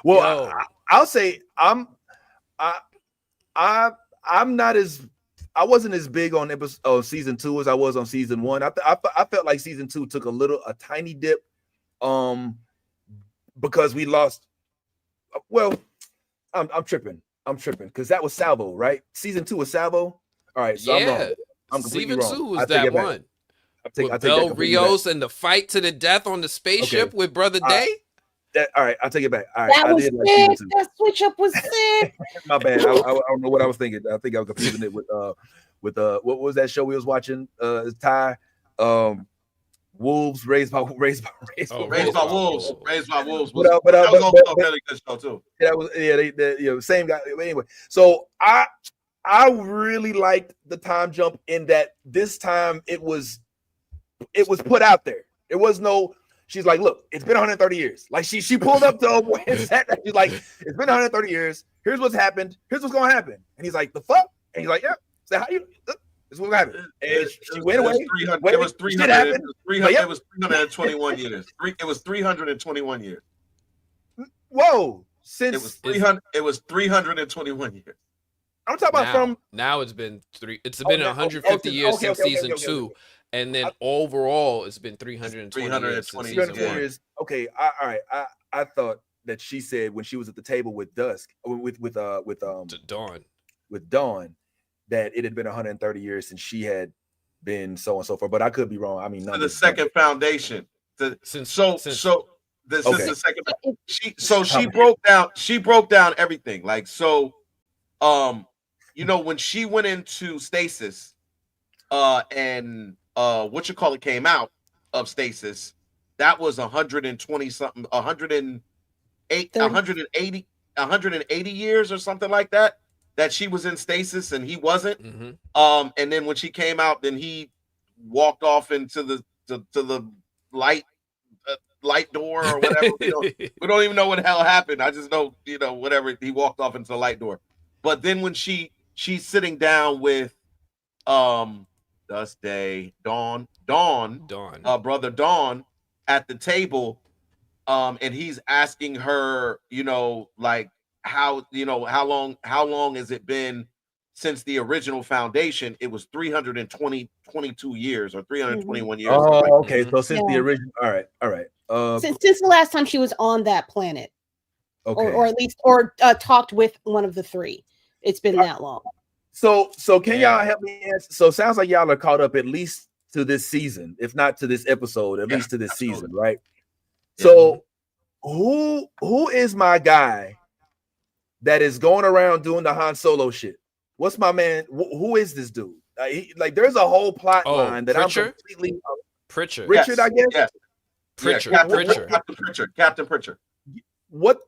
Well, I'll say I'm not as. I wasn't as big on season 2 as I was on season 1. I felt like season 2 took a tiny dip, because we lost. Well, I'm tripping because that was Salvo, right? Season 2 was Salvo. All right, so yeah, I'm completely season 2 wrong. was that one. With Bel Rios and the fight to the death on the spaceship with Brother Day. All right, I'll take it back. All right, that was sick. Like that switch up was sick. My bad. I don't know what I was thinking. I think I was confusing it with what was that show we was watching? Ty, Wolves raised by wolves. Raised by wolves. But that was also a really good show too. That was they same guy. Anyway, so I really liked the time jump in that this time it was put out there. It was no. She's like, look, it's been 130 years. Like she pulled up to Oprah and sat there. She's like, it's been 130 years. Here's what's happened. Here's what's gonna happen. And he's like, the fuck? And he's like, yeah. So how you? This is what's gonna happen. And she went away. It was 300. It was 321 years. It was 321 years. Whoa! Since it was 300. It was 321 years. I'm talking about now. It's been 150 years since season 2. And then overall, it's been 320 years. Okay, all right. I thought that she said when she was at the table with Dusk, with Dawn, that it had been 130 years since she had been so and so forth. But I could be wrong. I mean, the second foundation. Since the second. She broke down everything. Like so, when she went into stasis, and came out of stasis, that was 120 something, 180 years or something like that she was in stasis and he wasn't. And then when she came out, then he walked off into the light door or whatever. We don't even know what the hell happened. I just know, whatever, he walked off into the light door. But then when she's sitting down with Day, Dawn, brother Dawn at the table, and he's asking her, like how long has it been since the original foundation? It was 22 years or 321 years. Oh, okay. So since the original, all right. Since the last time she was on that planet, okay, or at least talked with one of the three, it's been that long. So can y'all help me answer? So it sounds like y'all are caught up at least to this season, if not to this episode, at least to this season, right? Yeah. So who is my guy that is going around doing the Han Solo shit? What's my man? Who is this dude? Like, there's a whole plot line that Pritchard? I'm completely Pritchard. Richard, I guess. Yes. Pritchard. Yeah, Pritchard. Captain Pritchard. What?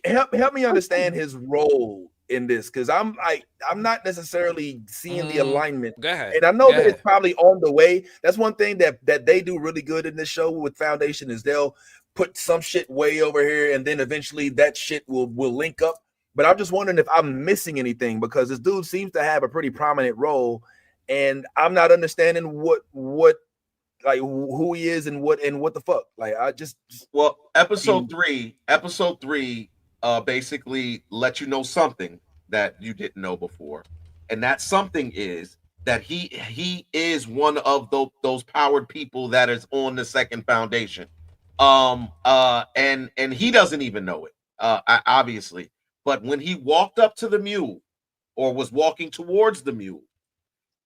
Help me understand his role in this, because I'm not necessarily seeing the alignment. Go ahead. And I know that it's probably on the way. That's one thing that they do really good in this show with Foundation, is they'll put some shit way over here, and then eventually that shit will link up. But I'm just wondering if I'm missing anything, because this dude seems to have a pretty prominent role, and I'm not understanding what like who he is and what the fuck. Like, I just well, episode three basically let you know something that you didn't know before, and that something is that he is one of those powered people that is on the second Foundation, and he doesn't even know it, obviously. But when he walked up to the mule, or was walking towards the mule,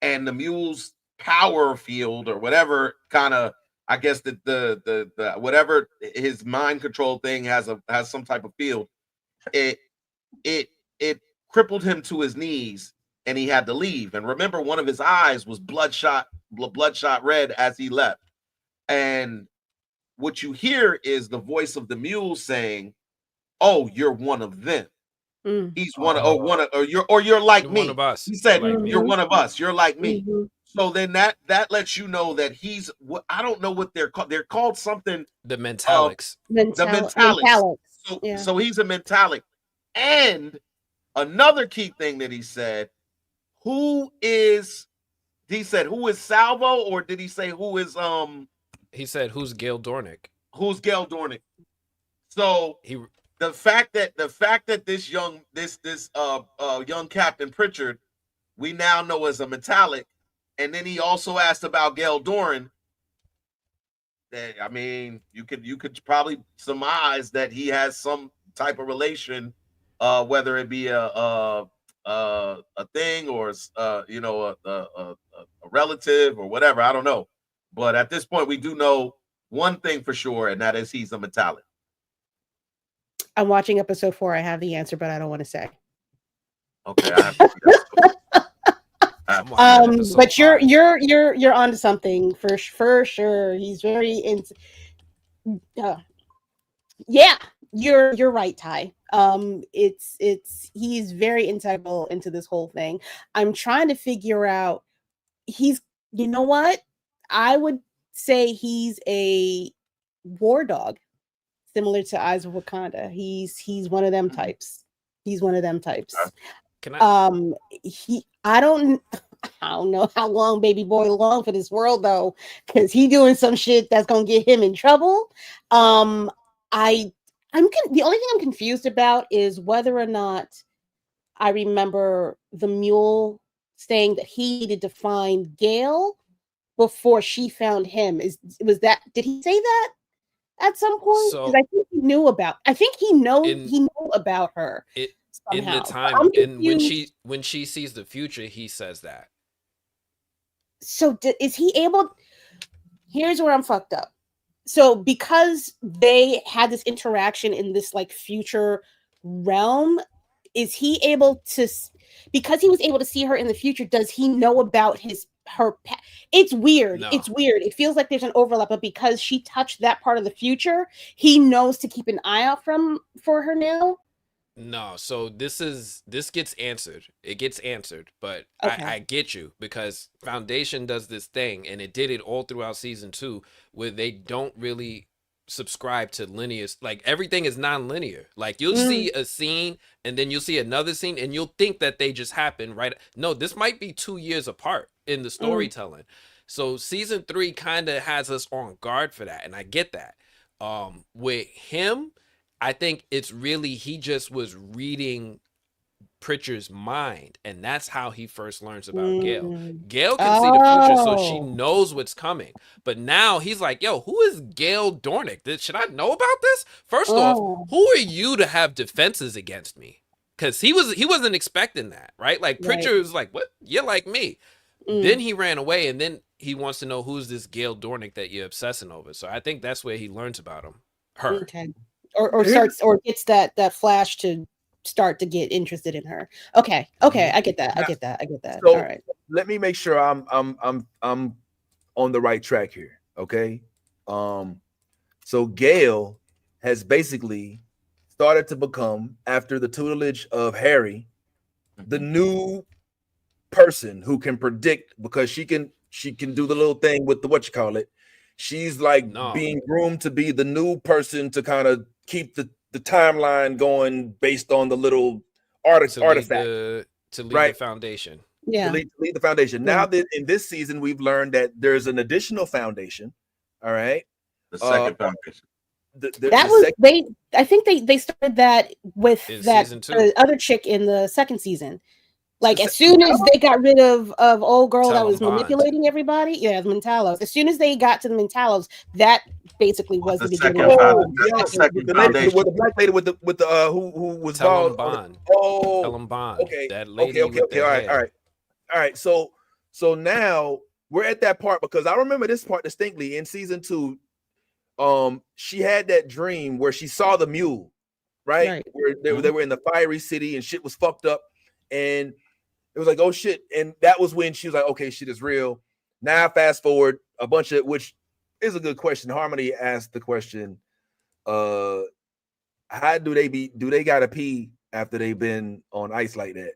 and the mule's power field or whatever kind of, I guess the whatever his mind control thing has some type of field, it crippled him to his knees, and he had to leave. And remember, one of his eyes was bloodshot red as he left. And what you hear is the voice of the mule saying, "Oh, you're one of them." He's you're like me. One of us. He said, "You're one of us. You're like me." So then that lets you know that he's, I don't know what they're called. They're called something. The Mentalics. The Mentalics. So he's a Mentalic. And another key thing that he said, who is Salvo, or did he say who is He said who's Gail Dornick? Who's Gail Dornick? So the fact that this young Captain Pritchard, we now know as a Metallic, and then he also asked about Gail Doran. I mean, you could probably surmise that he has some type of relation, whether it be a thing, or a relative or whatever. I don't know, but at this point, we do know one thing for sure, and that is he's a Metallic. I'm watching episode 4. I have the answer, but I don't want to say. Okay. But you're onto something for sure. He's very into. Yeah, you're right, Ty. He's very integral into this whole thing. I'm trying to figure out. You know what? I would say he's a war dog, similar to Eyes of Wakanda. He's one of them types. He's one of them types. Can I? I don't know how long baby boy long for this world though, because he doing some shit that's gonna get him in trouble. The only thing I'm confused about is whether or not I remember the mule saying that he needed to find Gail before she found him. Did he say that at some point? Because I think he knew about. I think he knew about her. In the time, and when she sees the future, he says that. So is he able? Here's where I'm fucked up. So because they had this interaction in this like future realm, is he able to? Because he was able to see her in the future, does he know about her? It's weird. No. It's weird. It feels like there's an overlap, but because she touched that part of the future, he knows to keep an eye out for her now. No, so this gets answered. It gets answered, but okay. I get you, because Foundation does this thing, and it did it all throughout season 2, where they don't really subscribe to linear. Like, everything is non-linear. Like, you'll see a scene, and then you'll see another scene, and you'll think that they just happened, right? No, this might be 2 years apart in the storytelling. So season 3 kind of has us on guard for that, and I get that. With him, I think it's really, he just was reading Pritchard's mind, and that's how he first learns about Gail. Gail can see the future, so she knows what's coming. But now he's like, yo, who is Gail Dornick? Should I know about this? First off, who are you to have defenses against me? Because he wasn't expecting that, right? Like, Pritchard was like, what? You're like me. Then he ran away, and then he wants to know who's this Gail Dornick that you're obsessing over. So I think that's where he learns about her. Okay. Or starts or gets that flash to start to get interested in her. Okay, I get that. So all right, let me make sure I'm on the right track here. Okay, so Gail has basically started to become, after the tutelage of Harry, the new person who can predict, because she can do the little thing with the she's like being groomed to be the new person to kind of keep the timeline going based on the little artifact to lead the foundation. To lead the foundation. Now that in this season we've learned that there's an additional foundation. All right, the second foundation. I think they started that with that other chick in the second season. Like as soon as they got rid of old girl that was manipulating everybody, the Mentalos. As soon as they got to the Mentalos, that basically was the beginning. The lady with the black lady with the who was Helen Bond. Helen Bond. Okay. That lady. Okay. All right. So now we're at that part, because I remember this part distinctly in season 2. She had that dream where she saw the mule, right? Where they were in the fiery city and shit was fucked up, and it was like, oh shit. And that was when she was like, okay, shit is real. Now fast forward a bunch of, which is a good question. Harmony asked the question, how do they gotta pee after they've been on ice like that?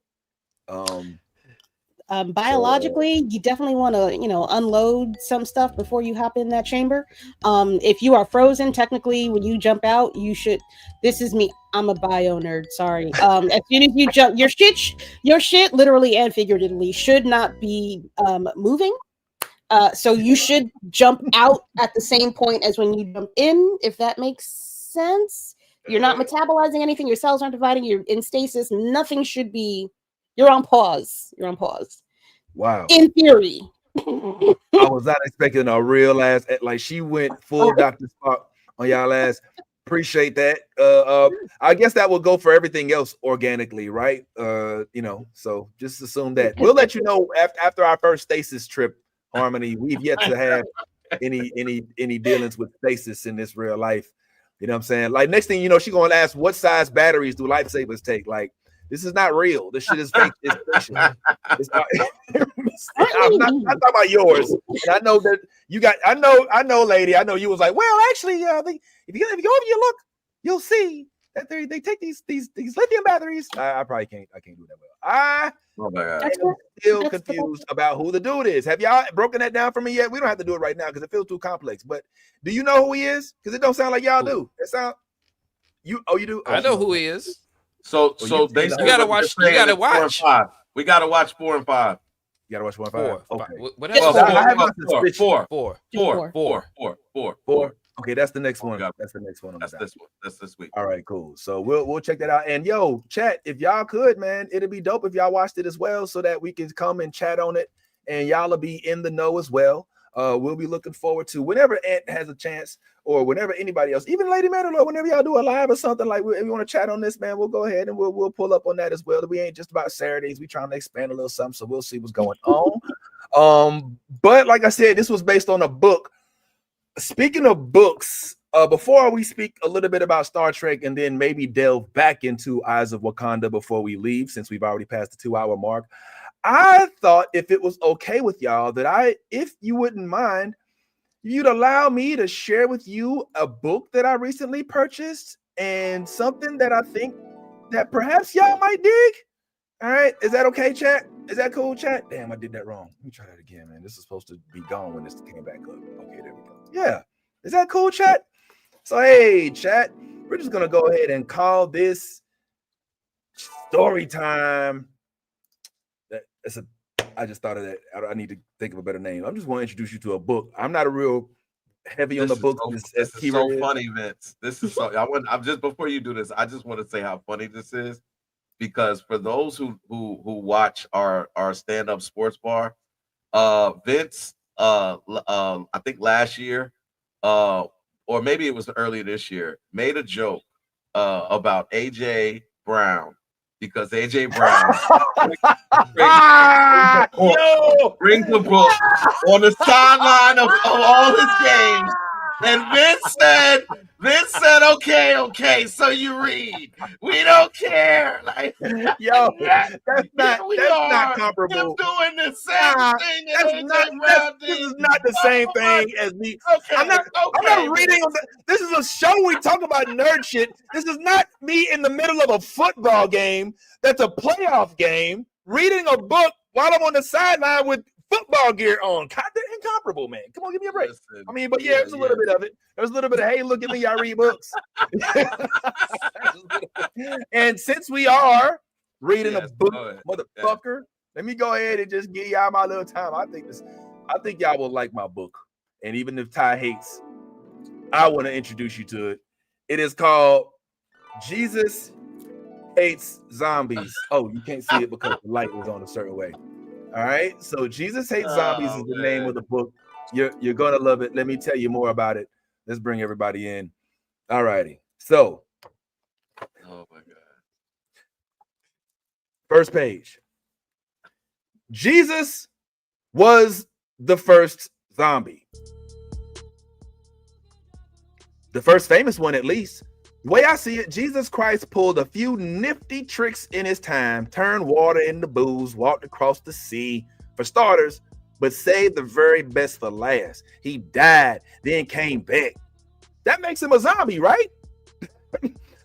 Biologically, you definitely want to, unload some stuff before you hop in that chamber. If you are frozen, technically, when you jump out, you should. This is me. I'm a bio nerd. Sorry. As soon as you jump, your shit, literally and figuratively, should not be moving. So you should jump out at the same point as when you jump in, if that makes sense. You're not metabolizing anything. Your cells aren't dividing. You're in stasis. Nothing should be. You're on pause. Wow. In theory. I was not expecting a real ass, like she went full Dr. Spock on y'all ass. Appreciate that. I guess that will go for everything else organically, right? So just assume that. We'll let you know after our first stasis trip, Harmony. We've yet to have any dealings with stasis in this real life. You know what I'm saying? Like next thing you know, she's gonna ask, what size batteries do lifesavers take? Like, this is not real. This shit is fake. It's fiction. It's not, I'm not talking about yours. And I know that you got. I know, lady. I know you was like, well, actually, if you look, you'll see that they take these lithium batteries. I probably can't. I can't do that well. I'm still confused about who the dude is. Have y'all broken that down for me yet? We don't have to do it right now because it feels too complex. But do you know who he is? Because it don't sound like y'all do. It sound you. Oh, you do. I know who he is. So they you gotta watch. You gotta watch. We gotta watch 4 and 5. You gotta watch 4 and 5. Okay. What Four. Okay, that's the next one. That's the next one. That's this one. That's this week. All right, cool. So we'll check that out. And yo, chat, if y'all could, man, it'd be dope if y'all watched it as well, so that we can come and chat on it, and y'all will be in the know as well. We'll be looking forward to whenever Ant has a chance, or whenever anybody else, even Lady Mandalore, whenever y'all do a live or something, like if you want to chat on this, man, we'll go ahead and we'll pull up on that as well. We ain't just about Saturdays. We trying to expand a little something, so we'll see what's going on. But like I said, this was based on a book. Speaking of books, before we speak a little bit about Star Trek and then maybe delve back into Eyes of Wakanda before we leave, since we've already passed the 2-hour mark, I thought if it was okay with y'all that if you wouldn't mind, you'd allow me to share with you a book that I recently purchased and something that I think that perhaps y'all might dig. All right. Is that okay, chat? Is that cool, chat? Damn, I did that wrong. Let me try that again, man. This is supposed to be gone when this came back up. Okay, there we go. Yeah. Is that cool, chat? So, hey, chat, we're just going to go ahead and call this story time. I just thought of that. I need to think of a better name. I'm just going to introduce you to a book. I'm not a real heavy on the book. This is so funny, Vince. This is so. I'm just before you do this. I just want to say how funny this is, because for those who watch our stand-up sports bar, Vince, I think last year, or maybe it was earlier this year, made a joke about AJ Brown. Because AJ Brown brings the book on the sideline of all his games. And Vince said, Okay. So you read. We don't care. Like, yo, that's not comparable. Doing the same thing. This is not the same thing as me. Okay, I'm not reading. This is a show we talk about nerd shit. This is not me in the middle of a football game. That's a playoff game. Reading a book while I'm on the sideline with football gear on. They're incomparable, man. Come on, give me a break. Listen, I mean, but yeah, it was a little bit of it. There was a little bit of, hey, look at me, I read books. And since we are reading a book, motherfucker, let me go ahead and just give y'all my little time. I think y'all will like my book. And even if Ty hates, I want to introduce you to it. It is called Jesus Hates Zombies. Oh, you can't see it because the light was on a certain way. All right. So Jesus Hates Zombies is the name of the book. You're gonna love it. Let me tell you more about it. Let's bring everybody in. All righty. So, oh my God. First page. Jesus was the first zombie. The first famous one, at least. The way I see it, Jesus Christ pulled a few nifty tricks in his time, turned water into booze, walked across the sea, for starters, but saved the very best for last. He died, then came back. That makes him a zombie, right?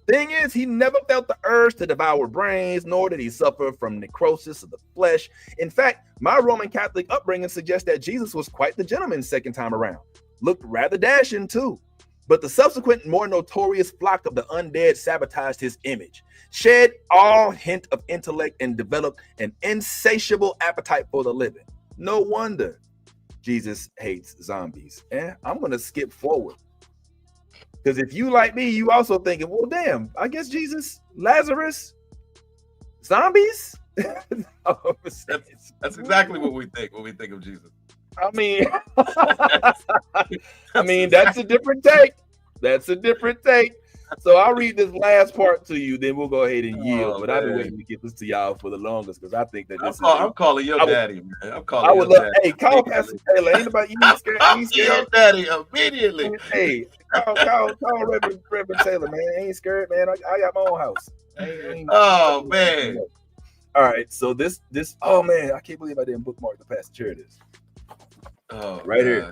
Thing is, he never felt the urge to devour brains, nor did he suffer from necrosis of the flesh. In fact, my Roman Catholic upbringing suggests that Jesus was quite the gentleman second time around. Looked rather dashing, too. But the subsequent, more notorious flock of the undead sabotaged his image, shed all hint of intellect, and developed an insatiable appetite for the living. No wonder Jesus hates zombies. And I'm going to skip forward. Because if you like me, you also thinking, well, damn, I guess Jesus, Lazarus, zombies? That's exactly what we think when we think of Jesus. I mean, that's a different take. That's a different take. So I'll read this last part to you, then we'll go ahead and yield. But I've been waiting to get this to y'all for the longest because I think that this I'm calling your daddy, man. I'm calling your daddy. Hey, call Pastor Taylor. Ain't about you scared. I'm your daddy immediately. Hey, call Reverend Taylor, man. I ain't scared, man. I got my own house. Oh man. All right, so this. Oh man, I can't believe I didn't bookmark the passage. Here it is. Oh, right here.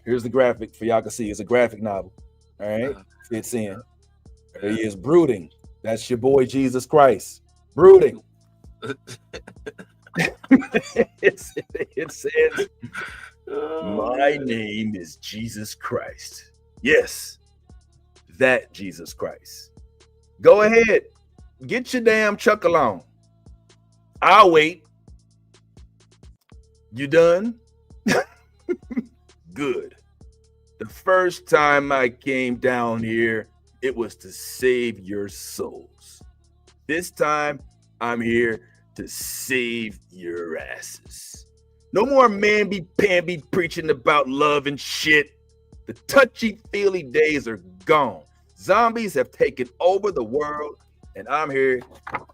Here's the graphic for y'all can see. It's a graphic novel. All right, fits in. There he is, brooding. That's your boy Jesus Christ, brooding. It says, "My name is Jesus Christ." Yes, that Jesus Christ. Go ahead, get your damn chuckle on. I'll wait. You done? Good. The first time I came down here, it was to save your souls. This time, I'm here to save your asses. No more mamby-pamby preaching about love and shit. The touchy-feely days are gone. Zombies have taken over the world, and I'm here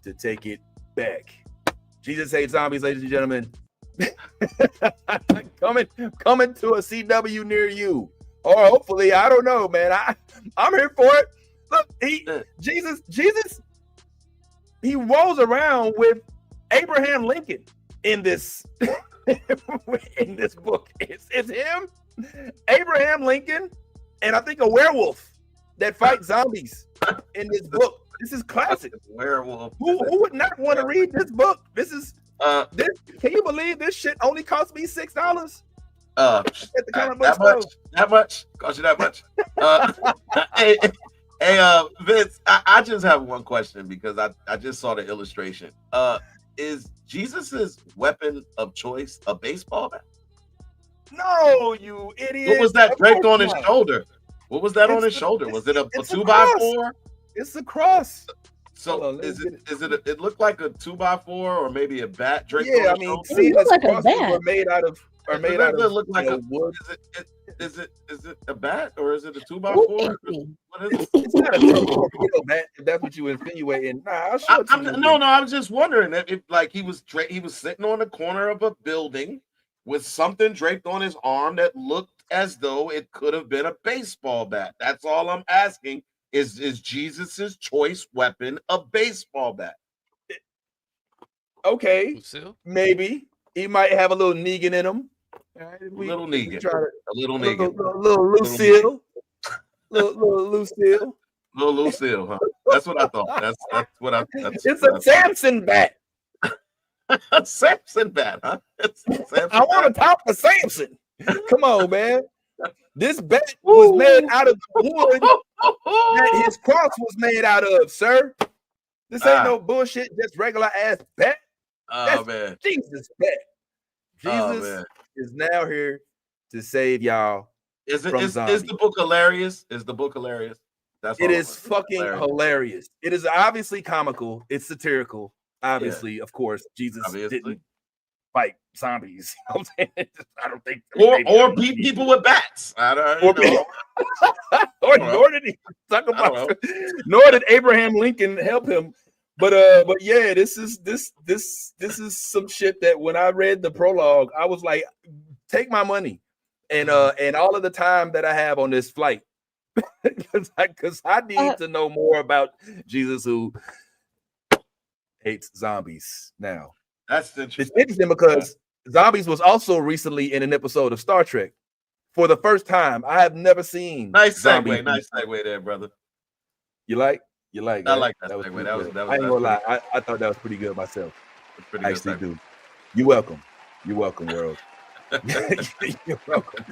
to take it back. Jesus hates zombies, ladies and gentlemen. coming to a CW near you, or hopefully, I don't know, man. I'm here for it. Look, Jesus, he rolls around with Abraham Lincoln in this in this book. It's him, Abraham Lincoln, and I think a werewolf that fights zombies in this book. This is classic. Werewolf. Who would not want to read this book? This is. Can you believe this shit only cost me $6? At the comic book store. That much? Cost you that much? Hey, Vince, I just have one question because I just saw the illustration. Is Jesus's weapon of choice a baseball bat? No, you idiot. What was that draped on his shoulder? What was that on his shoulder? Was it a 2x4? It's a cross. So it looked like a 2x4 or maybe a bat draped on I his mean, shoulder? see, looks like a bat. Are made out of look like a wood. Is it a bat or is it a 2x4? What is it? It's not a torpedo bat. If that's what you insinuating. Nah, I'll show it to you. No. I was just wondering if like he was sitting on the corner of a building with something draped on his arm that looked as though it could have been a baseball bat. That's all I'm asking. Is Jesus's choice weapon a baseball bat? Okay, Lucille? maybe he might have a little Negan in him. Little Lucille. Little Lucille, Little Lucille, huh? That's what I thought. That's what I. It's a Samson bat. A Samson bat, huh? I want to talk to Samson. Come on, man. This bat was made out of the wood that his cross was made out of, sir. This ain't no bullshit, just regular ass bat. Oh, man. Jesus bat. Jesus is now here to save y'all. Is the book hilarious? Is the book hilarious? It is fucking hilarious. It is obviously comical. It's satirical. Obviously, of course, Jesus didn't fight zombies. I don't think, or beat people with bats. I don't know. Nor did he talk about. Nor did Abraham Lincoln help him. But yeah, this is some shit that when I read the prologue, I was like, take my money, and all of the time that I have on this flight, because I need to know more about Jesus who hates zombies now. That's interesting. It's interesting because zombies was also recently in an episode of Star Trek for the first time. I have never seen. Nice segue there, brother. You like? I like that segue. That was I ain't gonna lie. I thought that was pretty good myself. I actually do. You're welcome. You're welcome, world. You're welcome.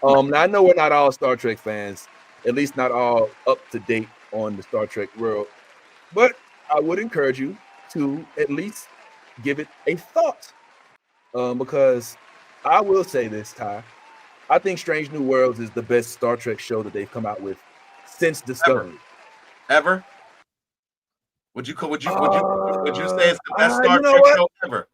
Now I know we're not all Star Trek fans, at least not all up to date on the Star Trek world, but I would encourage you to at least give it a thought, because I will say this, Ty. I think Strange New Worlds is the best Star Trek show that they've come out with since Discovery. Ever? Would you say it's the best Star Trek show ever?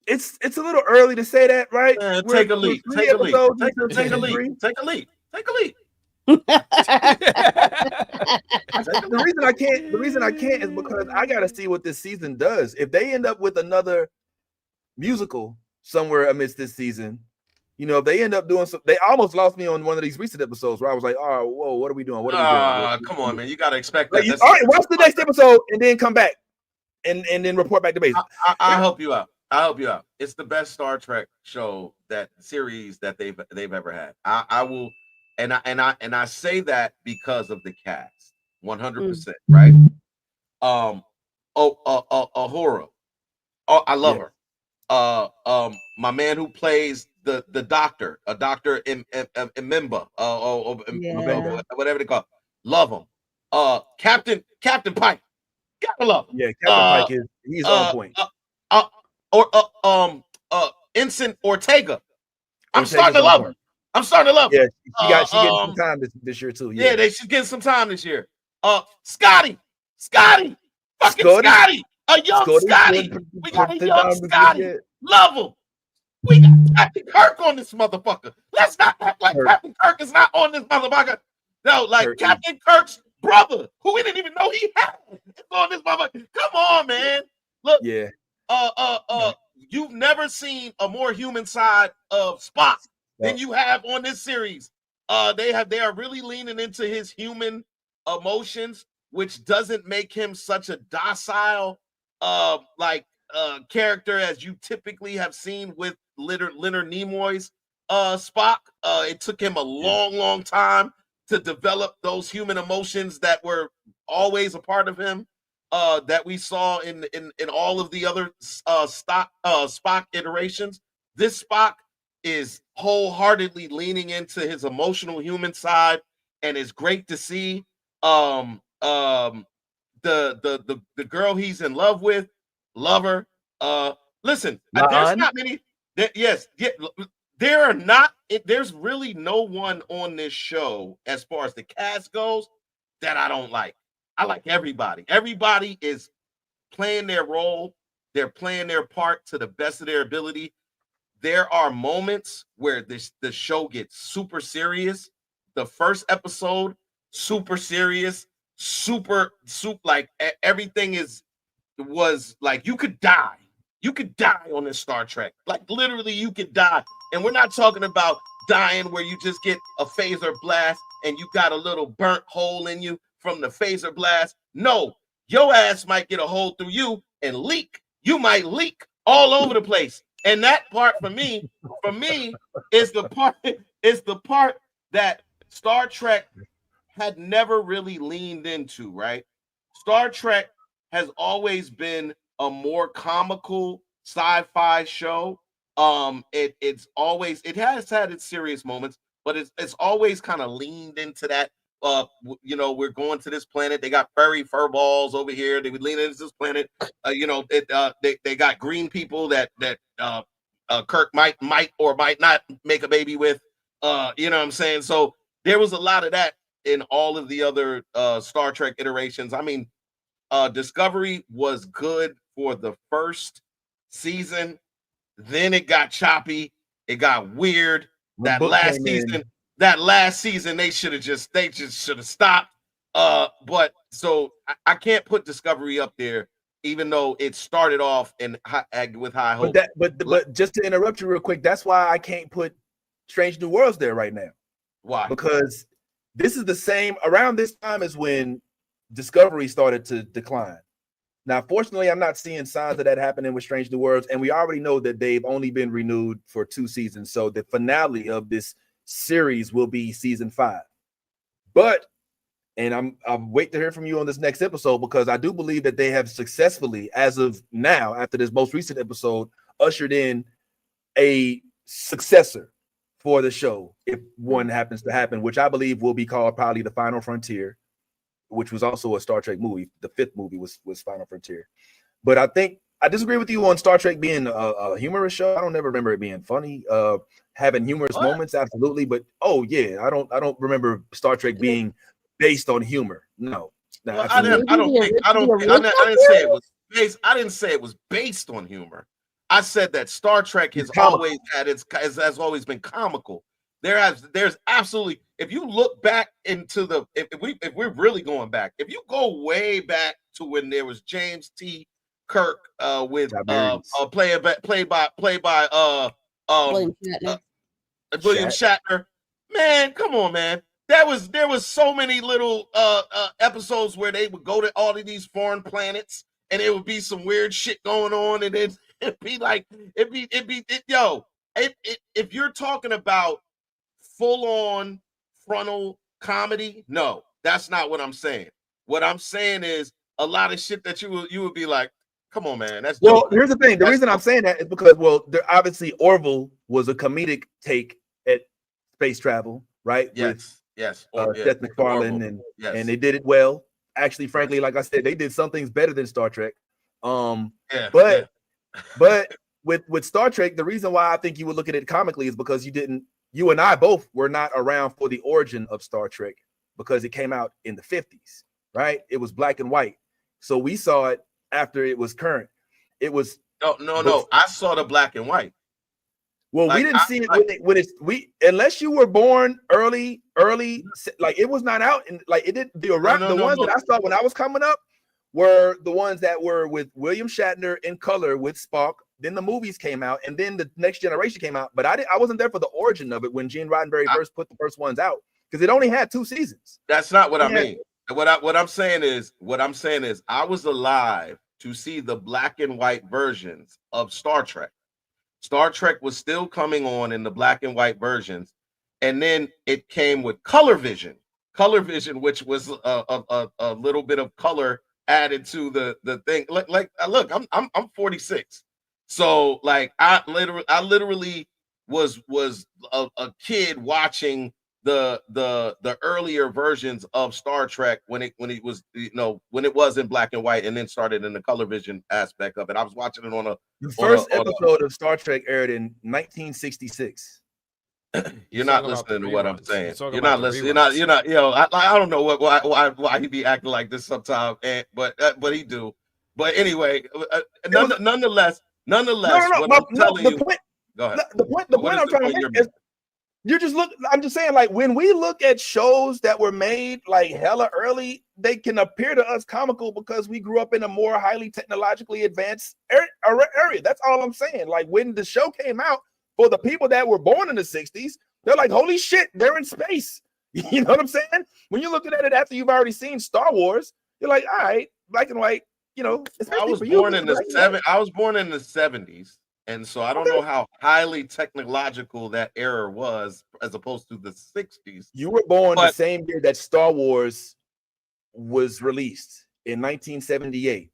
It's a little early to say that, right? Take a leap. Take a leap. Take a leap. Take a leap. Take a leap. The reason I can't is because I gotta see what this season does. If they end up with another musical somewhere amidst this season, if they end up doing something, they almost lost me on one of these recent episodes where I was like, "Oh, whoa, what are we doing? What are we doing?" Come on, man, you gotta expect that. All right, watch the next episode and then come back and then report back to base. I'll help you out. It's the best Star Trek show series that they've ever had. I will. And I say that because of the cast, 100%, right? Uhura, I love her. My man who plays the doctor, a doctor in Memba, whatever they call it. Love him. Captain Pike, gotta love him. Yeah, Captain Pike he's on point. Ensign Ortega, I'm starting to love her. I'm starting to love her. Yeah, she getting some time this year too. Yeah, she's getting some time this year. Scotty, fucking Scotty, a young Scotty. We got a young Scotty. Love him. We got Captain Kirk on this motherfucker. Let's not act like Captain Kirk is not on this motherfucker. No, like Captain Kirk's brother, who we didn't even know he had, on this motherfucker. Come on, man. Look, you've never seen a more human side of Spock than you have on this series. They are really leaning into his human emotions, which doesn't make him such a docile character as you typically have seen with Leonard Nimoy's Spock. It took him a long time to develop those human emotions that were always a part of him, that we saw in all of the other Spock iterations. This Spock is wholeheartedly leaning into his emotional human side, and it's great to see. The girl he's in love with, love her. Listen, there's not many. There's really no one on this show as far as the cast goes that I don't like. I like everybody. Everybody is playing their role. They're playing their part to the best of their ability. There are moments where the show gets super serious. The first episode, super serious, super like everything was like you could die. You could die on this Star Trek. Like literally, you could die. And we're not talking about dying where you just get a phaser blast and you got a little burnt hole in you from the phaser blast. No, your ass might get a hole through you and leak. You might leak all over the place. And that part for me is the part that Star Trek had never really leaned into, right? Star Trek has always been a more comical sci-fi show. It has had its serious moments, but it's always kind of leaned into that. We're going to this planet. They got fur balls over here. They would lean into this planet. They got green people that Kirk might or might not make a baby with. You know what I'm saying? So there was a lot of that in all of the other Star Trek iterations. I mean, Discovery was good for the first season. Then it got choppy. It got weird. That last season, they just should have stopped. But so I can't put Discovery up there, even though it started off with high hope. But just to interrupt you real quick, that's why I can't put Strange New Worlds there right now. Why? Because this is the same around this time as when Discovery started to decline. Now, fortunately, I'm not seeing signs of that happening with Strange New Worlds, and we already know that they've only been renewed for 2 seasons. So the finale of this series will be season 5. But, and I'm waiting to hear from you on this next episode, because I do believe that they have successfully, as of now, after this most recent episode, ushered in a successor for the show, if one happens to happen, which I believe will be called probably The Final Frontier, which was also a Star Trek movie. The 5th movie was Final Frontier. But I think I disagree with you on Star Trek being a humorous show. I don't ever remember it being funny, having humorous moments, absolutely. But I don't remember Star Trek being based on humor. No. Well, I didn't say it was based on humor. I said that Star Trek has always been comical. There's absolutely, if you look back into if we're really going back, if you go way back to when there was James T. Kirk with played by William Shatner, man, come on, man. There was so many little episodes where they would go to all of these foreign planets and it would be some weird shit going on, and it'd be if you're talking about full-on frontal comedy, no, that's not what I'm saying. What I'm saying is a lot of shit that you would be like, come on, man. That's dope. Here's the thing. The reason I'm saying that is because, obviously Orville was a comedic take at space travel, right? Yes. Seth MacFarlane, and they did it well. Actually, frankly, like I said, they did some things better than Star Trek. But with Star Trek, the reason why I think you would look at it comically is because you and I both were not around for the origin of Star Trek, because it came out in the 50s, right? It was black and white. So we saw it after it was current. It was no. I saw the black and white. Well, we didn't see it unless you were born early, like it was not out, and like it did the ones that I saw when I was coming up were the ones that were with William Shatner in color with Spock. Then the movies came out, and then the Next Generation came out. But I wasn't there for the origin of it when Gene Roddenberry first put the first ones out, because it only had 2 seasons. That's not what I mean. What I'm saying is I was alive to see the black and white versions of Star Trek. Star Trek was still coming on in the black and white versions, and then it came with color vision, which was a little bit of color added to the thing. Look, I'm 46. So like I literally was a kid watching the earlier versions of Star Trek when it was when it was in black and white, and then started in the color vision aspect of it. I was watching it on the first episode of Star Trek aired in 1966. You're not listening to what I'm saying. You're not listening. You're not. I don't know why he be acting like this sometimes, but he do. But anyway, nonetheless. Go ahead. The point I'm trying to make is I'm just saying, like, when we look at shows that were made like hella early, they can appear to us comical because we grew up in a more highly technologically advanced area. That's all I'm saying. Like, when the show came out, for the people that were born in the 60s, they're like, holy shit, they're in space. You know what I'm saying? When you're looking at it after you've already seen Star Wars, you're like, all right, black and white, you know. I was born in the 70s. And so I don't know how highly technological that era was as opposed to the 60s. You were born the same year that Star Wars was released in 1978.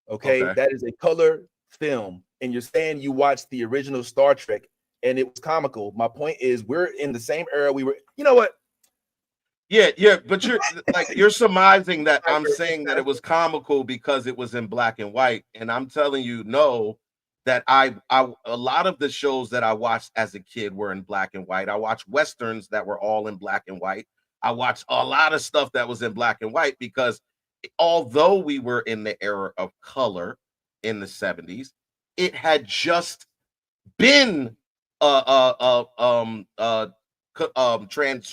Okay? That is a color film. And you're saying you watched the original Star Trek and it was comical. My point is, we're in the same era. We were, you know what? Yeah, but you're surmising that I'm saying that it was comical because it was in black and white. And I'm telling you, no. That a lot of the shows that I watched as a kid were in black and white. I watched Westerns that were all in black and white. I watched a lot of stuff that was in black and white because although we were in the era of color in the 70s, it had just been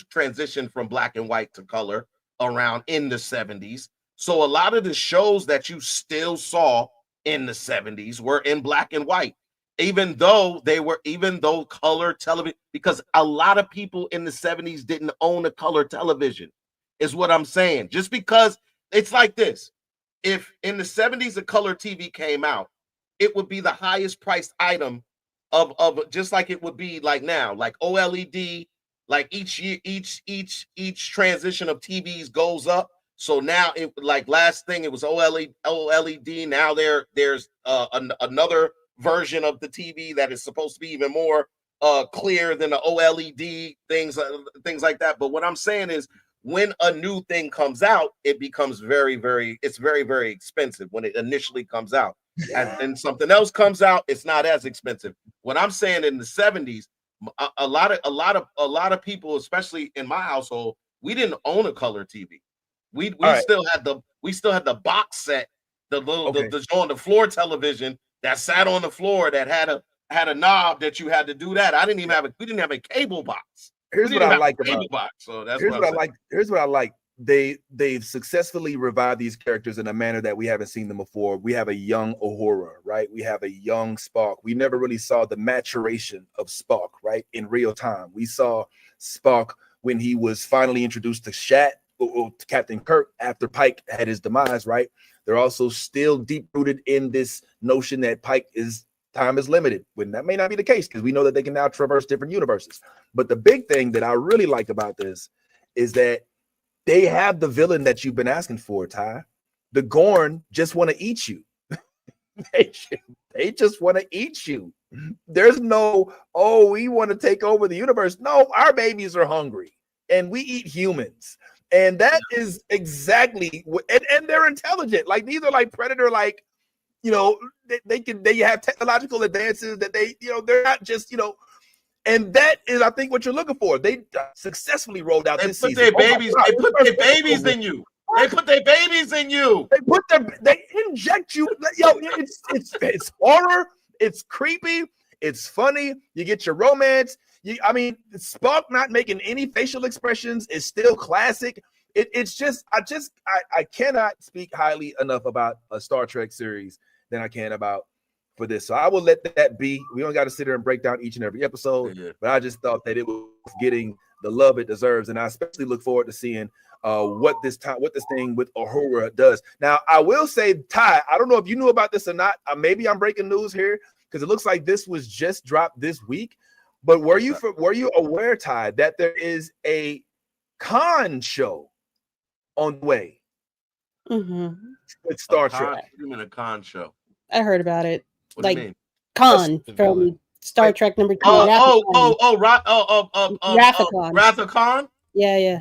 transition from black and white to color around in the 70s. So a lot of the shows that you still saw in the 70s were in black and white, even though color television, because a lot of people in the 70s didn't own a color television, is what I'm saying. Just because it's like this, if in the 70s a color TV came out, it would be the highest priced item of just like it would be like now, like OLED, like each year, each transition of TVs goes up. So now it like last thing it was OLED. Now there's another version of the TV that is supposed to be even more clear than the OLED things like that. But what I'm saying is, when a new thing comes out, it becomes very, very expensive when it initially comes out. And then something else comes out, it's not as expensive. What I'm saying, in the 70s, a lot of people, especially in my household, we didn't own a color TV. We still had the box set, the on the floor television that sat on the floor that had a knob that you had to do that. We didn't have a cable box. Here's what I like about box. So that's here's what I like. Here's what I like. They've successfully revived these characters in a manner that we haven't seen them before. We have a young Uhura, right? We have a young Spock. We never really saw the maturation of Spock, right? In real time. We saw Spock when he was finally introduced to Captain Kirk after Pike had his demise, right? They're also still deep rooted in this notion that time is limited, when that may not be the case, because we know that they can now traverse different universes. But the big thing that I really like about this is that they have the villain that you've been asking for, Ty. The Gorn just want to eat you. They just want to eat you. There's no, we want to take over the universe. No, our babies are hungry and we eat humans. And that is exactly what, and they're intelligent. Like, these are like Predator, like, you know, they have technological advances that they're not just, and that is, I think, what you're looking for. They successfully rolled out this season. They put their babies in you. They put their babies in you. They inject you. It's horror. It's creepy. It's funny. You get your romance. Spock not making any facial expressions is still classic. It's just, I cannot speak highly enough about a Star Trek series than I can about for this. So I will let that be. We don't got to sit here and break down each and every episode, but I just thought that it was getting the love it deserves, and I especially look forward to seeing what this thing with Uhura does. Now, I will say, Ty, I don't know if you knew about this or not. Maybe I'm breaking news here because it looks like this was just dropped this week. But were you aware, Ty, that there is a con show on the way with Star Trek? You mean a con show? I heard about it. What do you mean? Con from Star Trek number 2. Rathacon? Yeah.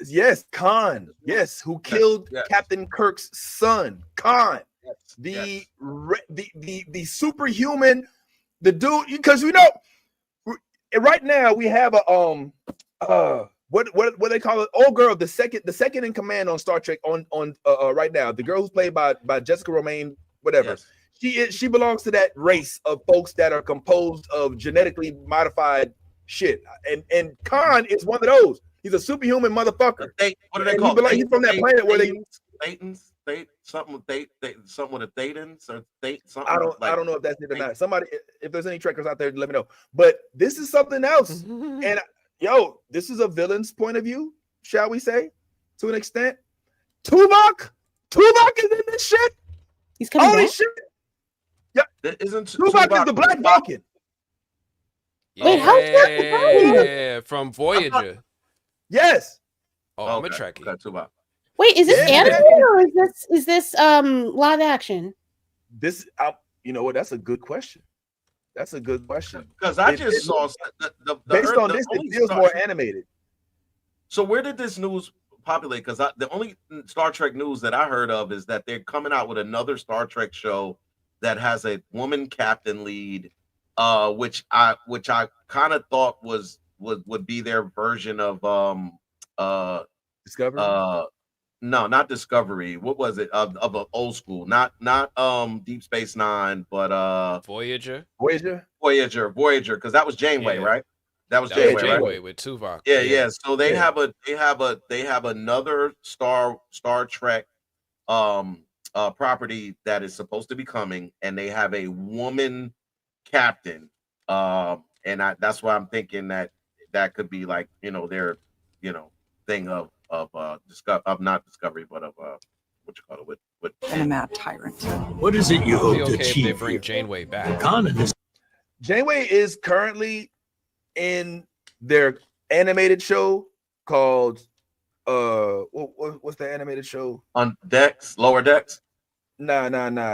Yes, Khan. Yes, who killed Captain Kirk's son? Khan. The superhuman, the dude, because right now we have a what they call it? Old girl, the second in command on Star Trek on right now. The girl who's played by Jessica Romaine, whatever. Yes. She belongs to that race of folks that are composed of genetically modified Shit, and Khan is one of those. He's a superhuman motherfucker. What do they call? He's from that planet where they something with a Thetans or something. I don't know if that's it or not. Somebody, if there's any trekkers out there, let me know. But this is something else. And this is a villain's point of view, shall we say, to an extent. Tuvok is in this shit. He's coming Holy back? shit. Yeah, isn't Tuvok is the Black Vulcan. Wait, how's that? From Voyager. Yes. Oh, I'm a Trekkie. Tuvok. Wait, is this animated or is this live action? This, you know what? That's a good question. That's a good question. Because I just saw based on this, it feels more animated. So where did this news populate? Because the only Star Trek news that I heard of is that they're coming out with another Star Trek show that has a woman captain lead, which I kind of thought would be their version of Discovery. No, not Discovery. What was it? Of an old school, not Deep Space Nine, but Voyager. Because that was Janeway, right? That was Janeway, right? With Tuvok. Yeah. So they have another Star Trek property that is supposed to be coming, and they have a woman captain. And that's why I'm thinking that could be like their thing of not Discovery, but of what you call it with and a mad tyrant. What is it you hope to If achieve? they bring Janeway back. Janeway is currently in their animated show called what's the animated show? On Lower Decks. Nah.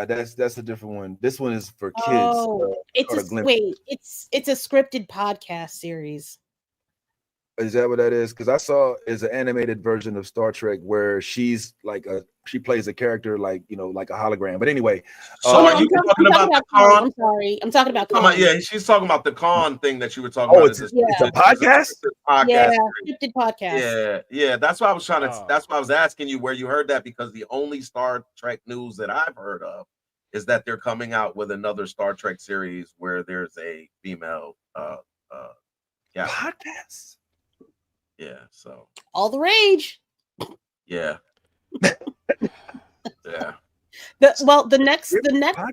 That's a different one. This one is for kids. Oh, it's a scripted podcast series. Is that what that is? Because I saw is an animated version of Star Trek where she's like she plays a character like like a hologram. But anyway, so are you talking about the Khan? I'm sorry, I'm talking about Khan. Yeah, she's talking about the Khan thing that you were talking about. It's a podcast. Yeah, scripted podcast. Yeah. That's why I was trying to. That's why I was asking you where you heard that, because the only Star Trek news that I've heard of is that they're coming out with another Star Trek series where there's a female podcast. Yeah, so all the rage. Yeah. Yeah. The next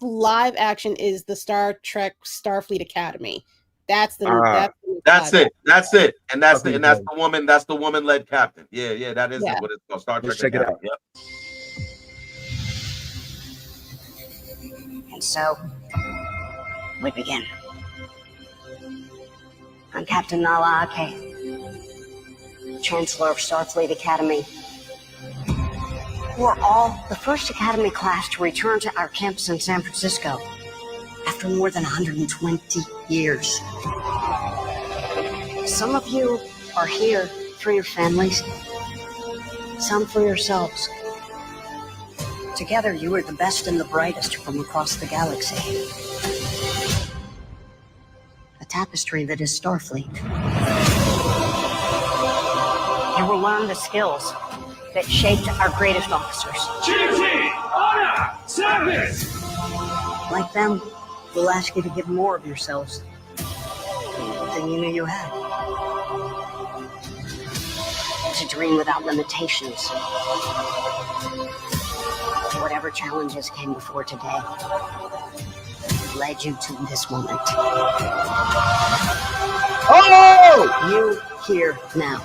live action is the Star Trek Starfleet Academy. That's it. And that's the woman led captain. Yeah, that is what it's called. Star Trek. Check it out. Yep. And so we begin. I'm Captain Nala Ake, Chancellor of Starfleet Academy. We're all the first Academy class to return to our campus in San Francisco after more than 120 years. Some of you are here for your families, some for yourselves. Together, you are the best and the brightest from across the galaxy. A tapestry that is Starfleet. You will learn the skills that shaped our greatest officers. Duty, honor, service. Like them, we'll ask you to give more of yourselves than you knew you had. To dream without limitations. Whatever challenges came before today led you to this moment. Oh! You here now.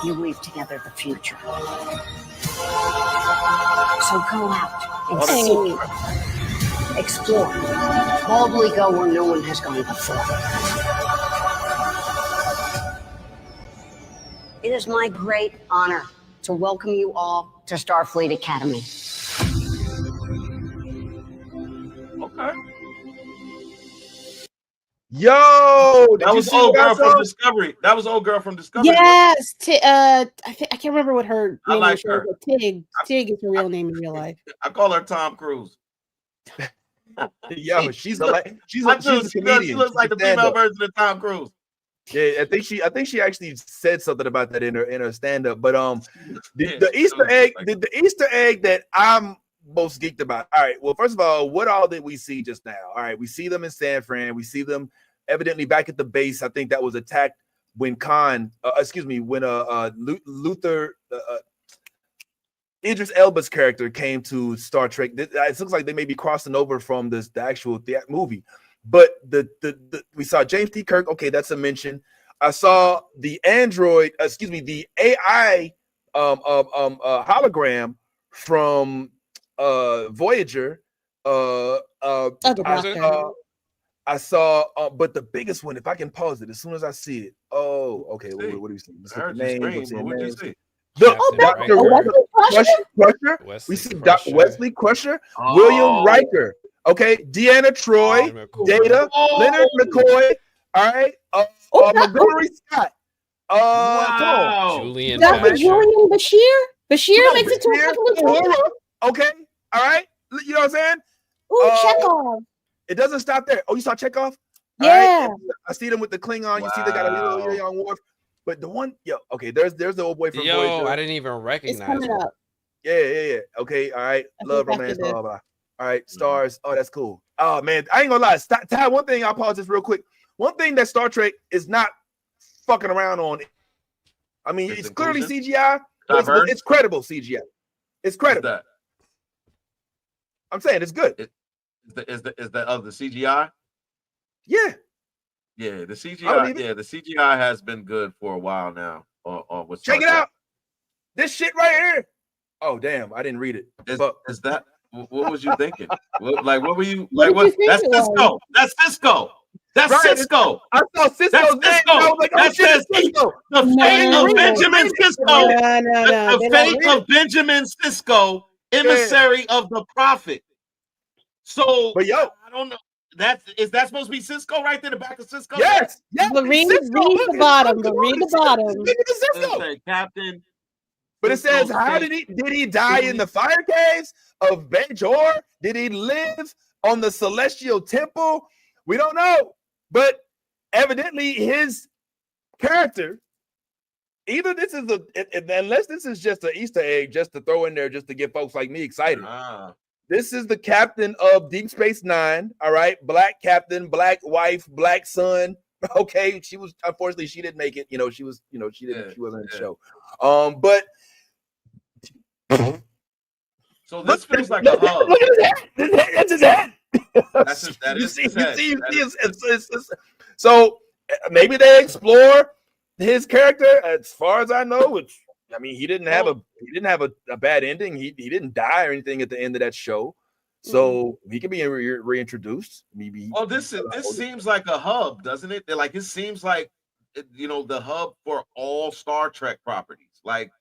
You weave together the future. So go out and seek, explore, boldly go where no one has gone before. It is my great honor to welcome you all to Starfleet Academy. Okay. Yo, that was old girl from Discovery. That was old girl from Discovery. Yes, I can't remember what her name like is. her. Tig is her real name in real life. I call her Tom Cruise. Yo, she's a comedian. She looks like the female version of Tom Cruise. Yeah, I think she actually said something about that in her stand-up. But the Easter egg, the Easter egg that I'm most geeked about. All right, well, first of all, what all did we see just now? All right, we see them in San Fran. We see them evidently back at the base. I think that was attacked when Luther. Idris Elba's character came to Star Trek. It looks like they may be crossing over from the actual movie, but we saw James T. Kirk. Okay, that's a mention. I saw the the AI hologram from Voyager. I saw, but the biggest one, if I can pause it as soon as I see it. Oh, okay. What do you see? I heard you scream, what do you see? Look, Dr. Crusher. We see Dr. Wesley Crusher, William Riker. Okay, Deanna Troy, Data, Leonard McCoy. All right, Montgomery Scott. Come on, Julian Bashir. Bashir makes it to a couple of okay, all right. You know what I'm saying? Ooh, Chekhov. It doesn't stop there. Oh, you saw Chekhov? Yeah. Right. I see them with the Klingon. You see they got a little young Worf. But the one, okay, there's the old boy from Voyager. I didn't even recognize him. Yeah. Okay, all right. Love, romance, blah, blah, blah. All right, stars. Oh, that's cool. Oh, man, I ain't gonna lie. Ty, one thing, I'll pause this real quick. One thing that Star Trek is not fucking around on. I mean, it's clearly CGI, but it's credible CGI. It's credible. I'm saying it's good. Is the of the CGI? Yeah. Yeah, the CGI. Yeah, the CGI has been good for a while now. Check it out. This shit right here. Oh damn, I didn't read it. Is that what was you thinking? What were you like? What? That's Cisco. That's Cisco. That's right. Cisco. I saw Cisco's name. I was like, oh, shit, Cisco. The fate of Benjamin Cisco. The fate of Benjamin Cisco, emissary of the prophet. So, but I don't know. Is that supposed to be Cisco right there, the back of Cisco? Yes. But read the bottom. Look at Cisco. Captain. But it says, how did he die in the fire caves of Bajor? Did he live on the celestial temple? We don't know. But evidently his character, either this is unless this is just an Easter egg just to throw in there just to get folks like me excited. This is the captain of Deep Space Nine. All right, black captain, black wife, black son. Okay, she was unfortunately she didn't make it. She was. She wasn't in the show. But so this feels like a hub. Look at his head. That's his head. So maybe they explore his character. As far as I know, which I mean, he didn't have a bad ending. He didn't die or anything at the end of that show, so he can be reintroduced. Maybe. Oh, this seems like a hub, doesn't it? Like it seems like the hub for all Star Trek properties. Like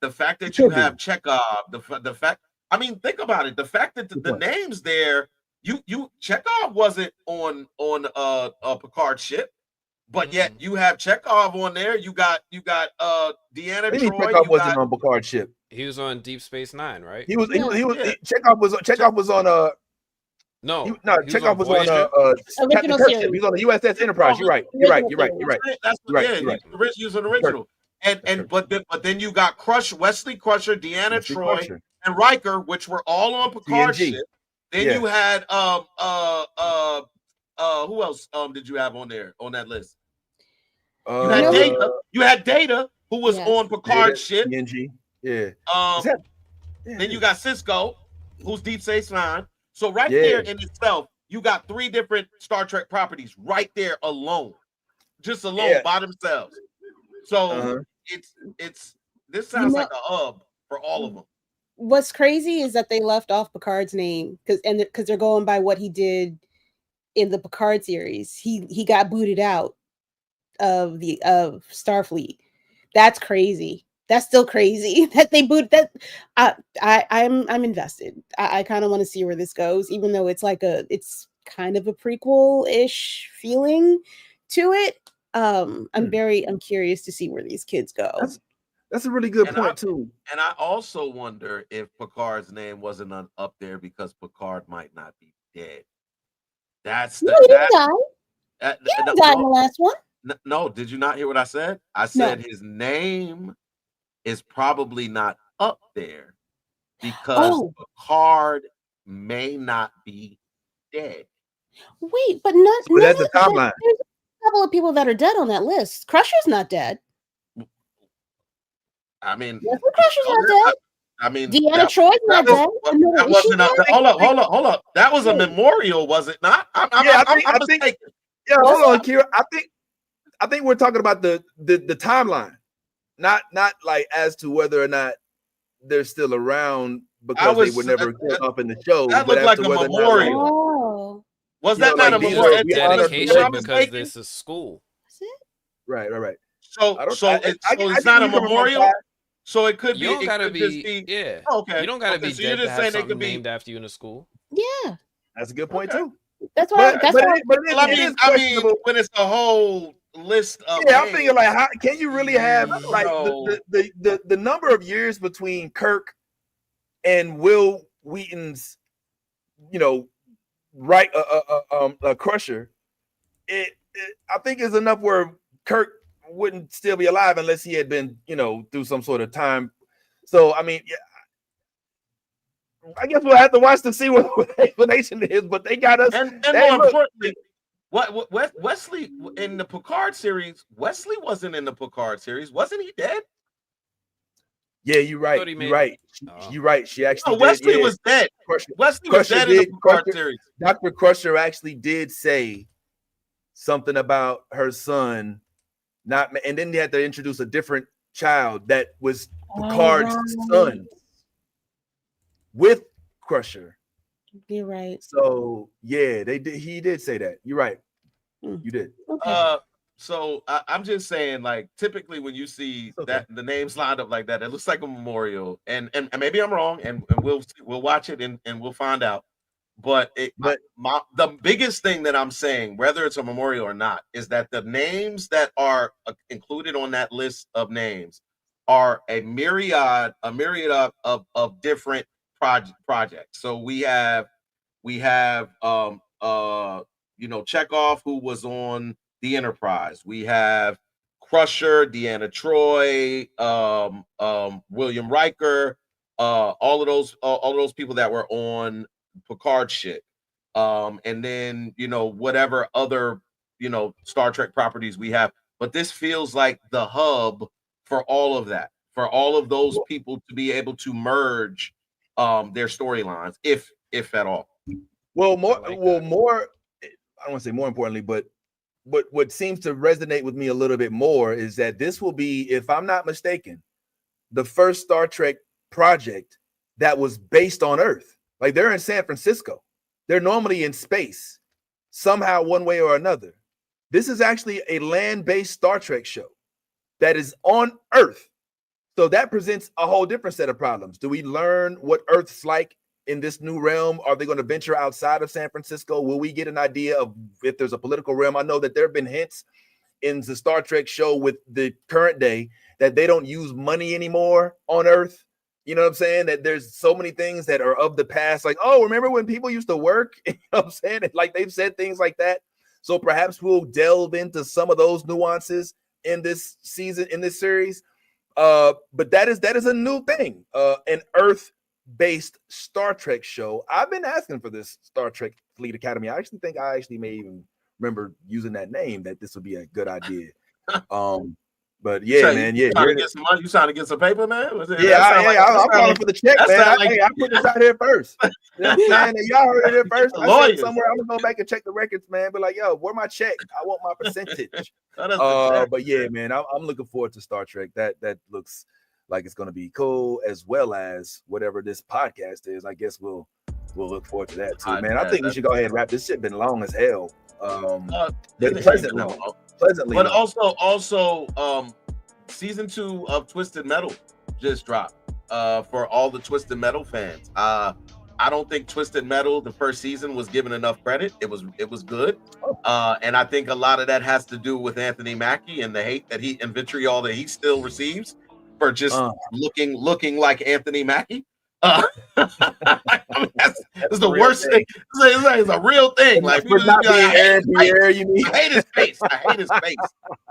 the fact that you have Chekhov, the fact. I mean, think about it. The fact that the names there, you Chekhov wasn't on a Picard ship. But yet you have Chekhov on there. You got Deanna Troy. Chekhov wasn't on Picard ship. He was on Deep Space Nine, right? He was. Chekhov was on a. Chekhov was on Captain Kirk ship. He was on the USS Enterprise. You're right. That's right. He was an original. But then you got Wesley Crusher, Deanna Troy, and Riker, which were all on Picard ship. Then you had who else did you have on there on that list? You had Data. You had Data, who was on Picard's ship. TNG. Yeah. Then you got Cisco, who's Deep Space Nine. So there in itself, you got 3 different Star Trek properties right there alone, by themselves. So this sounds like a hub for all of them. What's crazy is that they left off Picard's name because they're going by what he did in the Picard series. He got booted out of Starfleet. That's crazy. That's still crazy that they booted that. I'm invested. I kind of want to see where this goes, even though it's kind of a prequel-ish feeling to it. I'm curious to see where these kids go. That's a really good point too. And I also wonder if Picard's name wasn't up there because Picard might not be dead. He didn't die in the last one. No, did you not hear what I said? I said his name is probably not up there because Picard may not be dead. Wait, but that's the timeline. couple of people that are dead on that list. Crusher's not dead. I mean, Crusher's not dead. I mean, Deanna Troy's not dead. That wasn't hold up. That was a memorial, was it not? I think. Yeah, hold on, Kira. I think we're talking about the timeline, not like as to whether or not they're still around because they were never killed up in the show. That looked like a memorial. Was that not a memorial? Dedication because this is school. Right. So it's not a memorial. So it could be. You don't gotta be. Yeah. Okay. You don't gotta be so dead to have something be named after you in a school. Yeah. That's a good point too. That's why. I mean, when it's a whole list of. Yeah, I'm thinking like, how can you really have like the number of years between Kirk and Will Wheaton's, Crusher? I think is enough where Kirk wouldn't still be alive unless he had been, through some sort of time. So, I mean, yeah, I guess we'll have to watch to see what the explanation is, but they got us. And more importantly, what Wesley in the Picard series, Wesley wasn't in the Picard series. Wasn't he dead? Yeah, you're right. You're right. She actually Wesley was dead. Wesley was dead in the Picard series. Dr. Crusher actually did say something about her son. And then they had to introduce a different child that was Picard's son with Crusher. You're right. So yeah, they did. He did say that. You're right. You did. Okay. So I'm just saying, like, typically when you see that the names lined up like that, it looks like a memorial. And maybe I'm wrong, and we'll watch it and we'll find out. But the biggest thing that I'm saying, whether it's a memorial or not, is that the names that are included on that list of names are a myriad of different projects. So we have Chekhov, who was on the Enterprise. We have Crusher, Deanna Troy, William Riker, all of those people that were on Picard shit, and then whatever other Star Trek properties we have, but this feels like the hub for all of that, for all of those people to be able to merge their storylines, if at all. More. I don't want to say more importantly, but what seems to resonate with me a little bit more is that this will be, if I'm not mistaken, the first Star Trek project that was based on Earth. Like, they're in San Francisco. They're normally in space, somehow, one way or another. This is actually a land-based Star Trek show that is on Earth. So that presents a whole different set of problems. Do we learn what Earth's like in this new realm? Are they going to venture outside of San Francisco? Will we get an idea of if there's a political realm? I know that there have been hints in the Star Trek show with the current day that they don't use money anymore on Earth. You know what I'm saying? That there's so many things that are of the past. Like, oh, remember when people used to work? You know what I'm saying? Like, they've said things like that. So perhaps we'll delve into some of those nuances in this season, in this series. But that is a new thing. An Earth-based Star Trek show. I've been asking for this Star Trek Fleet Academy. I actually think I may even remember using that name, that this would be a good idea. But yeah, man, yeah. You trying to get some money? You trying to get some paper, man? I'm calling for the check, man. I put this out here first. You know what I'm saying? Y'all heard it here first. I said somewhere I'm gonna go back and check the records, man. But like, yo, where my check? I want my percentage. But yeah, man, I'm looking forward to Star Trek. That looks like it's gonna be cool, as well as whatever this podcast is. I guess we'll look forward to that too, man. I think we should go ahead and wrap this shit. Been long as hell. Pleasantly, but also season 2 of Twisted Metal just dropped for all the Twisted Metal fans. I don't think Twisted Metal, the first season, was given enough credit. It was good, and I think a lot of that has to do with Anthony Mackie and the hate that and vitriol that he still receives for just looking like Anthony Mackie. I mean, that's the worst thing. It's a real thing. Like, people not being Aaron Pierre, you mean? I hate his face.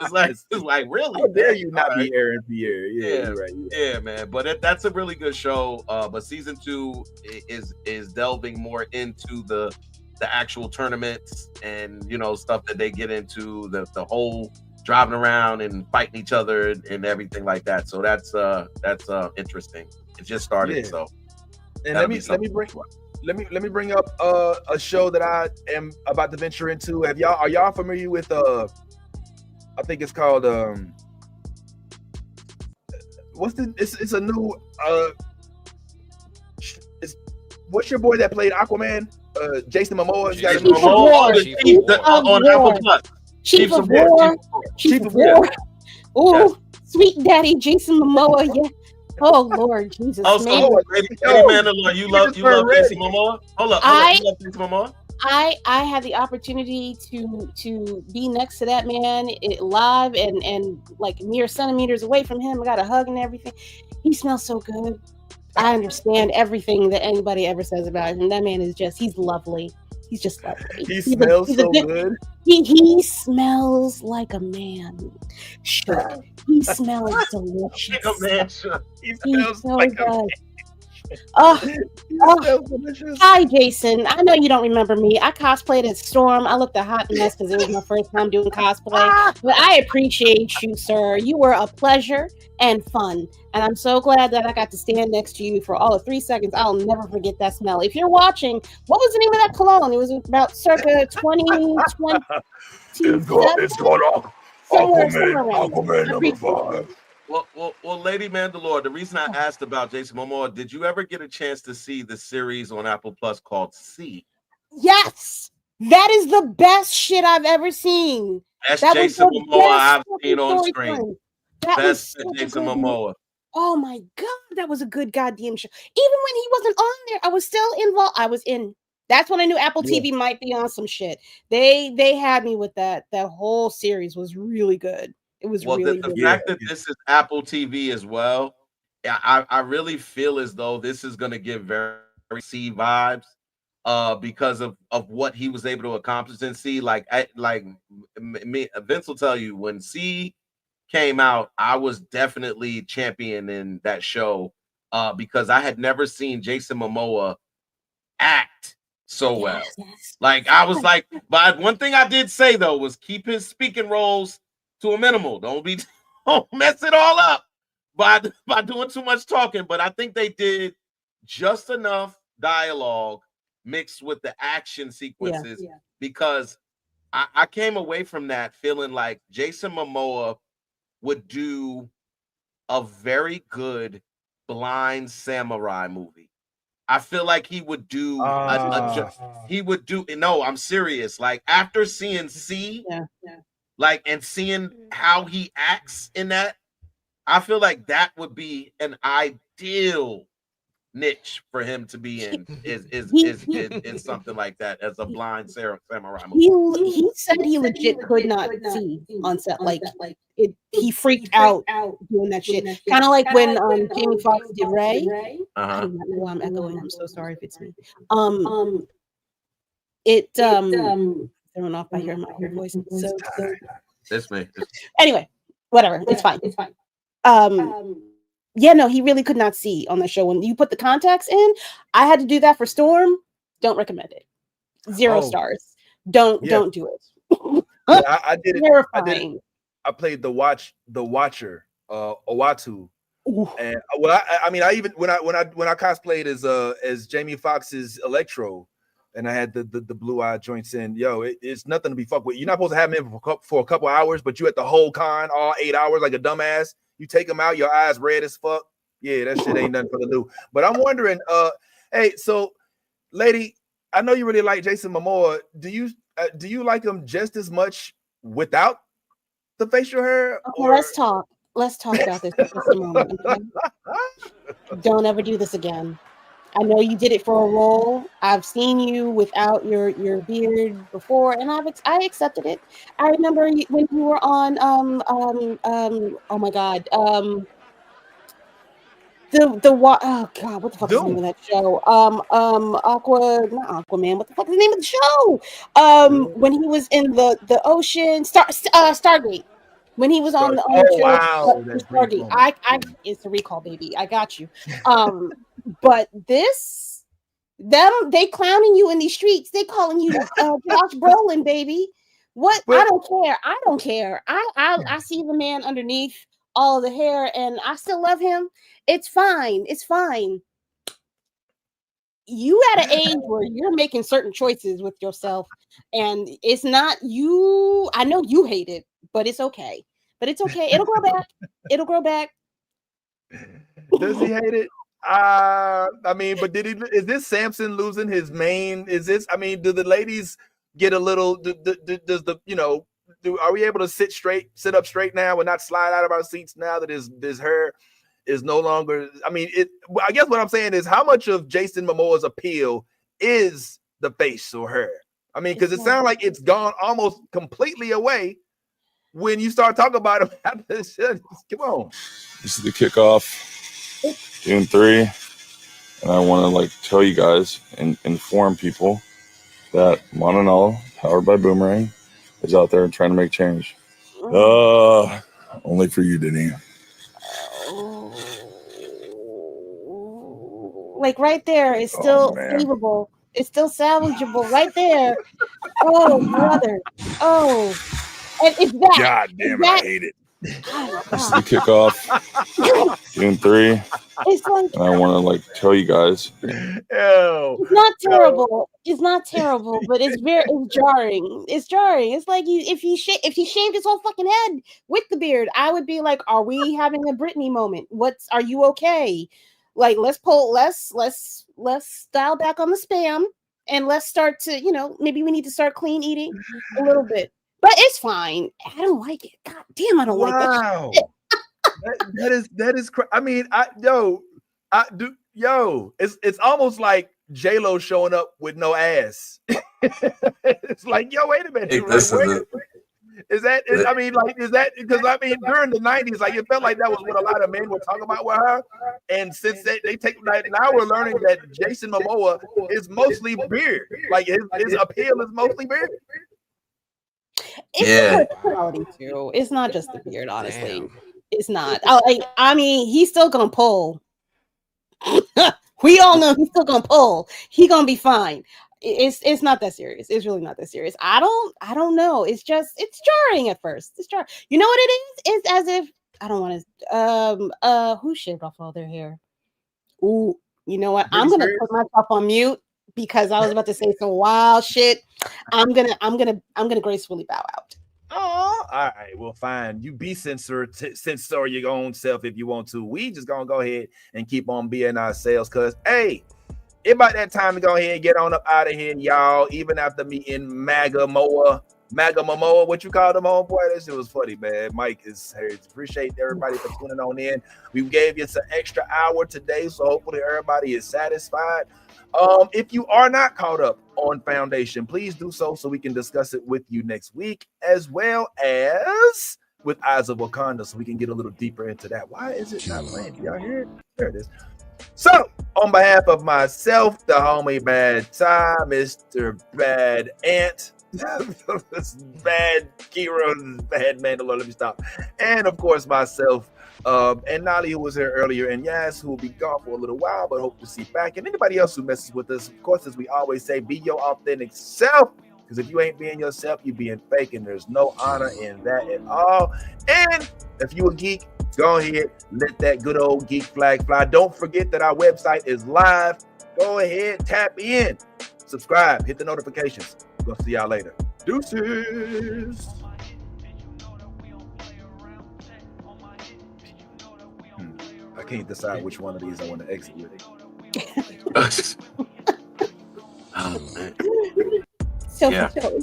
It's like really. How dare you not be Aaron Pierre? Yeah, right. Yeah, man. But that's a really good show. But season 2 is delving more into the the actual tournaments and stuff that they get into, the whole driving around and fighting each other and everything like that. So that's interesting. It just started, so. And let me bring up a show that I am about to venture into. Are y'all familiar with I think it's called it's a new what's your boy that played Aquaman? Jason Momoa. On Apple Plus. Chief of War. Oh, sweet daddy Jason Momoa. Yeah. Oh Lord Jesus. Lady Mandalore, you love Jason Momoa? Hold up. You love Jason Momoa? I had the opportunity to be next to that man live and like mere centimeters away from him. I got a hug and everything. He smells so good. I understand everything that anybody ever says about him. That man is he's lovely. He's just lovely. He smells so good. He smells like a man. Sure. He smells delicious. Like a man, sure. He smells like a man. Hi, Jason. I know you don't remember me. I cosplayed as Storm. I looked a hot mess because it was my first time doing cosplay. But I appreciate you, sir. You were a pleasure and fun. And I'm so glad that I got to stand next to you for all of 3 seconds. I'll never forget that smell. If you're watching, what was the name of that cologne? It was about circa 2020. It's going off. Aquaman number 5. Well, Lady Mandalore, the reason I asked about Jason Momoa, did you ever get a chance to see the series on Apple Plus called See? Yes, that is the best shit I've ever seen. That's Jason Momoa I've seen on screen. Best Jason Momoa. Oh my God, that was a good goddamn show. Even when he wasn't on there, I was still involved. I was in. That's when I knew Apple TV might be on some shit. They had me with that. That whole series was really good. It was really the fact that this is Apple TV as well. I really feel as though this is going to give very C vibes, because of what he was able to accomplish in C. Like Vince will tell you, when C came out, I was definitely championing that show, because I had never seen Jason Momoa act so well. Like I was like, but one thing I did say though was keep his speaking roles to a minimal. Don't mess it all up by doing too much talking. But I think they did just enough dialogue mixed with the action sequences, because I came away from that feeling like Jason Momoa would do a very good blind samurai movie. I feel like he would do no, I'm serious. Like after seeing C, like, and seeing how he acts in that, I feel like that would be an ideal niche for him to be in. Is something like that as a blind samurai movie. He said he legit could not see on set. Like he freaked out doing that shit. Kind of like when Jamie Foxx did Ray. I don't know why I'm echoing. I'm so sorry if it's me. Thrown off by hearing my voice. So That's me. Anyway, whatever. It's fine. Yeah, no, he really could not see on the show. When you put the contacts in, I had to do that for Storm. Don't recommend it. 0 stars. Don't do it. I did it. I played the Watcher, Owatu. And I mean, I even when I cosplayed as Jamie Foxx's Electro, and I had the blue-eyed joints in. It's nothing to be fucked with. You're not supposed to have them in for a couple hours, but you at the whole con all 8 hours like a dumbass. You take them out, your eyes red as fuck. Yeah, that shit ain't nothing for the do. But I'm wondering, hey, so lady, I know you really like Jason Momoa. Do you like him just as much without the facial hair? Okay, let's talk. Let's talk about this for just a moment. Okay? Don't ever do this again. I know you did it for a role. I've seen you without your beard before, and I accepted it. I remember when you were on oh my god, oh god, what the fuck is the name of that show? Not Aquaman. What the fuck is the name of the show? When he was in the ocean, Stargate. When he was on the Stargate, I it's a recall, baby. I got you. But this They clowning you in these streets. They calling you Josh Brolin, baby. What? I don't care. I see the man underneath all of the hair, and I still love him. It's fine. You at an age where you're making certain choices with yourself, and it's not you. I know you hate it, but it's okay. It'll grow back. Does he hate it? I mean, but is this Samson losing his mane? Is this? I mean, do the ladies get a little? Does the are we able to sit up straight now and not slide out of our seats now that his hair is no longer? I mean, I guess what I'm saying is, how much of Jason Momoa's appeal is the face or hair? I mean, because it sounds like it's gone almost completely away when you start talking about him after this shit. Come on. This is the kickoff, June 3, and I want to tell you guys and inform people that Mononolo, powered by Boomerang, is out there trying to make change. Only for you, Denny. Right there, it's still savable. It's still salvageable right there. Oh, brother. Oh, and it's that. God damn it, I hate it. This is the kickoff, June 3. And I want to tell you guys. It's not terrible. It's not terrible, but it's jarring. It's jarring. It's like if he shaved his whole fucking head with the beard, I would be like, are we having a Britney moment? Are you okay? Let's dial back on the spam, and let's start to, maybe we need to start clean eating a little bit. But it's fine. I don't like it. God damn, I don't like that. that is. I mean, it's almost like J-Lo showing up with no ass. It's like, yo, wait a minute. Hey, Is that because during the 90s, it felt like that was what a lot of men were talking about with her. And since they take now we're learning that Jason Momoa is mostly beard. His appeal is mostly beard. It's personality too. It's not just the beard, honestly. Damn. It's not. I mean, he's still gonna pull. We all know he's still gonna pull. He's gonna be fine. It's not that serious. It's really not that serious. I don't know. It's jarring at first. It's jarring. You know what it is? It's as if I don't want to. Who shaved off all their hair? Ooh, you know what? I'm gonna put myself on mute because I was about to say some wild shit. I'm gonna gracefully bow out. Oh, all right. Well, fine. You be censor your own self if you want to. We just gonna go ahead and keep on being ourselves, cause hey, it's about that time to go ahead and get on up out of here, y'all. Even after meeting MAGA Momoa, what you call them, homeboy? That shit was funny, man. Mike is here. Appreciate everybody for tuning on in. We gave you some extra hour today, so hopefully everybody is satisfied. If you are not caught up on Foundation, please do so we can discuss it with you next week, as well as with Eyes of Wakanda, so we can get a little deeper into that. Why is it not playing? Y'all hear it? There it is. So, on behalf of myself, the homie Bad Ty, Mr. Bad Ant, Bad Kira, Bad Mandalore, let me stop. And of course, myself, and Nolly, who was here earlier, and Yas, who will be gone for a little while, but hope to see back. And anybody else who messes with us, of course, as we always say, be your authentic self. Because if you ain't being yourself, you're being fake, and there's no honor in that at all. And if you a geek, go ahead, let that good old geek flag fly. Don't forget that our website is live. Go ahead, tap in, subscribe, hit the notifications. We'll see y'all later. Deuces. I can't decide which one of these I want to exit with. Oh, man. Yeah. Think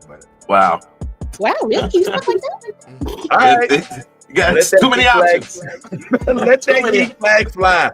about it. Wow. Wow, really? You stuff like that? All right. You got too many options. Let that geek flag fly.